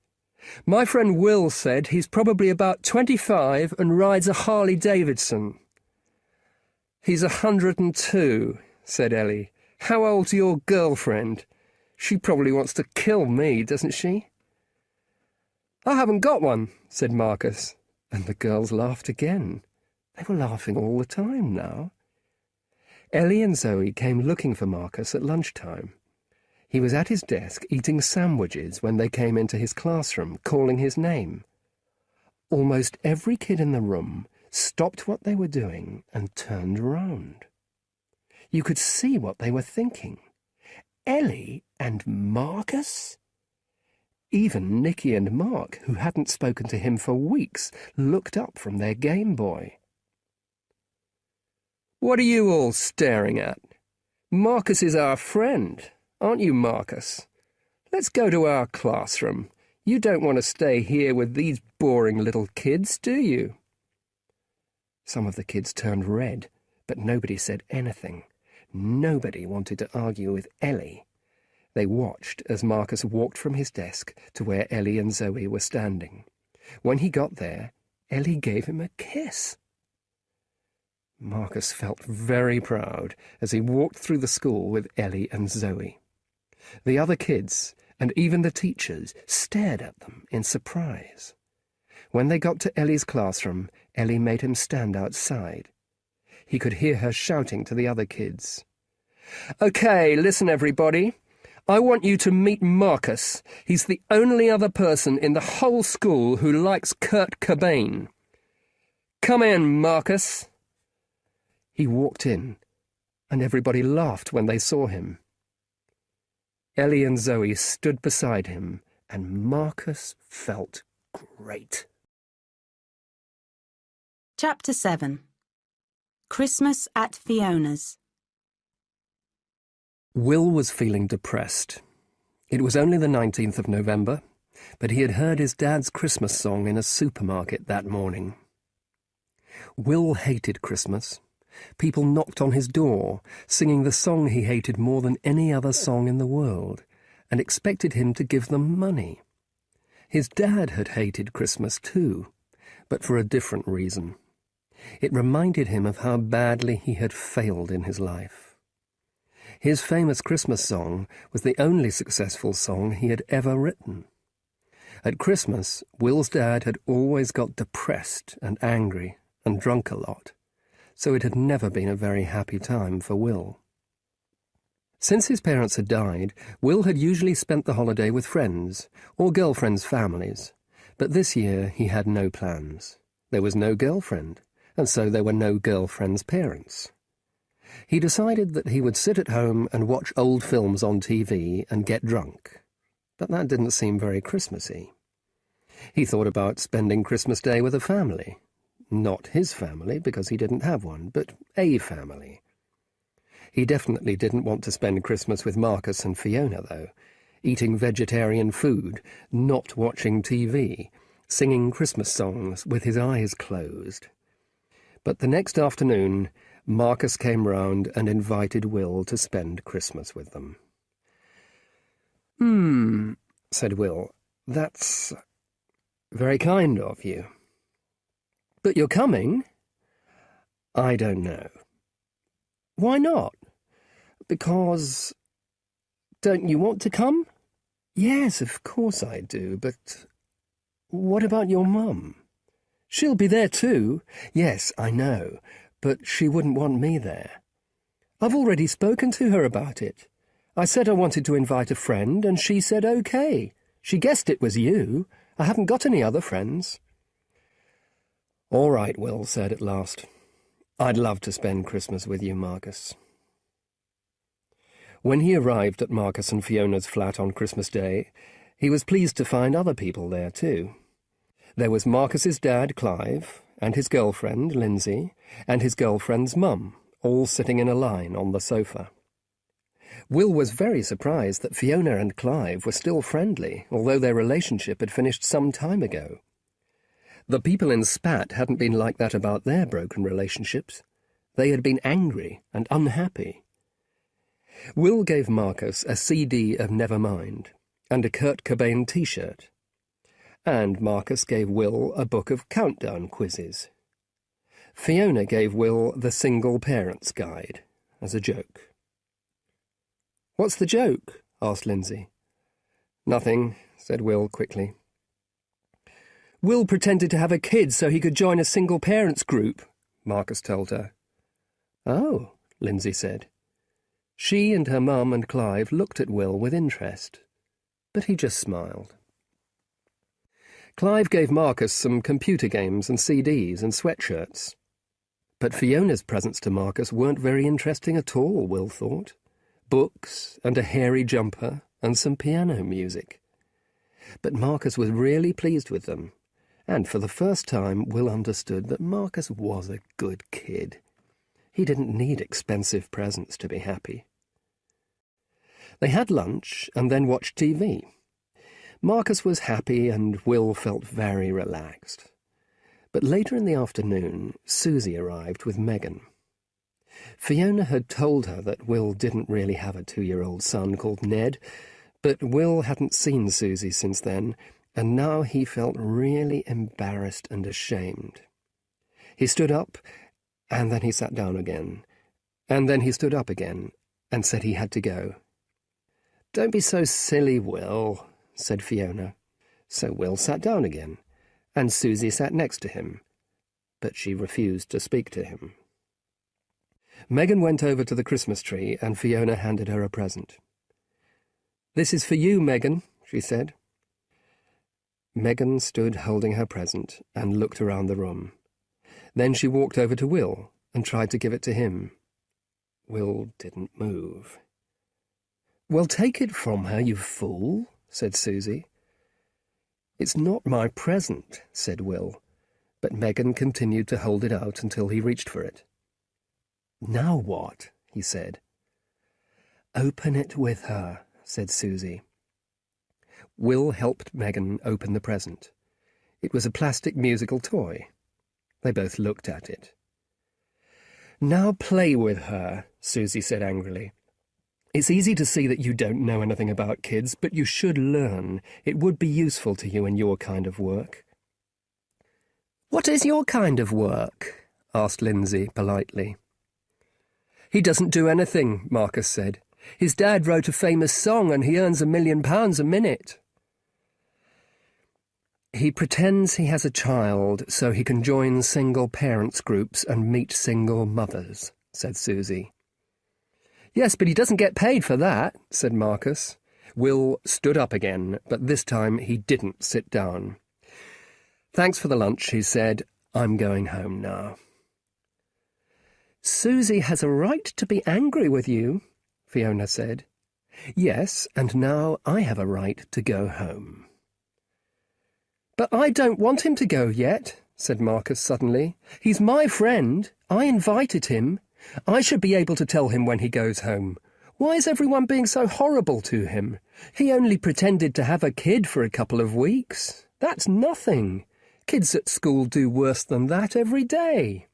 "My friend Will said he's probably about 25 and rides a Harley-Davidson." "He's 102, said Ellie. "How old's your girlfriend? She probably wants to kill me, doesn't she?" "I haven't got one," said Marcus, and the girls laughed again. They were laughing all the time now. Ellie and Zoe came looking for Marcus at lunchtime. He was at his desk eating sandwiches when they came into his classroom, calling his name. Almost every kid in the room stopped what they were doing and turned round. You could see what they were thinking. Ellie and Marcus? Even Nicky and Mark, who hadn't spoken to him for weeks, looked up from their Game Boy. "What are you all staring at? Marcus is our friend. Aren't you, Marcus? Let's go to our classroom. You don't want to stay here with these boring little kids, do you?" Some of the kids turned red, but nobody said anything. Nobody wanted to argue with Ellie. They watched as Marcus walked from his desk to where Ellie and Zoe were standing. When he got there, Ellie gave him a kiss. Marcus felt very proud as he walked through the school with Ellie and Zoe. The other kids, and even the teachers, stared at them in surprise. When they got to Ellie's classroom, Ellie made him stand outside. He could hear her shouting to the other kids. "OK, listen, everybody. I want you to meet Marcus. He's the only other person in the whole school who likes Kurt Cobain. Come in, Marcus." He walked in, and everybody laughed when they saw him. Ellie and Zoe stood beside him, and Marcus felt Great. Chapter 7. Christmas at Fiona's. Will was feeling depressed. It was only the 19th of November, but he had heard his dad's Christmas song in a supermarket that morning. Will hated Christmas. People knocked on his door, singing the song he hated more than any other song in the world, and expected him to give them money. His dad had hated Christmas too, but for a different reason. It reminded him of how badly he had failed in his life. His famous Christmas song was the only successful song he had ever written. At Christmas, Will's dad had always got depressed and angry and drunk a lot, so it had never been a very happy time for Will. Since his parents had died, Will had usually spent the holiday with friends or girlfriends' families, but this year he had no plans. There was no girlfriend, and so there were no girlfriend's parents. He decided that he would sit at home and watch old films on TV and get drunk, but that didn't seem very Christmassy. He thought about spending Christmas Day with a family. Not his family, because he didn't have one, but a family. He definitely didn't want to spend Christmas with Marcus and Fiona, though, eating vegetarian food, not watching TV, singing Christmas songs with his eyes closed. But the next afternoon, Marcus came round and invited Will to spend Christmas with them. Said Will, "That's very kind of you. But you're coming?" "I don't know." "Why not?" "Because... Don't you want to come?" "Yes, of course I do, but... What about your mum?" "She'll be there too." "Yes, I know, but she wouldn't want me there." "I've already spoken to her about it. I said I wanted to invite a friend, and she said OK. She guessed it was you. I haven't got any other friends." "All right," Will said at last. "I'd love to spend Christmas with you, Marcus." When he arrived at Marcus and Fiona's flat on Christmas Day, he was pleased to find other people there too. There was Marcus's dad, Clive, and his girlfriend, Lindsay, and his girlfriend's mum, all sitting in a line on the sofa. Will was very surprised that Fiona and Clive were still friendly, although their relationship had finished some time ago. The people in Spat hadn't been like that about their broken relationships. They had been angry and unhappy. Will gave Marcus a CD of Nevermind and a Kurt Cobain t-shirt, and Marcus gave Will a book of countdown quizzes. Fiona gave Will the Single Parents Guide as a joke. "What's the joke?" asked Lindsay. "Nothing," said Will quickly. "Will pretended to have a kid so he could join a single parents group," Marcus told her. "Oh," Lindsay said. She and her mum and Clive looked at Will with interest, but he just smiled. Clive gave Marcus some computer games and CDs and sweatshirts. But Fiona's presents to Marcus weren't very interesting at all, Will thought. Books and a hairy jumper and some piano music. But Marcus was really pleased with them, and for the first time Will understood that Marcus was a good kid. He didn't need expensive presents to be happy. They had lunch and then watched TV. Marcus was happy and Will felt very relaxed. But later in the afternoon, Susie arrived with Megan. Fiona had told her that Will didn't really have a 2-year-old son called Ned, but Will hadn't seen Susie since then, and now he felt really embarrassed and ashamed. He stood up, and then he sat down again, and then he stood up again, and said he had to go. "Don't be so silly, Will," said Fiona. So Will sat down again, and Susie sat next to him, but she refused to speak to him. Megan went over to the Christmas tree, and Fiona handed her a present. "This is for you, Megan," she said. Megan stood holding her present and looked around the room. Then she walked over to Will and tried to give it to him. Will didn't move. "Well, take it from her, you fool," said Susie. "It's not my present," said Will, but Megan continued to hold it out until he reached for it. "Now what?" he said. "Open it with her," said Susie. Will helped Megan open the present. It was a plastic musical toy. They both looked at it. "Now play with her," Susie said angrily. "It's easy to see that you don't know anything about kids, but you should learn. It would be useful to you in your kind of work." "What is your kind of work?" asked Lindsay politely. "He doesn't do anything," Marcus said. "His dad wrote a famous song and he earns £1 million a minute." "He pretends he has a child so he can join single parents groups and meet single mothers," said Susie. "Yes, but he doesn't get paid for that," said Marcus. Will stood up again, but this time he didn't sit down. "Thanks for the lunch," he said. "I'm going home now." "Susie has a right to be angry with you," Fiona said. "Yes, and now I have a right to go home." "But I don't want him to go yet," said Marcus suddenly. "He's my friend. I invited him. I should be able to tell him when he goes home. Why is everyone being so horrible to him? He only pretended to have a kid for a couple of weeks. That's nothing. Kids at school do worse than that every day."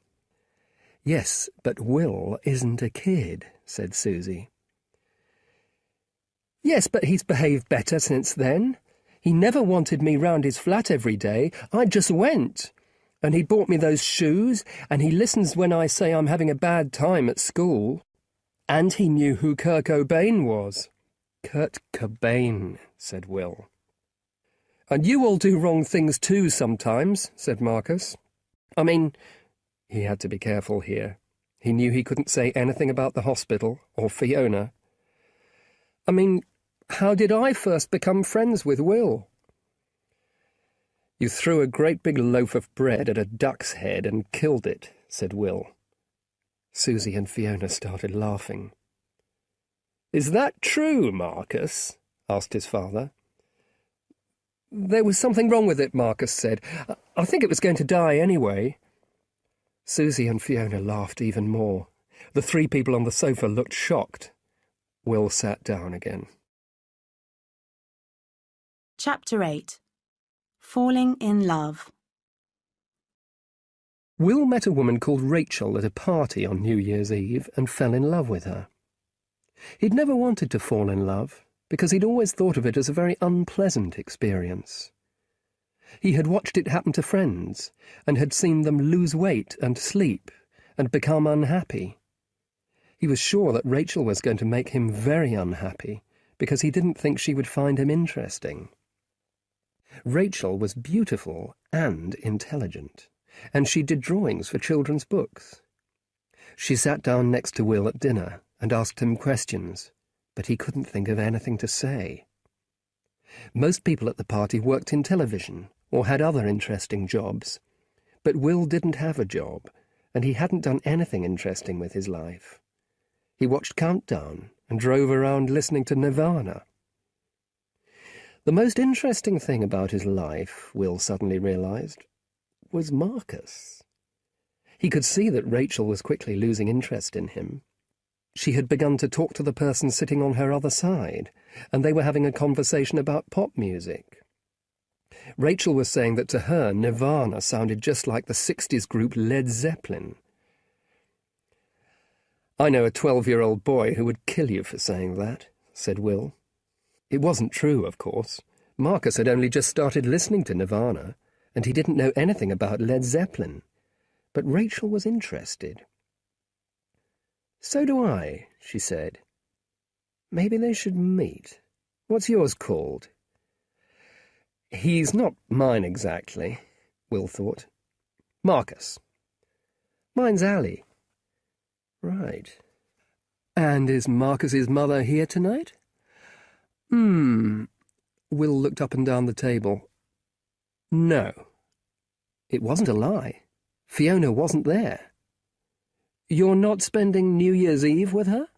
"Yes, but Will isn't a kid," said Susie. "Yes, but he's behaved better since then. He never wanted me round his flat every day. I just went. And he bought me those shoes, and he listens when I say I'm having a bad time at school. And he knew who Kurt Cobain was." "Kurt Cobain," said Will. "And you all do wrong things too sometimes," said Marcus. "I mean—" He had to be careful here. He knew he couldn't say anything about the hospital or Fiona. "I mean, how did I first become friends with Will?" "You threw a great big loaf of bread at a duck's head and killed it," said Will. Susie and Fiona started laughing. "Is that true, Marcus?" asked his father. "There was something wrong with it," Marcus said. "I think it was going to die anyway." Susie and Fiona laughed even more. The three people on the sofa looked shocked. Will sat down again. Chapter 8. Falling in Love. Will met a woman called Rachel at a party on New Year's Eve and fell in love with her. He'd never wanted to fall in love, because he'd always thought of it as a very unpleasant experience. He had watched it happen to friends, and had seen them lose weight and sleep, and become unhappy. He was sure that Rachel was going to make him very unhappy, because he didn't think she would find him interesting. Rachel was beautiful and intelligent, and she did drawings for children's books. She sat down next to Will at dinner and asked him questions, but he couldn't think of anything to say. Most people at the party worked in television or had other interesting jobs, but Will didn't have a job, and he hadn't done anything interesting with his life. He watched Countdown and drove around listening to Nirvana. The most interesting thing about his life, Will suddenly realized, was Marcus. He could see that Rachel was quickly losing interest in him. She had begun to talk to the person sitting on her other side, and they were having a conversation about pop music. Rachel was saying that to her Nirvana sounded just like the 60s group Led Zeppelin. "I know a 12-year-old boy who would kill you for saying that," said Will. It wasn't true, of course. Marcus had only just started listening to Nirvana, and he didn't know anything about Led Zeppelin. But Rachel was interested. "So do I," she said. "Maybe they should meet. What's yours called?" "He's not mine exactly," Will thought. "Marcus." "Mine's Allie." "Right. And is Marcus's mother here tonight?" Will looked up and down the table. "No." It wasn't a lie. Fiona wasn't there. "You're not spending New Year's Eve with her?"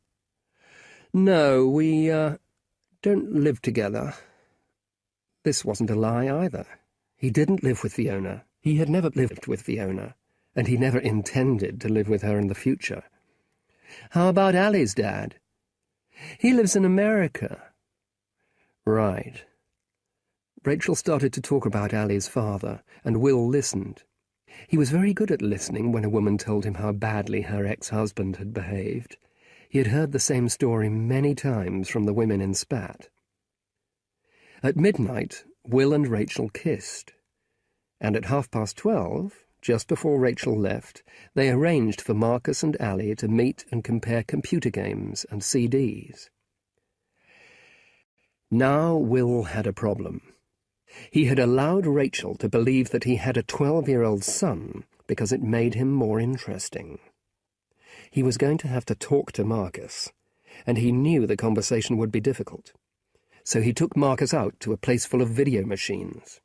"No, we don't live together." This wasn't a lie either. He didn't live with Fiona. He had never lived with Fiona, and he never intended to live with her in the future. How about Ali's dad? He lives in America. Right. Rachel started to talk about Ali's father, and Will listened. He was very good at listening when a woman told him how badly her ex-husband had behaved. He had heard the same story many times from the women in Spat. At midnight, Will and Rachel kissed, and at 12:30, just before Rachel left, they arranged for Marcus and Ali to meet and compare computer games and CDs. Now Will had a problem. He had allowed Rachel to believe that he had a 12-year-old son because it made him more interesting. He was going to have to talk to Marcus, and he knew the conversation would be difficult. So he took Marcus out to a place full of video machines.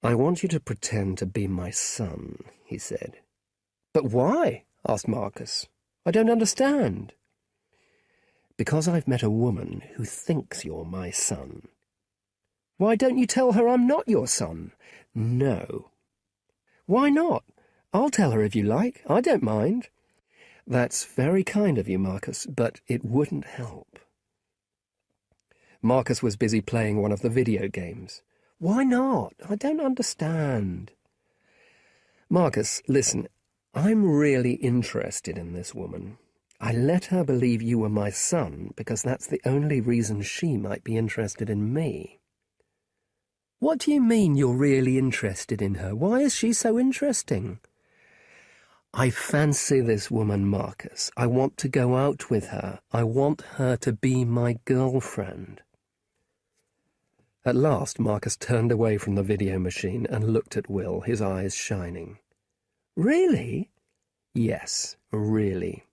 "I want you to pretend to be my son," he said. "But why?" asked Marcus. "I don't understand." "Because I've met a woman who thinks you're my son." "Why don't you tell her I'm not your son?" "No." "Why not? I'll tell her if you like. I don't mind." "That's very kind of you, Marcus, but it wouldn't help." Marcus was busy playing one of the video games. "Why not? I don't understand." "Marcus, listen, I'm really interested in this woman. I let her believe you were my son because that's the only reason she might be interested in me." "What do you mean you're really interested in her? Why is she so interesting?" "I fancy this woman, Marcus. I want to go out with her. I want her to be my girlfriend." At last Marcus turned away from the video machine and looked at Will, his eyes shining. "Really?" "Yes, really."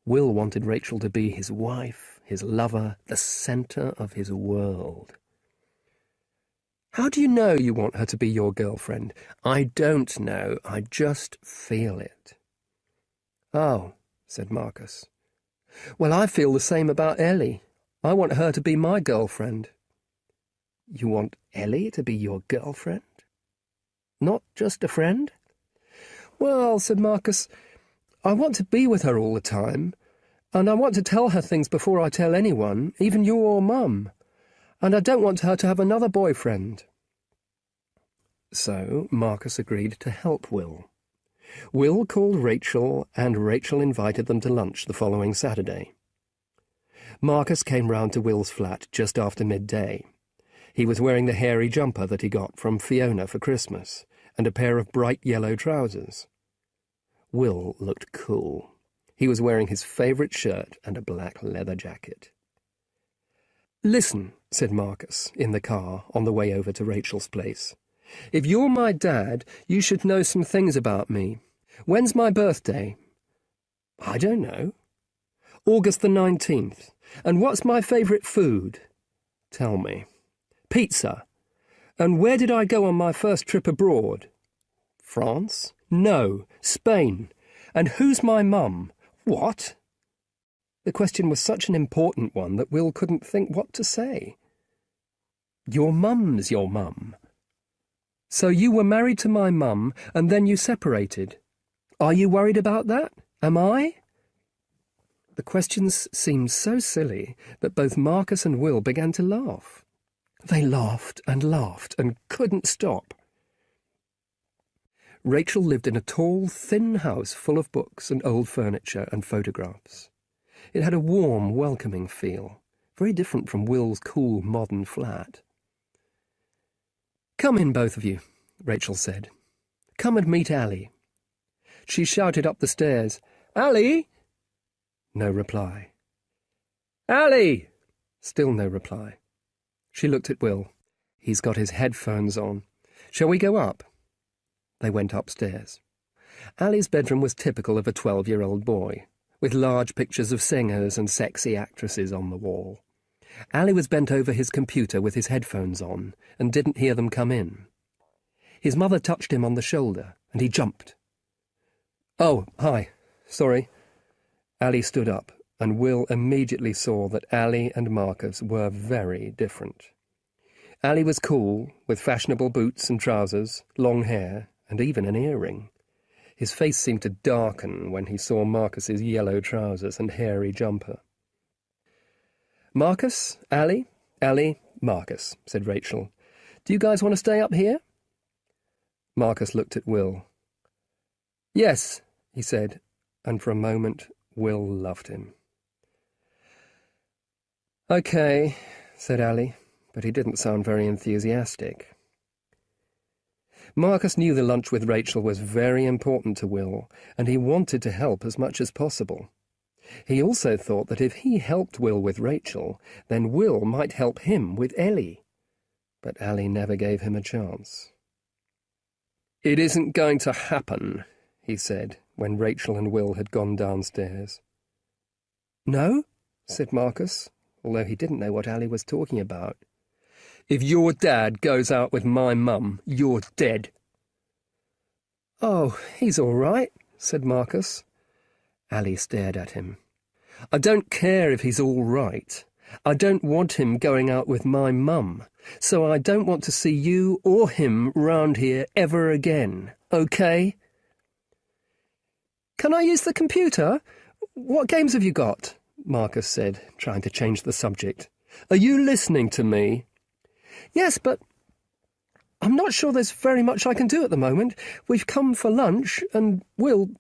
Will wanted Rachel to be his wife, his lover, the centre of his world. "How do you know you want her to be your girlfriend?" "I don't know. I just feel it." "Oh," said Marcus. "Well, I feel the same about Ellie. I want her to be my girlfriend." "You want Ellie to be your girlfriend? Not just a friend?" "Well," said Marcus, "I want to be with her all the time, and I want to tell her things before I tell anyone, even you or Mum. And I don't want her to have another boyfriend." So Marcus agreed to help Will. Will called Rachel, and Rachel invited them to lunch the following Saturday. Marcus came round to Will's flat just after midday. He was wearing the hairy jumper that he got from Fiona for Christmas, and a pair of bright yellow trousers. Will looked cool. He was wearing his favourite shirt and a black leather jacket. "Listen," said Marcus, in the car, on the way over to Rachel's place. "If you're my dad, you should know some things about me. When's my birthday?" "I don't know." "August the 19th. And what's my favourite food?" "Tell me." "Pizza. And where did I go on my first trip abroad?" "France?" "No, Spain. And who's my mum?" "What?" The question was such an important one that Will couldn't think what to say. "Your mum's your mum." "So you were married to my mum, and then you separated. Are you worried about that? Am I?" The questions seemed so silly that both Marcus and Will began to laugh. They laughed and couldn't stop. Rachel lived in a tall, thin house full of books and old furniture and photographs. It had a warm, welcoming feel, very different from Will's cool, modern flat. "Come in, both of you," Rachel said. "Come and meet Ali." She shouted up the stairs, "Ali!" No reply. "Ali!" Still no reply. She looked at Will. He's got his headphones on. "Shall we go up?" They went upstairs. Ali's bedroom was typical of a 12-year-old boy, with large pictures of singers and sexy actresses on the wall. Ali was bent over his computer with his headphones on and didn't hear them come in. His mother touched him on the shoulder, and he jumped. "Oh, hi. Sorry." Ali stood up and Will immediately saw that Ali and Marcus were very different. Ali was cool, with fashionable boots and trousers, long hair, and even an earring. His face seemed to darken when he saw Marcus's yellow trousers and hairy jumper. "Marcus, Ali, Marcus," said Rachel. "Do you guys want to stay up here?" Marcus looked at Will. "Yes," he said, and for a moment Will loved him. "Okay," said Ali, but he didn't sound very enthusiastic. Marcus knew the lunch with Rachel was very important to Will, and he wanted to help as much as possible. He also thought that if he helped Will with Rachel, then Will might help him with Ellie. But Ali never gave him a chance. "It isn't going to happen," he said, when Rachel and Will had gone downstairs. "No?" said Marcus, although he didn't know what Ali was talking about. "If your dad goes out with my mum, you're dead." "Oh, he's all right," said Marcus. Ali stared at him. "I don't care if he's all right. I don't want him going out with my mum, so I don't want to see you or him round here ever again, okay?" "Can I use the computer? What games have you got?" Marcus said, trying to change the subject. "Are you listening to me?" "Yes, but I'm not sure there's very much I can do at the moment. We've come for lunch, and Will,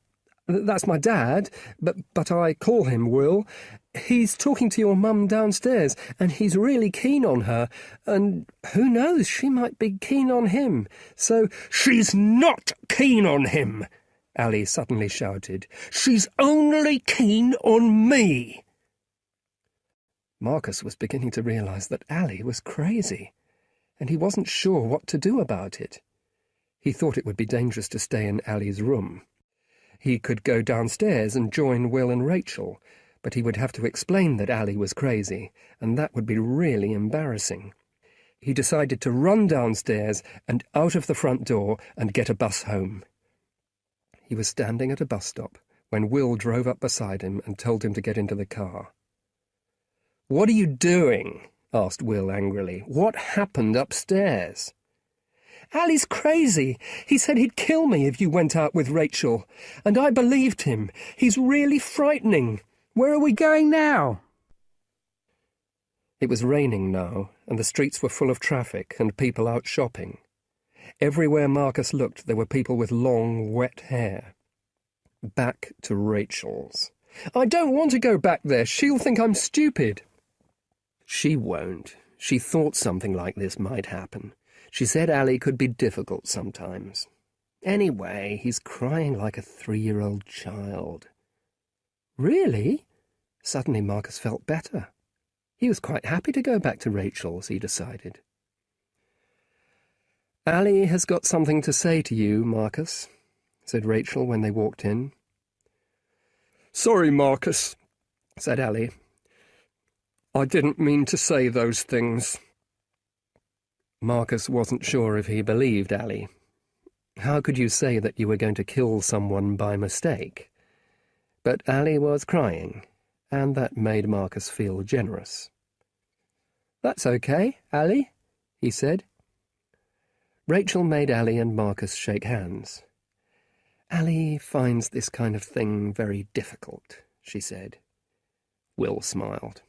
that's my dad, but I call him Will, he's talking to your mum downstairs, and he's really keen on her, and who knows, she might be keen on him, so—" "She's not keen on him!" Ali suddenly shouted. "She's only keen on me!" Marcus was beginning to realise that Ali was crazy, and he wasn't sure what to do about it. He thought it would be dangerous to stay in Ali's room. He could go downstairs and join Will and Rachel, but he would have to explain that Ali was crazy, and that would be really embarrassing. He decided to run downstairs and out of the front door and get a bus home. He was standing at a bus stop when Will drove up beside him and told him to get into the car. "What are you doing?" asked Will angrily. "What happened upstairs?" "Ali's crazy. He said he'd kill me if you went out with Rachel, and I believed him. He's really frightening. Where are we going now?" It was raining now, and the streets were full of traffic and people out shopping. Everywhere Marcus looked, there were people with long, wet hair. Back to Rachel's. "I don't want to go back there. She'll think I'm stupid." "She won't. She thought something like this might happen. She said Ali could be difficult sometimes. Anyway, he's crying like a 3-year-old child." "Really?" Suddenly Marcus felt better. He was quite happy to go back to Rachel's, he decided. "Ali has got something to say to you, Marcus," said Rachel when they walked in. "Sorry, Marcus," said Ali. "I didn't mean to say those things." Marcus wasn't sure if he believed Ali. How could you say that you were going to kill someone by mistake? But Ali was crying, and that made Marcus feel generous. "That's okay, Ali," he said. Rachel made Ali and Marcus shake hands. "Ali finds this kind of thing very difficult," she said. Will smiled.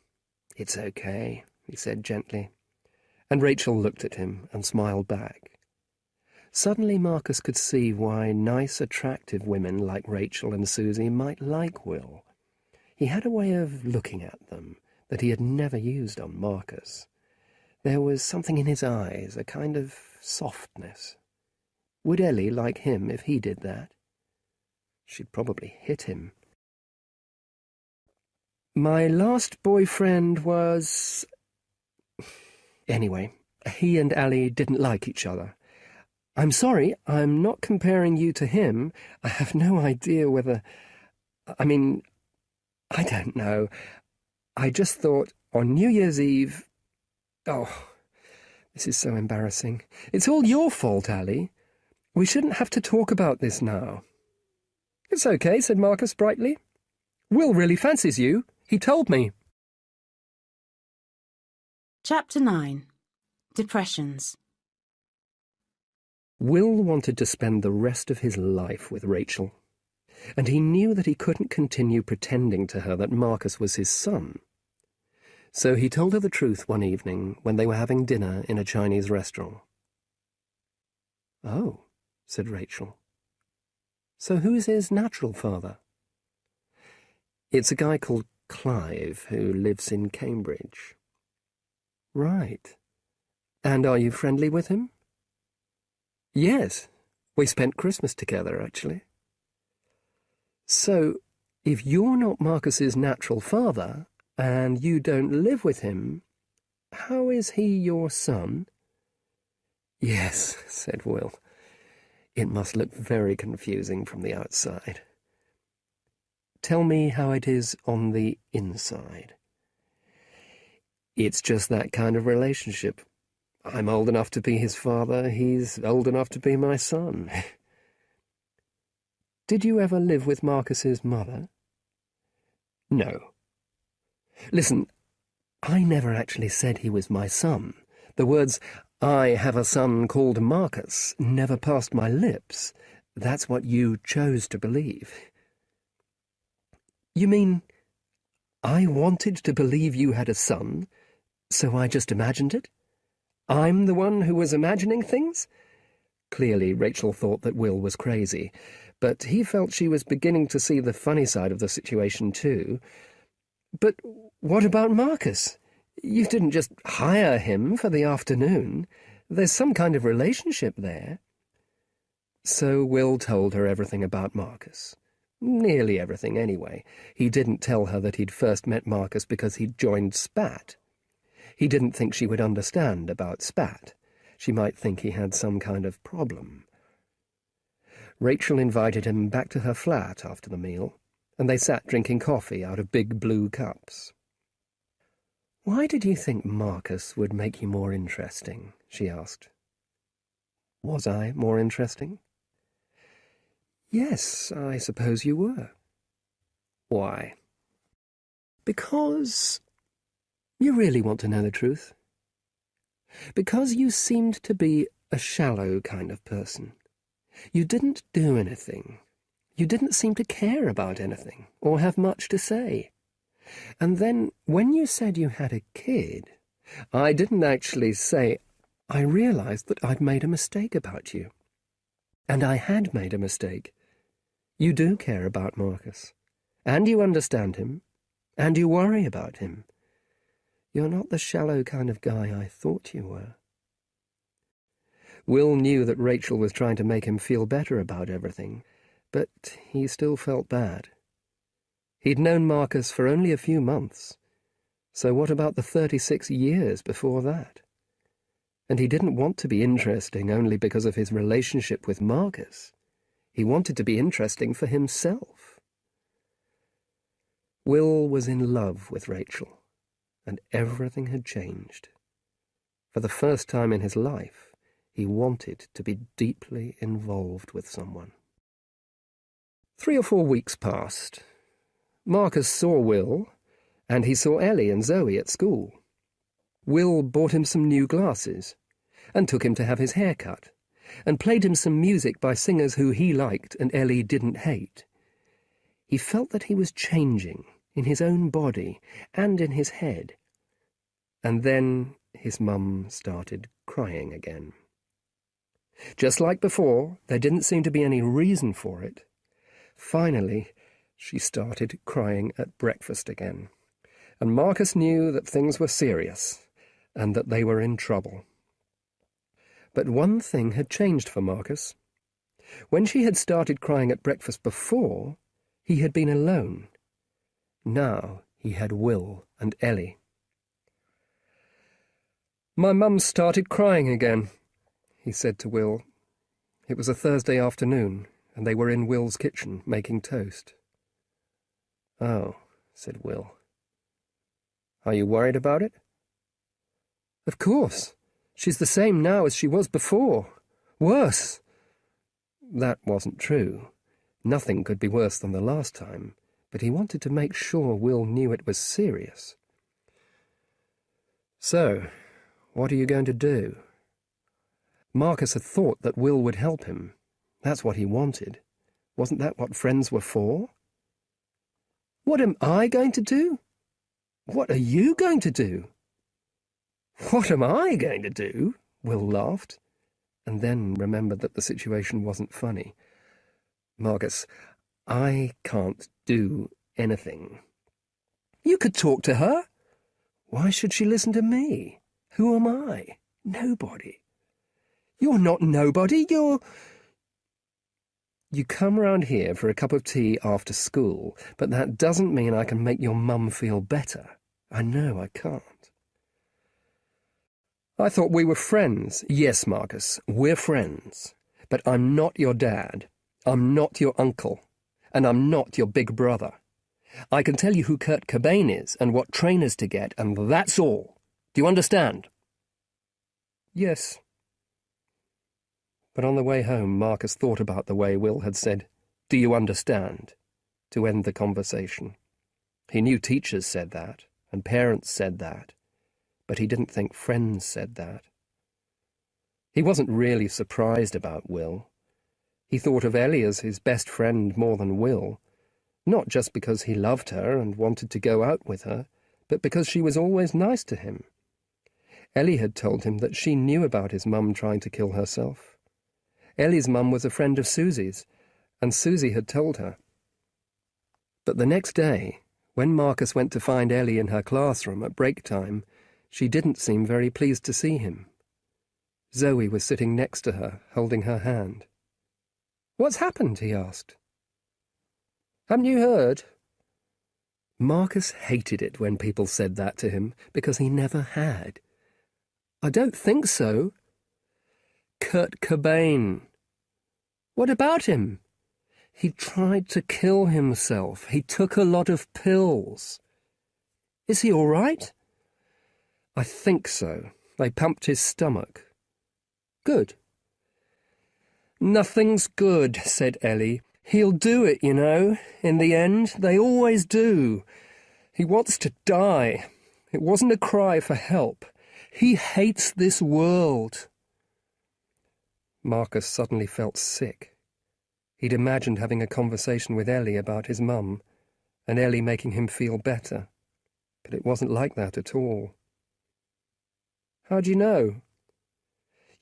"It's okay," he said gently, and Rachel looked at him and smiled back. Suddenly Marcus could see why nice, attractive women like Rachel and Susie might like Will. He had a way of looking at them that he had never used on Marcus. There was something in his eyes, a kind of softness. Would Ellie like him if he did that? She'd probably hit him. "My last boyfriend was—" Anyway, he and Ali didn't like each other. "I'm sorry, I'm not comparing you to him. I have no idea whether— I don't know. I just thought on New Year's Eve— Oh, this is so embarrassing. It's all your fault, Ali. We shouldn't have to talk about this now." "It's okay," said Marcus brightly. "Will really fancies you. He told me. Chapter 9. Depressions. Will wanted to spend the rest of his life with Rachel, and he knew that he couldn't continue pretending to her that Marcus was his son. So he told her the truth one evening when they were having dinner in a Chinese restaurant. "Oh," said Rachel. "So who's his natural father?" "It's a guy called Clive who lives in Cambridge." "Right. And are you friendly with him?" "Yes. We spent Christmas together, actually." "So, if you're not Marcus's natural father, and you don't live with him, how is he your son?" "Yes," said Will. "It must look very confusing from the outside." "Tell me how it is on the inside." "It's just that kind of relationship. I'm old enough to be his father, he's old enough to be my son." "Did you ever live with Marcus's mother?" "No." "Listen, I never actually said he was my son. The words, 'I have a son called Marcus,' never passed my lips. That's what you chose to believe." "You mean I wanted to believe you had a son, so I just imagined it? I'm the one who was imagining things?" Clearly, Rachel thought that Will was crazy, but he felt she was beginning to see the funny side of the situation too. "But what about Marcus? You didn't just hire him for the afternoon. There's some kind of relationship there." So Will told her everything about Marcus. Nearly everything, anyway. He didn't tell her that he'd first met Marcus because he'd joined Spat. He didn't think she would understand about Spat. She might think he had some kind of problem. Rachel invited him back to her flat after the meal, and they sat drinking coffee out of big blue cups. "Why did you think Marcus would make you more interesting?" she asked. "Was I more interesting?" "Yes, I suppose you were." "Why?" "Because— You really want to know the truth? Because you seemed to be a shallow kind of person. You didn't do anything. You didn't seem to care about anything, or have much to say. And then, when you said you had a kid, I didn't actually say— I realized that I'd made a mistake about you. And I had made a mistake. You do care about Marcus, and you understand him, and you worry about him. You're not the shallow kind of guy I thought you were." Will knew that Rachel was trying to make him feel better about everything, but he still felt bad. He'd known Marcus for only a few months, so what about the 36 years before that? And he didn't want to be interesting only because of his relationship with Marcus. He wanted to be interesting for himself. Will was in love with Rachel, and everything had changed. For the first time in his life, he wanted to be deeply involved with someone. 3 or 4 weeks passed. Marcus saw Will, and he saw Ellie and Zoe at school. Will bought him some new glasses, and took him to have his hair cut, and played him some music by singers who he liked and Ellie didn't hate. He felt that he was changing, in his own body and in his head. And then his mum started crying again. Just like before, there didn't seem to be any reason for it. Finally, she started crying at breakfast again, and Marcus knew that things were serious and that they were in trouble. But one thing had changed for Marcus. When she had started crying at breakfast before, he had been alone. Now he had Will and Ellie. "My mum started crying again," he said to Will. It was a Thursday afternoon, and they were in Will's kitchen making toast. "Oh," said Will. "Are you worried about it?" "Of course. She's the same now as she was before. Worse." That wasn't true. Nothing could be worse than the last time, but he wanted to make sure Will knew it was serious. "So, what are you going to do?" Marcus had thought that Will would help him. That's what he wanted. Wasn't that what friends were for? "What am I going to do? What are you going to do?" "What am I going to do?" Will laughed, and then remembered that the situation wasn't funny. "Marcus, I can't do anything." "You could talk to her." "Why should she listen to me? Who am I? Nobody." "You're not nobody, you're—" "You come round here for a cup of tea after school, but that doesn't mean I can make your mum feel better. I know I can't." "I thought we were friends." "Yes, Marcus, we're friends. But I'm not your dad. I'm not your uncle. And I'm not your big brother. I can tell you who Kurt Cobain is and what trainers to get, and that's all. Do you understand?" "Yes." But on the way home, Marcus thought about the way Will had said, "Do you understand?" to end the conversation. He knew teachers said that, and parents said that, but he didn't think friends said that. He wasn't really surprised about Will. He thought of Ellie as his best friend more than Will, not just because he loved her and wanted to go out with her, but because she was always nice to him. Ellie had told him that she knew about his mum trying to kill herself. Ellie's mum was a friend of Susie's, and Susie had told her. But the next day, when Marcus went to find Ellie in her classroom at break time, she didn't seem very pleased to see him. Zoe was sitting next to her, holding her hand. "What's happened?" he asked. "Haven't you heard?" Marcus hated it when people said that to him, because he never had. "I don't think so." "Kurt Cobain." "What about him?" "He tried to kill himself. He took a lot of pills." "Is he all right?" "I think so. They pumped his stomach." "Good." "Nothing's good," said Ellie. "He'll do it, you know. In the end, they always do. He wants to die. It wasn't a cry for help. He hates this world." Marcus suddenly felt sick. He'd imagined having a conversation with Ellie about his mum, and Ellie making him feel better. But it wasn't like that at all. "How do you know?"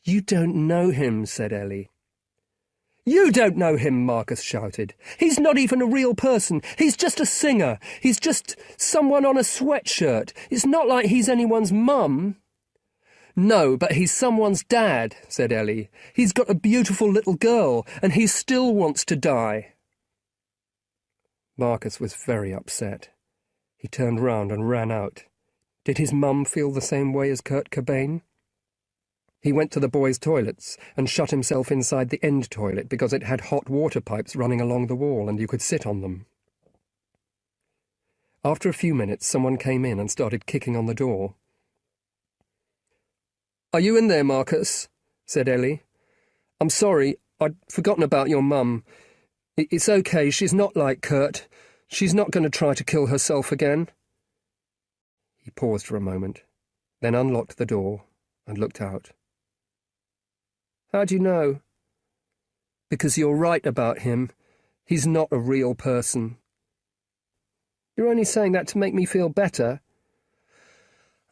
"You don't know him," said Ellie. "You don't know him," Marcus shouted. "He's not even a real person. He's just a singer. He's just someone on a sweatshirt. It's not like he's anyone's mum." "No, but he's someone's dad," said Ellie. "He's got a beautiful little girl, and he still wants to die." Marcus was very upset. He turned round and ran out. Did his mum feel the same way as Kurt Cobain? He went to the boys' toilets and shut himself inside the end toilet because it had hot water pipes running along the wall and you could sit on them. After a few minutes, someone came in and started kicking on the door. "Are you in there, Marcus?" said Ellie. "I'm sorry, I'd forgotten about your mum. It's okay, she's not like Kurt. She's not going to try to kill herself again." He paused for a moment, then unlocked the door and looked out. "How do you know?" "Because you're right about him. He's not a real person." "You're only saying that to make me feel better."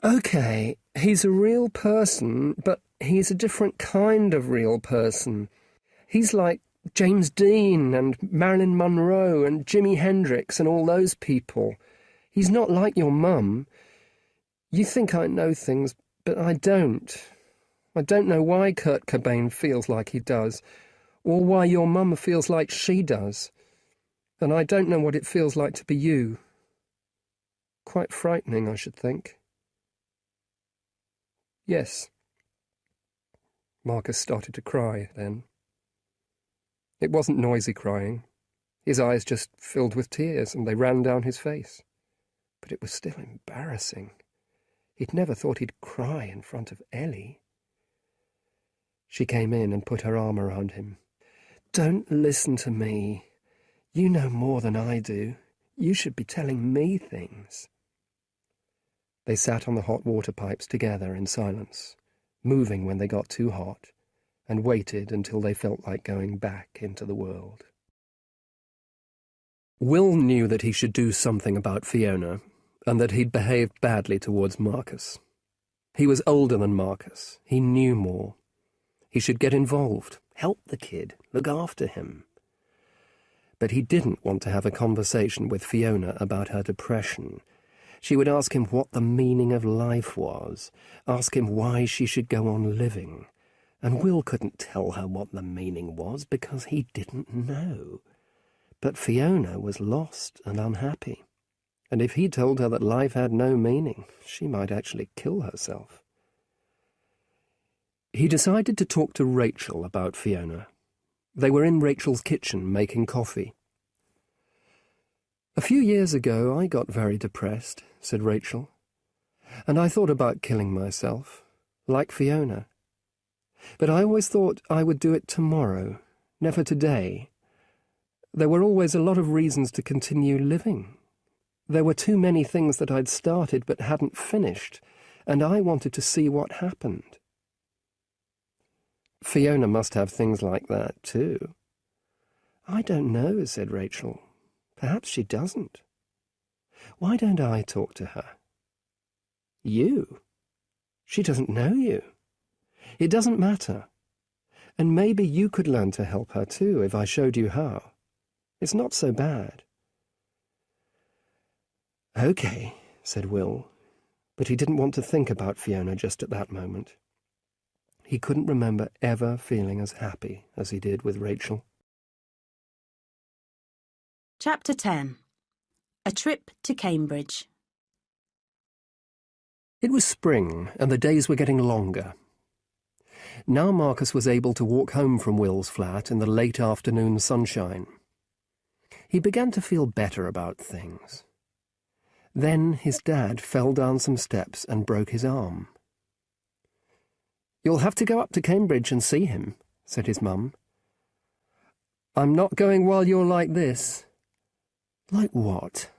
"Okay, he's a real person, but he's a different kind of real person. He's like James Dean and Marilyn Monroe and Jimi Hendrix and all those people. He's not like your mum. You think I know things, but I don't. I don't know why Kurt Cobain feels like he does, or why your mum feels like she does. And I don't know what it feels like to be you. Quite frightening, I should think." "Yes." Marcus started to cry then. It wasn't noisy crying. His eyes just filled with tears and they ran down his face. But it was still embarrassing. He'd never thought he'd cry in front of Ellie. She came in and put her arm around him. "Don't listen to me. You know more than I do. You should be telling me things. They sat on the hot water pipes together in silence, moving when they got too hot, and waited until they felt like going back into the world. Will knew that he should do something about Fiona, and that he'd behaved badly towards Marcus. He was older than Marcus. He knew more. He should get involved, help the kid, look after him. But he didn't want to have a conversation with Fiona about her depression. She would ask him what the meaning of life was, ask him why she should go on living. And Will couldn't tell her what the meaning was because he didn't know. But Fiona was lost and unhappy. And if he told her that life had no meaning, she might actually kill herself. He decided to talk to Rachel about Fiona. They were in Rachel's kitchen making coffee. "A few years ago I got very depressed," said Rachel, "and I thought about killing myself, like Fiona. But I always thought I would do it tomorrow, never today. There were always a lot of reasons to continue living. There were too many things that I'd started but hadn't finished, and I wanted to see what happened." "Fiona must have things like that too." "I don't know," said Rachel. "Perhaps she doesn't. Why don't I talk to her?" "You? She doesn't know you. It doesn't matter. And maybe you could learn to help her too if I showed you how. It's not so bad." "Okay," said Will, but he didn't want to think about Fiona just at that moment. He couldn't remember ever feeling as happy as he did with Rachel. Chapter 10. A Trip to Cambridge. It was spring, and the days were getting longer. Now Marcus was able to walk home from Will's flat in the late afternoon sunshine. He began to feel better about things. Then his dad fell down some steps and broke his arm. "You'll have to go up to Cambridge and see him," said his mum. "I'm not going while you're like this." "Like what?"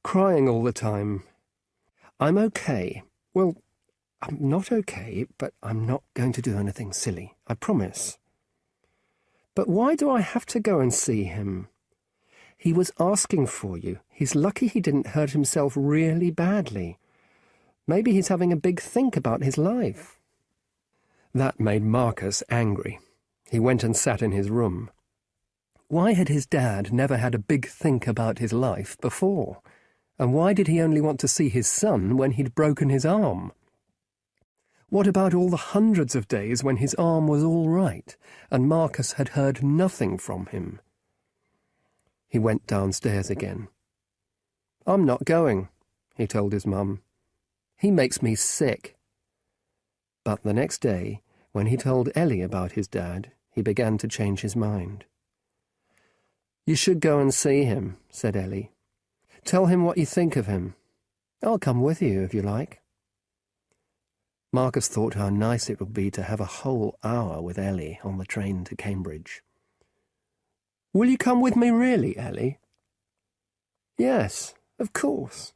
"Crying all the time." "I'm okay. Well, I'm not okay, but I'm not going to do anything silly, I promise." "But why do I have to go and see him?" "He was asking for you. He's lucky he didn't hurt himself really badly. Maybe he's having a big think about his life." That made Marcus angry. He went and sat in his room. Why had his dad never had a big think about his life before? And why did he only want to see his son when he'd broken his arm? What about all the hundreds of days when his arm was all right, and Marcus had heard nothing from him? He went downstairs again. "I'm not going," he told his mum. "He makes me sick." But the next day, when he told Ellie about his dad, he began to change his mind. "You should go and see him," said Ellie. "Tell him what you think of him. I'll come with you if you like." Marcus thought how nice it would be to have a whole hour with Ellie on the train to Cambridge. "Will you come with me really, Ellie?" "Yes, of course,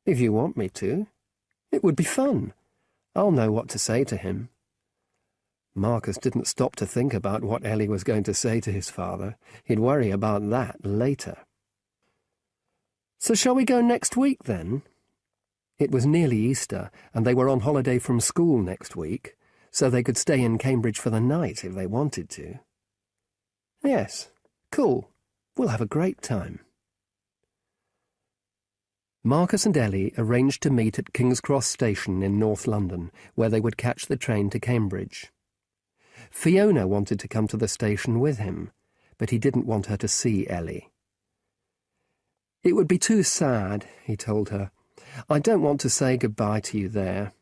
if you want me to. It would be fun. I'll know what to say to him." Marcus didn't stop to think about what Ellie was going to say to his father. He'd worry about that later. "So shall we go next week, then?" It was nearly Easter, and they were on holiday from school next week, so they could stay in Cambridge for the night if they wanted to. "Yes, cool. We'll have a great time." Marcus and Ellie arranged to meet at King's Cross Station in North London, where they would catch the train to Cambridge. Fiona wanted to come to the station with him, but he didn't want her to see Ellie. "It would be too sad," he told her. "I don't want to say goodbye to you there."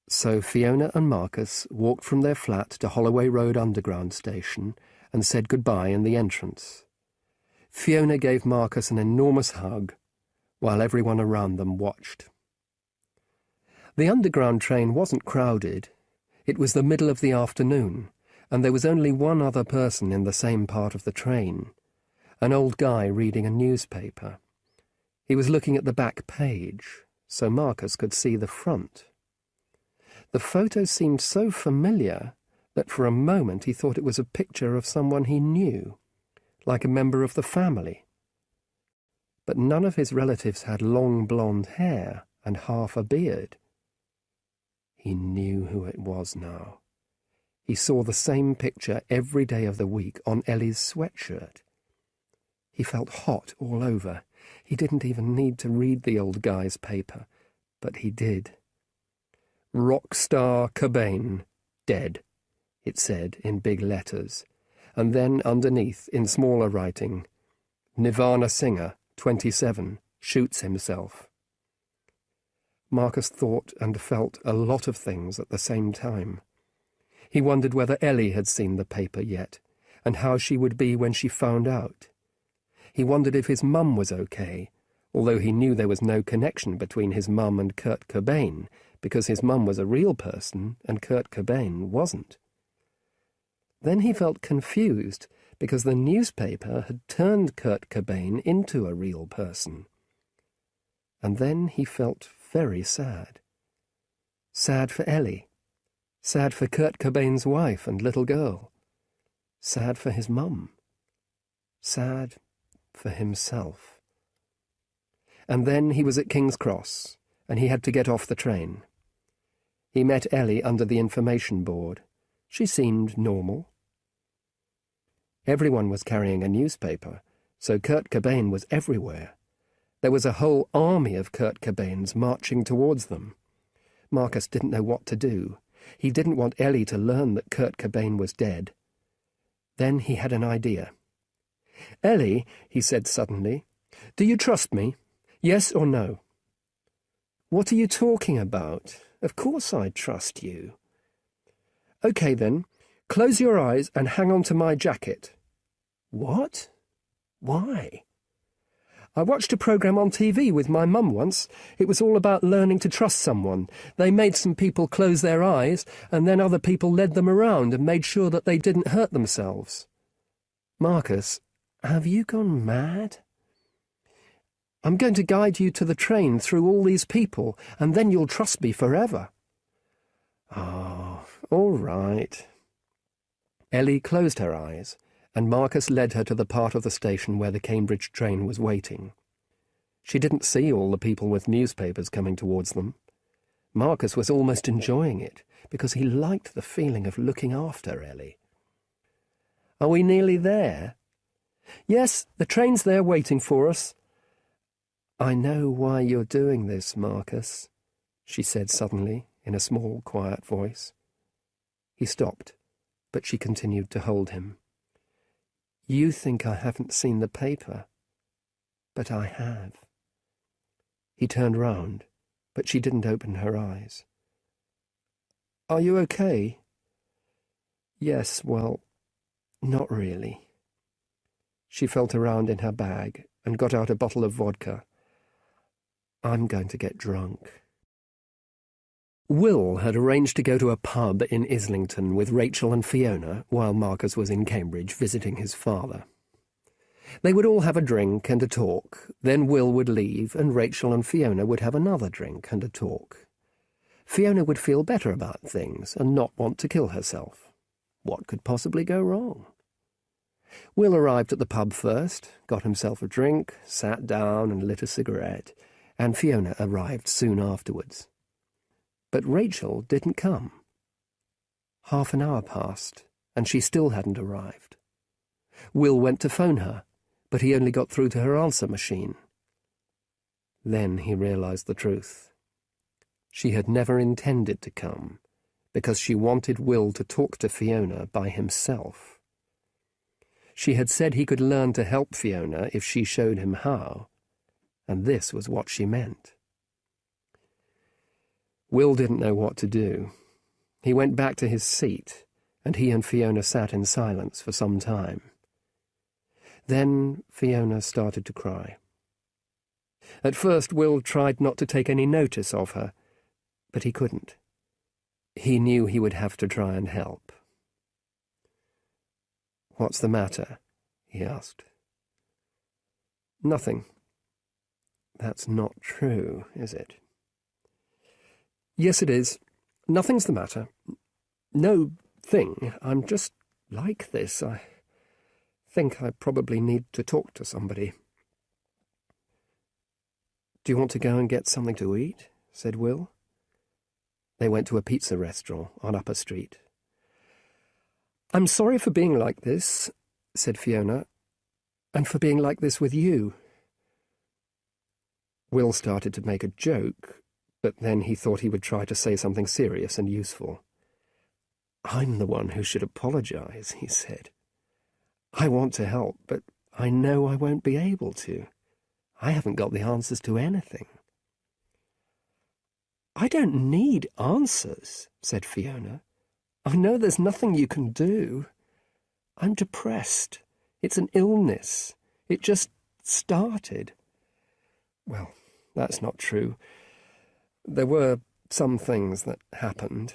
So Fiona and Marcus walked from their flat to Holloway Road Underground Station and said goodbye in the entrance. Fiona gave Marcus an enormous hug, while everyone around them watched. The underground train wasn't crowded. It was the middle of the afternoon, and there was only one other person in the same part of the train, an old guy reading a newspaper. He was looking at the back page, so Marcus could see the front. The photo seemed so familiar that for a moment he thought it was a picture of someone he knew, like a member of the family. But none of his relatives had long blonde hair and half a beard. He knew who it was now. He saw the same picture every day of the week on Ellie's sweatshirt. He felt hot all over. He didn't even need to read the old guy's paper, but he did. "Rock star Cobain, dead," it said in big letters, and then underneath, in smaller writing, "Nirvana singer, 27, shoots himself." Marcus thought and felt a lot of things at the same time. He wondered whether Ellie had seen the paper yet, and how she would be when she found out. He wondered if his mum was okay, although he knew there was no connection between his mum and Kurt Cobain, because his mum was a real person and Kurt Cobain wasn't. Then he felt confused, because the newspaper had turned Kurt Cobain into a real person. And then he felt very sad. Sad for Ellie. Sad for Kurt Cobain's wife and little girl. Sad for his mum. Sad for himself. And then he was at King's Cross, and he had to get off the train. He met Ellie under the information board. She seemed normal. Everyone was carrying a newspaper, so Kurt Cobain was everywhere. There was a whole army of Kurt Cobains marching towards them. Marcus didn't know what to do. He didn't want Ellie to learn that Kurt Cobain was dead. Then he had an idea. "Ellie," he said suddenly, "do you trust me? Yes or no?" "What are you talking about? Of course I trust you." "OK then, close your eyes and hang on to my jacket." "What? Why?" "I watched a programme on TV with my mum once. It was all about learning to trust someone. They made some people close their eyes, and then other people led them around and made sure that they didn't hurt themselves." "Marcus, have you gone mad?" "I'm going to guide you to the train through all these people, and then you'll trust me forever." "Oh, all right." Ellie closed her eyes, and Marcus led her to the part of the station where the Cambridge train was waiting. She didn't see all the people with newspapers coming towards them. Marcus was almost enjoying it, because he liked the feeling of looking after Ellie. "Are we nearly there?" "Yes, the train's there waiting for us." "I know why you're doing this, Marcus," she said suddenly, in a small, quiet voice. He stopped, but she continued to hold him. "You think I haven't seen the paper, but I have." He turned round, but she didn't open her eyes. "Are you okay?" "Yes, well, not really." She felt around in her bag and got out a bottle of vodka. "I'm going to get drunk." Will had arranged to go to a pub in Islington with Rachel and Fiona while Marcus was in Cambridge visiting his father. They would all have a drink and a talk, then Will would leave and Rachel and Fiona would have another drink and a talk. Fiona would feel better about things and not want to kill herself. What could possibly go wrong? Will arrived at the pub first, got himself a drink, sat down and lit a cigarette, and Fiona arrived soon afterwards. But Rachel didn't come. Half an hour passed, and she still hadn't arrived. Will went to phone her, but he only got through to her answer machine. Then he realized the truth. She had never intended to come, because she wanted Will to talk to Fiona by himself. She had said he could learn to help Fiona if she showed him how, and this was what she meant. Will didn't know what to do. He went back to his seat, and he and Fiona sat in silence for some time. Then Fiona started to cry. At first Will tried not to take any notice of her, but he couldn't. He knew he would have to try and help. "What's the matter?" he asked. Nothing. That's not true, is it? Yes, it is. Nothing's the matter. No thing. I'm just like this. I think I probably need to talk to somebody. Do you want to go and get something to eat? Said Will. They went to a pizza restaurant on Upper Street. I'm sorry for being like this, said Fiona, and for being like this with you. Will started to make a joke, but then he thought he would try to say something serious and useful. I'm the one who should apologize, he said. I want to help, but I know I won't be able to. I haven't got the answers to anything. I don't need answers, said Fiona. I know there's nothing you can do. I'm depressed. It's an illness. It just started. Well, that's not true. There were some things that happened.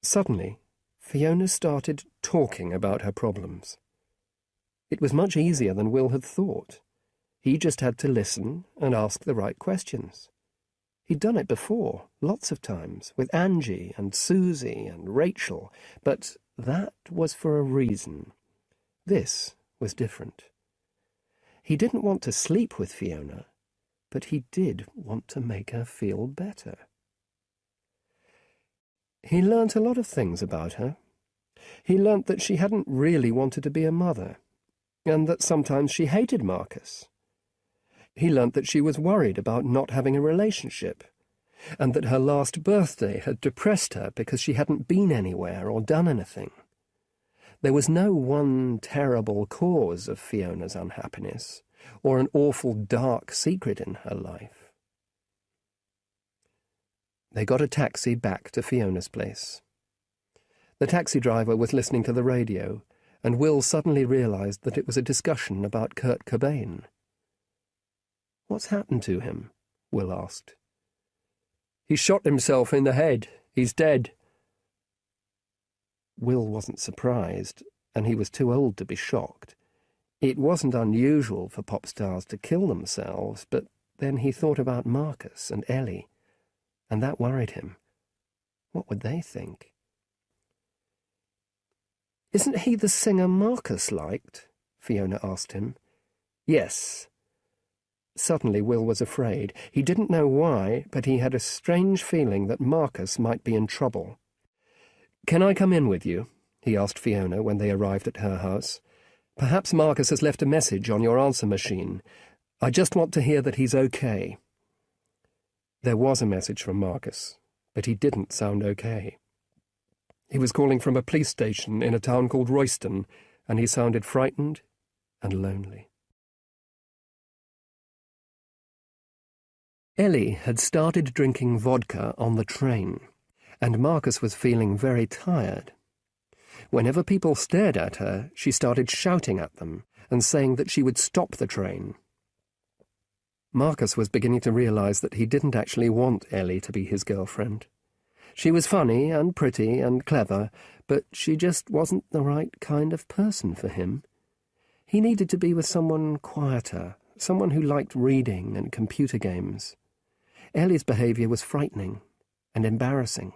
Suddenly, Fiona started talking about her problems. It was much easier than Will had thought. He just had to listen and ask the right questions. He'd done it before, lots of times, with Angie and Susie and Rachel, but that was for a reason. This was different. He didn't want to sleep with Fiona, but he did want to make her feel better. He learnt a lot of things about her. He learnt that she hadn't really wanted to be a mother, and that sometimes she hated Marcus. He learnt that she was worried about not having a relationship, and that her last birthday had depressed her because she hadn't been anywhere or done anything. There was no one terrible cause of Fiona's unhappiness, or an awful dark secret in her life. They got a taxi back to Fiona's place. The taxi driver was listening to the radio, and Will suddenly realized that it was a discussion about Kurt Cobain. "What's happened to him?" Will asked. "He shot himself in the head. He's dead." Will wasn't surprised, and he was too old to be shocked. It wasn't unusual for pop stars to kill themselves, but then he thought about Marcus and Ellie, and that worried him. What would they think? "Isn't he the singer Marcus liked?" Fiona asked him. "Yes." Suddenly Will was afraid. He didn't know why, but he had a strange feeling that Marcus might be in trouble. "Can I come in with you?" he asked Fiona when they arrived at her house. "Perhaps Marcus has left a message on your answer machine. I just want to hear that he's okay." There was a message from Marcus, but he didn't sound okay. He was calling from a police station in a town called Royston, and he sounded frightened and lonely. Ellie had started drinking vodka on the train, and Marcus was feeling very tired. Whenever people stared at her, she started shouting at them and saying that she would stop the train. Marcus was beginning to realize that he didn't actually want Ellie to be his girlfriend. She was funny and pretty and clever, but she just wasn't the right kind of person for him. He needed to be with someone quieter, someone who liked reading and computer games. Ellie's behavior was frightening and embarrassing.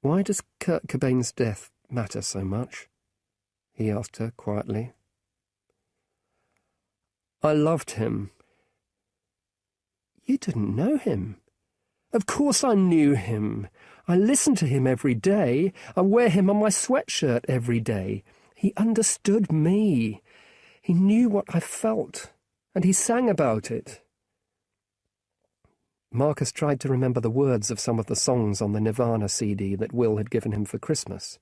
"Why does Kurt Cobain's death matter so much?" he asked her quietly. "I loved him." "You didn't know him." "Of course I knew him. I listen to him every day. I wear him on my sweatshirt every day. He understood me. He knew what I felt, and he sang about it." Marcus tried to remember the words of some of the songs on the Nirvana CD that Will had given him for Christmas,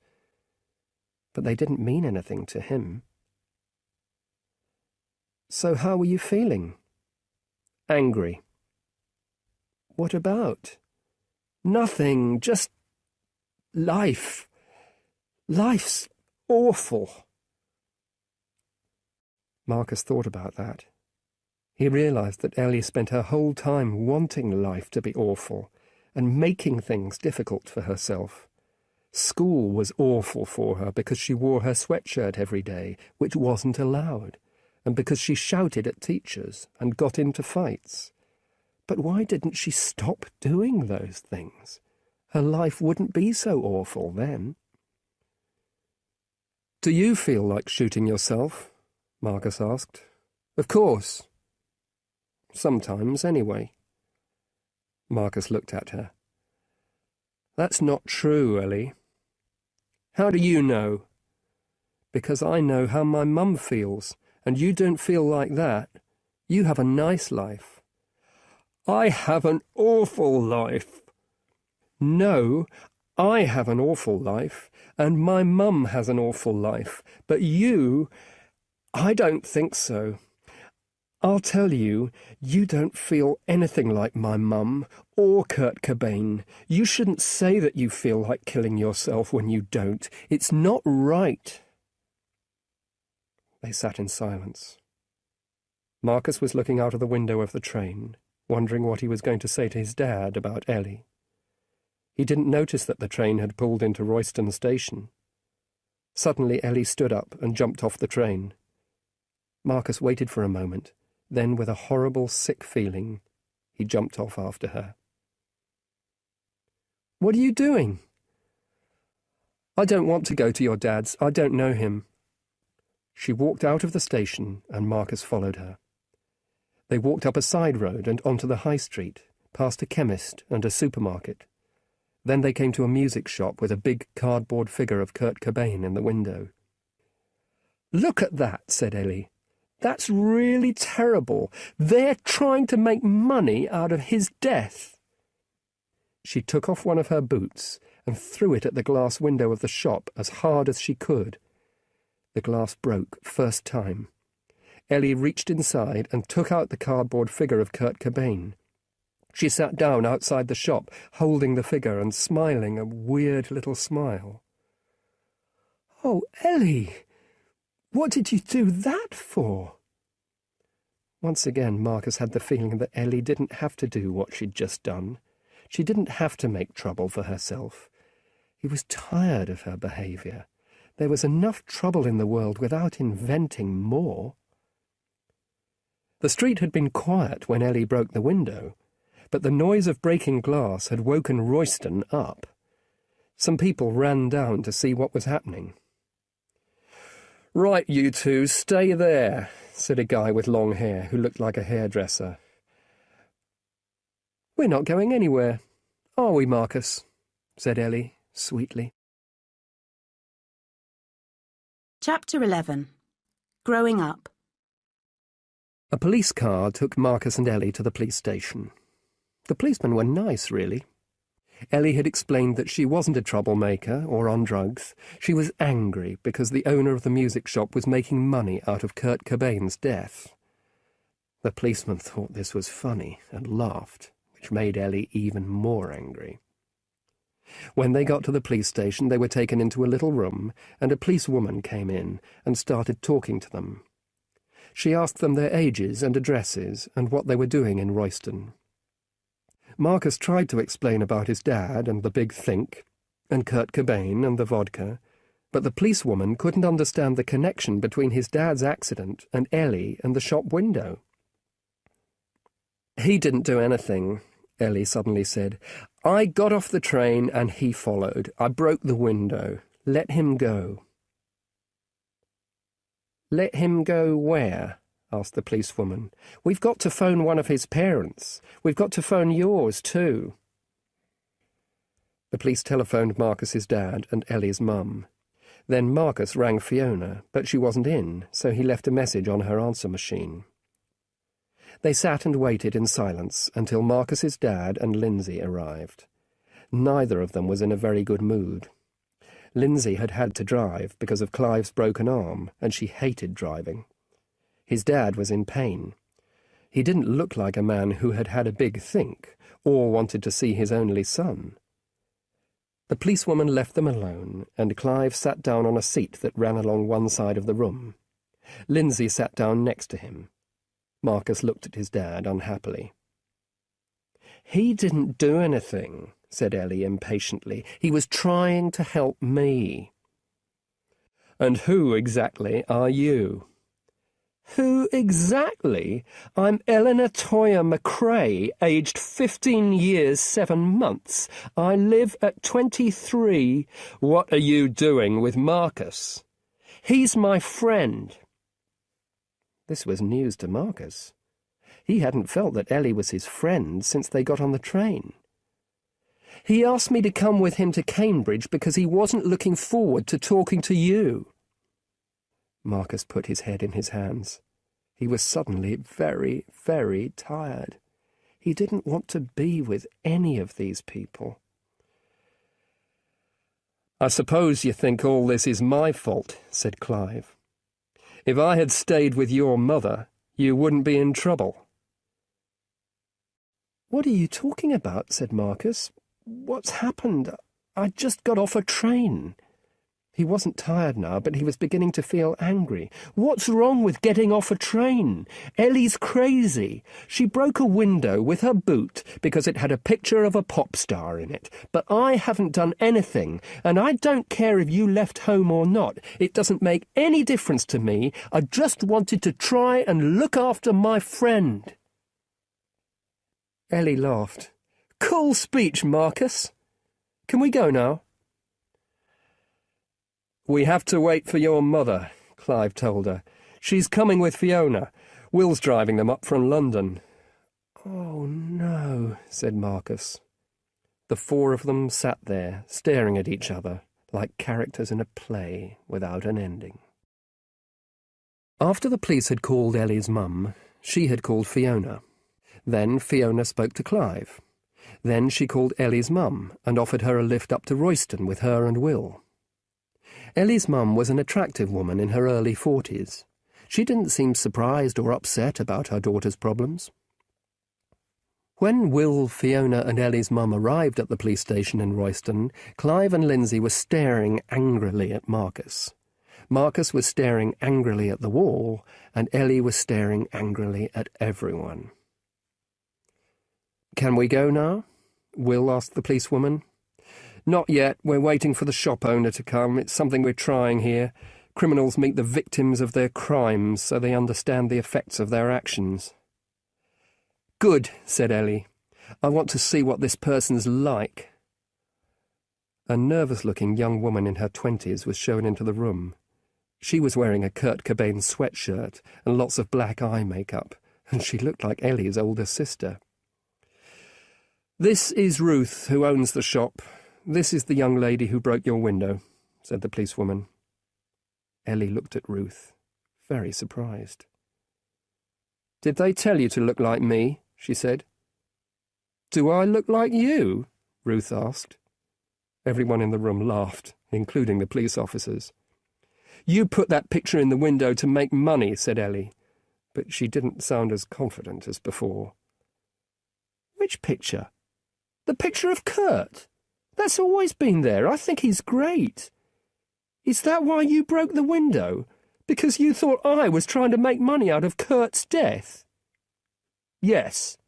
but they didn't mean anything to him. "So how were you feeling?" "Angry." "What about?" "Nothing, just life. Life's awful." Marcus thought about that. He realized that Ellie spent her whole time wanting life to be awful and making things difficult for herself, School was awful for her because she wore her sweatshirt every day, which wasn't allowed, and because she shouted at teachers and got into fights. But why didn't she stop doing those things? Her life wouldn't be so awful then. "Do you feel like shooting yourself?" Marcus asked. "Of course. Sometimes, anyway." Marcus looked at her. "That's not true, Ellie." "How do you know?" "Because I know how my mum feels, and you don't feel like that. You have a nice life." "I have an awful life." "No, I have an awful life, and my mum has an awful life, but you— I don't think so. I'll tell you, you don't feel anything like my mum or Kurt Cobain. You shouldn't say that you feel like killing yourself when you don't. It's not right." They sat in silence. Marcus was looking out of the window of the train, wondering what he was going to say to his dad about Ellie. He didn't notice that the train had pulled into Royston station. Suddenly Ellie stood up and jumped off the train. Marcus waited for a moment. Then, with a horrible, sick feeling, he jumped off after her. "What are you doing?" "I don't want to go to your dad's. I don't know him." She walked out of the station, and Marcus followed her. They walked up a side road and onto the high street, past a chemist and a supermarket. Then they came to a music shop with a big cardboard figure of Kurt Cobain in the window. "Look at that," said Ellie. "That's really terrible. They're trying to make money out of his death." She took off one of her boots and threw it at the glass window of the shop as hard as she could. The glass broke, first time. Ellie reached inside and took out the cardboard figure of Kurt Cobain. She sat down outside the shop, holding the figure and smiling a weird little smile. "Oh, Ellie! What did you do that for?" Once again Marcus had the feeling that Ellie didn't have to do what she'd just done. She didn't have to make trouble for herself. He was tired of her behaviour. There was enough trouble in the world without inventing more. The street had been quiet when Ellie broke the window, but the noise of breaking glass had woken Royston up. Some people ran down to see what was happening. "Right, you two, stay there," said a guy with long hair who looked like a hairdresser. "We're not going anywhere, are we, Marcus?" said Ellie, sweetly. Chapter 11. Growing Up. A police car took Marcus and Ellie to the police station. The policemen were nice, really. Ellie had explained that she wasn't a troublemaker or on drugs. She was angry because the owner of the music shop was making money out of Kurt Cobain's death. The policeman thought this was funny and laughed, which made Ellie even more angry. When they got to the police station, they were taken into a little room, and a policewoman came in and started talking to them. She asked them their ages and addresses and what they were doing in Royston. Marcus tried to explain about his dad and the big think, and Kurt Cobain and the vodka, but the policewoman couldn't understand the connection between his dad's accident and Ellie and the shop window. "He didn't do anything," Ellie suddenly said. "I got off the train and he followed. I broke the window. Let him go." "Let him go where?" asked the policewoman. "We've got to phone one of his parents. We've got to phone yours, too." The police telephoned Marcus's dad and Ellie's mum. Then Marcus rang Fiona, but she wasn't in, so he left a message on her answer machine. They sat and waited in silence until Marcus's dad and Lindsay arrived. Neither of them was in a very good mood. Lindsay had had to drive because of Clive's broken arm, and she hated driving. His dad was in pain. He didn't look like a man who had had a big think, or wanted to see his only son. The policewoman left them alone, and Clive sat down on a seat that ran along one side of the room. Lindsay sat down next to him. Marcus looked at his dad unhappily. "He didn't do anything," said Ellie impatiently. "He was trying to help me." "And who exactly are you?" "Who exactly? I'm Eleanor Toyer McCrae, aged 15 years 7 months. I live at 23. What are you doing with Marcus?" "He's my friend." This was news to Marcus. He hadn't felt that Ellie was his friend since they got on the train. "He asked me to come with him to Cambridge because he wasn't looking forward to talking to you." Marcus put his head in his hands. He was suddenly very, very tired. He didn't want to be with any of these people. "I suppose you think all this is my fault," said Clive. "If I had stayed with your mother, you wouldn't be in trouble." "What are you talking about?" said Marcus. "What's happened? I just got off a train." He wasn't tired now, but he was beginning to feel angry. "What's wrong with getting off a train? Ellie's crazy. She broke a window with her boot because it had a picture of a pop star in it. But I haven't done anything, and I don't care if you left home or not. It doesn't make any difference to me. I just wanted to try and look after my friend." Ellie laughed. "Cool speech, Marcus. Can we go now?" "We have to wait for your mother," Clive told her. "She's coming with Fiona. Will's driving them up from London." "Oh, no," said Marcus. The four of them sat there, staring at each other, like characters in a play without an ending. After the police had called Ellie's mum, she had called Fiona. Then Fiona spoke to Clive. Then she called Ellie's mum and offered her a lift up to Royston with her and Will. Ellie's mum was an attractive woman in her early 40s. She didn't seem surprised or upset about her daughter's problems. When Will, Fiona and Ellie's mum arrived at the police station in Royston, Clive and Lindsay were staring angrily at Marcus. Marcus was staring angrily at the wall, and Ellie was staring angrily at everyone. "Can we go now?" Will asked the policewoman. "Not yet. We're waiting for the shop owner to come. It's something we're trying here. Criminals meet the victims of their crimes so they understand the effects of their actions." "Good," said Ellie. "I want to see what this person's like." A nervous-looking young woman in her 20s was shown into the room. She was wearing a Kurt Cobain sweatshirt and lots of black eye makeup, and she looked like Ellie's older sister. "This is Ruth, who owns the shop. This is the young lady who broke your window," said the policewoman. Ellie looked at Ruth, very surprised. "Did they tell you to look like me?" she said. "Do I look like you?" Ruth asked. Everyone in the room laughed, including the police officers. "You put that picture in the window to make money," said Ellie, but she didn't sound as confident as before. "Which picture?" "The picture of Kurt. That's always been there. I think he's great." "Is that why you broke the window? Because you thought I was trying to make money out of Kurt's death?" "Yes."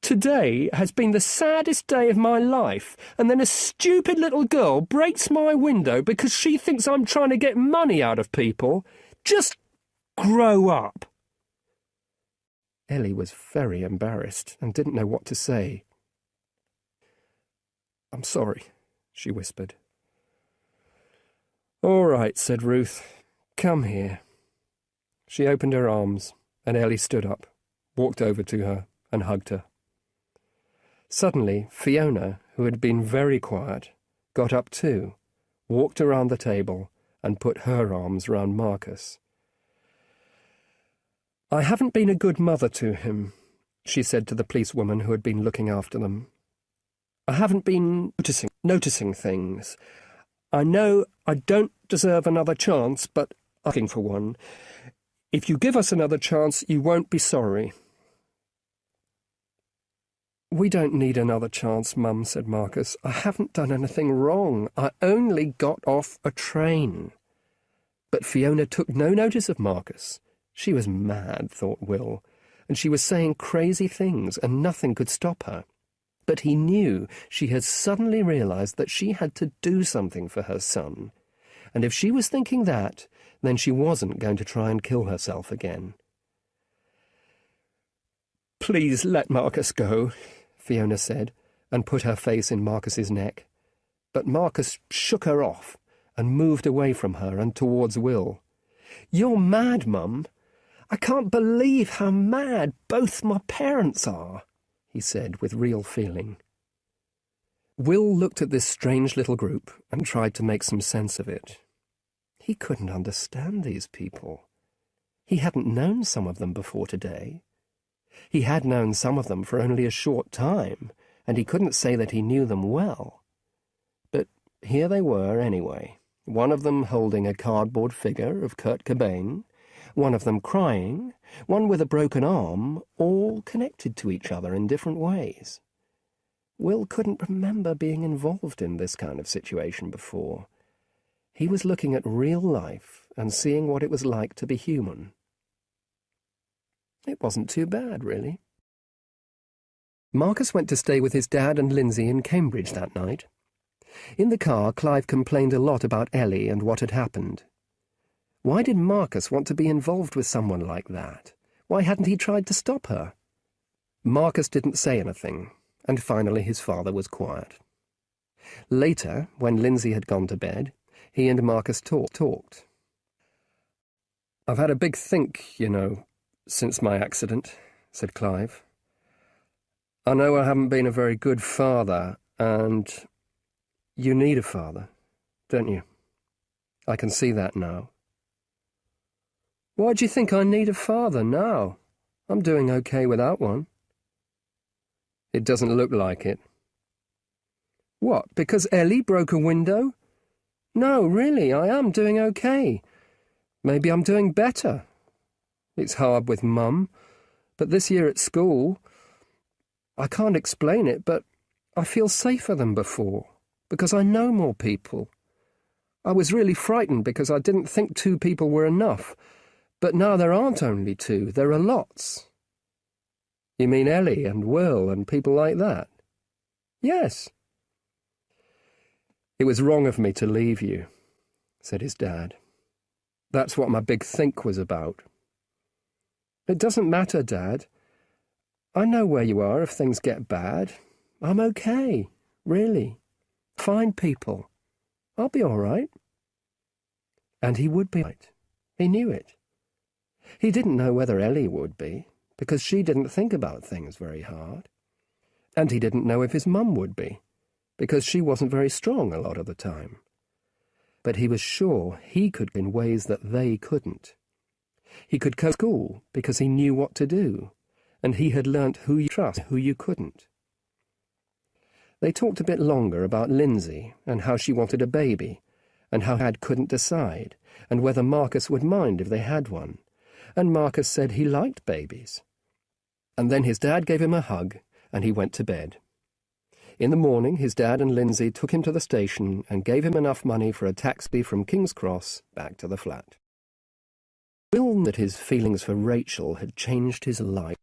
"Today has been the saddest day of my life, and then a stupid little girl breaks my window because she thinks I'm trying to get money out of people. Just grow up." Ellie was very embarrassed and didn't know what to say. "I'm sorry," she whispered. "All right," said Ruth. "Come here." She opened her arms, and Ellie stood up, walked over to her, and hugged her. Suddenly, Fiona, who had been very quiet, got up too, walked around the table, and put her arms round Marcus. "I haven't been a good mother to him," she said to the policewoman who had been looking after them. "I haven't been noticing things. I know I don't deserve another chance, but I'm asking for one. If you give us another chance, you won't be sorry." "We don't need another chance, Mum," said Marcus. "I haven't done anything wrong. I only got off a train." But Fiona took no notice of Marcus. She was mad, thought Will, and she was saying crazy things, and nothing could stop her. But he knew she had suddenly realised that she had to do something for her son, and if she was thinking that, then she wasn't going to try and kill herself again. "Please let Marcus go," Fiona said, and put her face in Marcus's neck. But Marcus shook her off and moved away from her and towards Will. "You're mad, Mum. I can't believe how mad both my parents are," he said with real feeling. Will looked at this strange little group and tried to make some sense of it. He couldn't understand these people. He hadn't known some of them before today. He had known some of them for only a short time, and he couldn't say that he knew them well. But here they were anyway, one of them holding a cardboard figure of Kurt Cobain, one of them crying, one with a broken arm, all connected to each other in different ways. Will couldn't remember being involved in this kind of situation before. He was looking at real life and seeing what it was like to be human. It wasn't too bad, really. Marcus went to stay with his dad and Lindsay in Cambridge that night. In the car, Clive complained a lot about Ellie and what had happened. Why did Marcus want to be involved with someone like that? Why hadn't he tried to stop her? Marcus didn't say anything, and finally his father was quiet. Later, when Lindsay had gone to bed, he and Marcus talked. "I've had a big think, since my accident," said Clive. "I know I haven't been a very good father, and you need a father, don't you? I can see that now." "Why do you think I need a father now? I'm doing okay without one." "It doesn't look like it." "What, because Ellie broke a window? No, really, I am doing okay. Maybe I'm doing better. It's hard with Mum, but this year at school, I can't explain it, but I feel safer than before, because I know more people. I was really frightened because I didn't think 2 people were enough, but now there aren't only 2, there are lots." "You mean Ellie and Will and people like that?" "Yes." "It was wrong of me to leave you," said his dad. "That's what my big think was about." "It doesn't matter, Dad. I know where you are if things get bad. I'm okay, really. Fine people. I'll be all right." And he would be right. He knew it. He didn't know whether Ellie would be, because she didn't think about things very hard. And he didn't know if his mum would be, because she wasn't very strong a lot of the time. But he was sure he could in ways that they couldn't. He could go to school because he knew what to do, and he had learnt who you trust, who you couldn't. They talked a bit longer about Lindsay and how she wanted a baby, and how Dad couldn't decide, and whether Marcus would mind if they had one, and Marcus said he liked babies. And then his dad gave him a hug, and he went to bed. In the morning, his dad and Lindsay took him to the station and gave him enough money for a taxi from King's Cross back to the flat. Will knew that his feelings for Rachel had changed his life.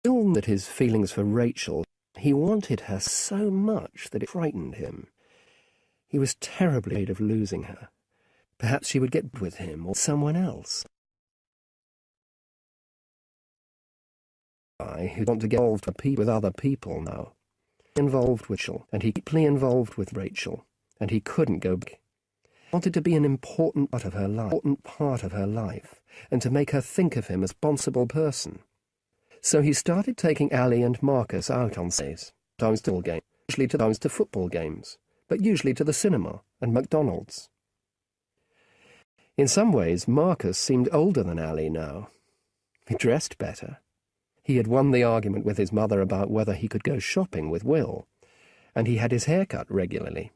Will knew that his feelings for Rachel, he wanted her so much that it frightened him. He was terribly afraid of losing her. Perhaps she would get with him or someone else. Who want to get involved with other people now. Involved with Rachel, and he deeply involved with Rachel, and he couldn't go back. He wanted to be an important part of her life, and to make her think of him as a responsible person. So he started taking Allie and Marcus out on Sundays, sometimes to games, usually to football games, but usually to the cinema and McDonald's. In some ways, Marcus seemed older than Allie now. He dressed better. He had won the argument with his mother about whether he could go shopping with Will, and he had his hair cut regularly.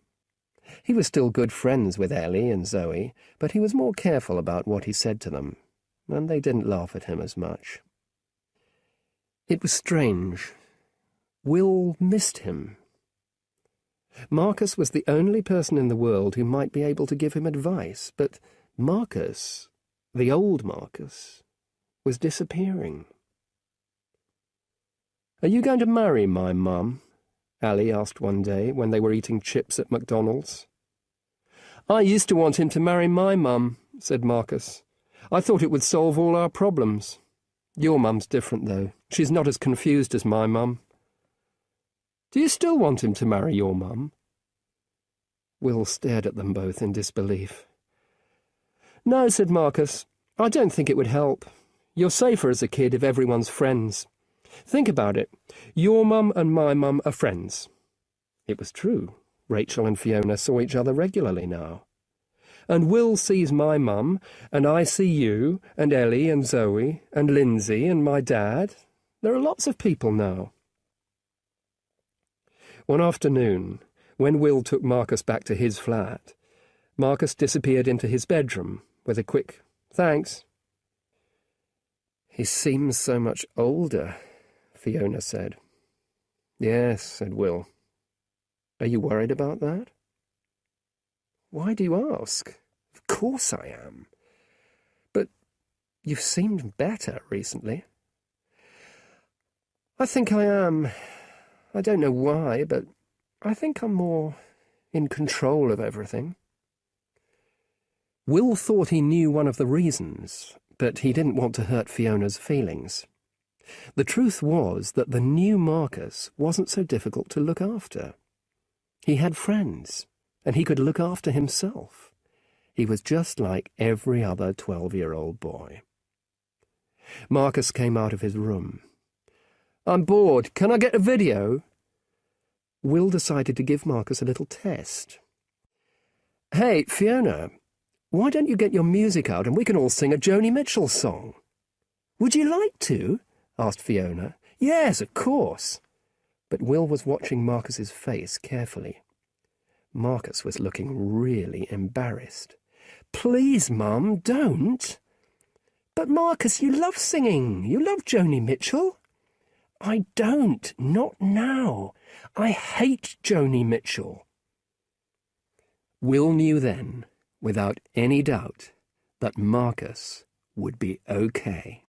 He was still good friends with Ellie and Zoe, but he was more careful about what he said to them, and they didn't laugh at him as much. It was strange. Will missed him. Marcus was the only person in the world who might be able to give him advice, but Marcus, the old Marcus, was disappearing. "Are you going to marry my mum?" Ali asked one day when they were eating chips at McDonald's. "I used to want him to marry my mum," said Marcus. "I thought it would solve all our problems. Your mum's different, though. She's not as confused as my mum." "Do you still want him to marry your mum?" Will stared at them both in disbelief. "No," said Marcus. "I don't think it would help. You're safer as a kid if everyone's friends. Think about it. Your mum and my mum are friends." It was true. Rachel and Fiona saw each other regularly now. "And Will sees my mum, and I see you, and Ellie, and Zoe, and Lindsay, and my dad. There are lots of people now." One afternoon, when Will took Marcus back to his flat, Marcus disappeared into his bedroom with a quick "thanks." "He seems so much older," Fiona said. "Yes," said Will. "Are you worried about that?" "Why do you ask?" "Of course I am. But you've seemed better recently." "I think I am. I don't know why, but I think I'm more in control of everything." Will thought he knew one of the reasons, but he didn't want to hurt Fiona's feelings. The truth was that the new Marcus wasn't so difficult to look after. He had friends, and he could look after himself. He was just like every other 12-year-old boy. Marcus came out of his room. "I'm bored. Can I get a video?" Will decided to give Marcus a little test. "Hey, Fiona, why don't you get your music out and we can all sing a Joni Mitchell song?" "Would you like to?" asked Fiona. "Yes, of course." But Will was watching Marcus's face carefully. Marcus was looking really embarrassed. "Please, Mum, don't." "But Marcus, you love singing. You love Joni Mitchell." "I don't. Not now. I hate Joni Mitchell." Will knew then, without any doubt, that Marcus would be okay.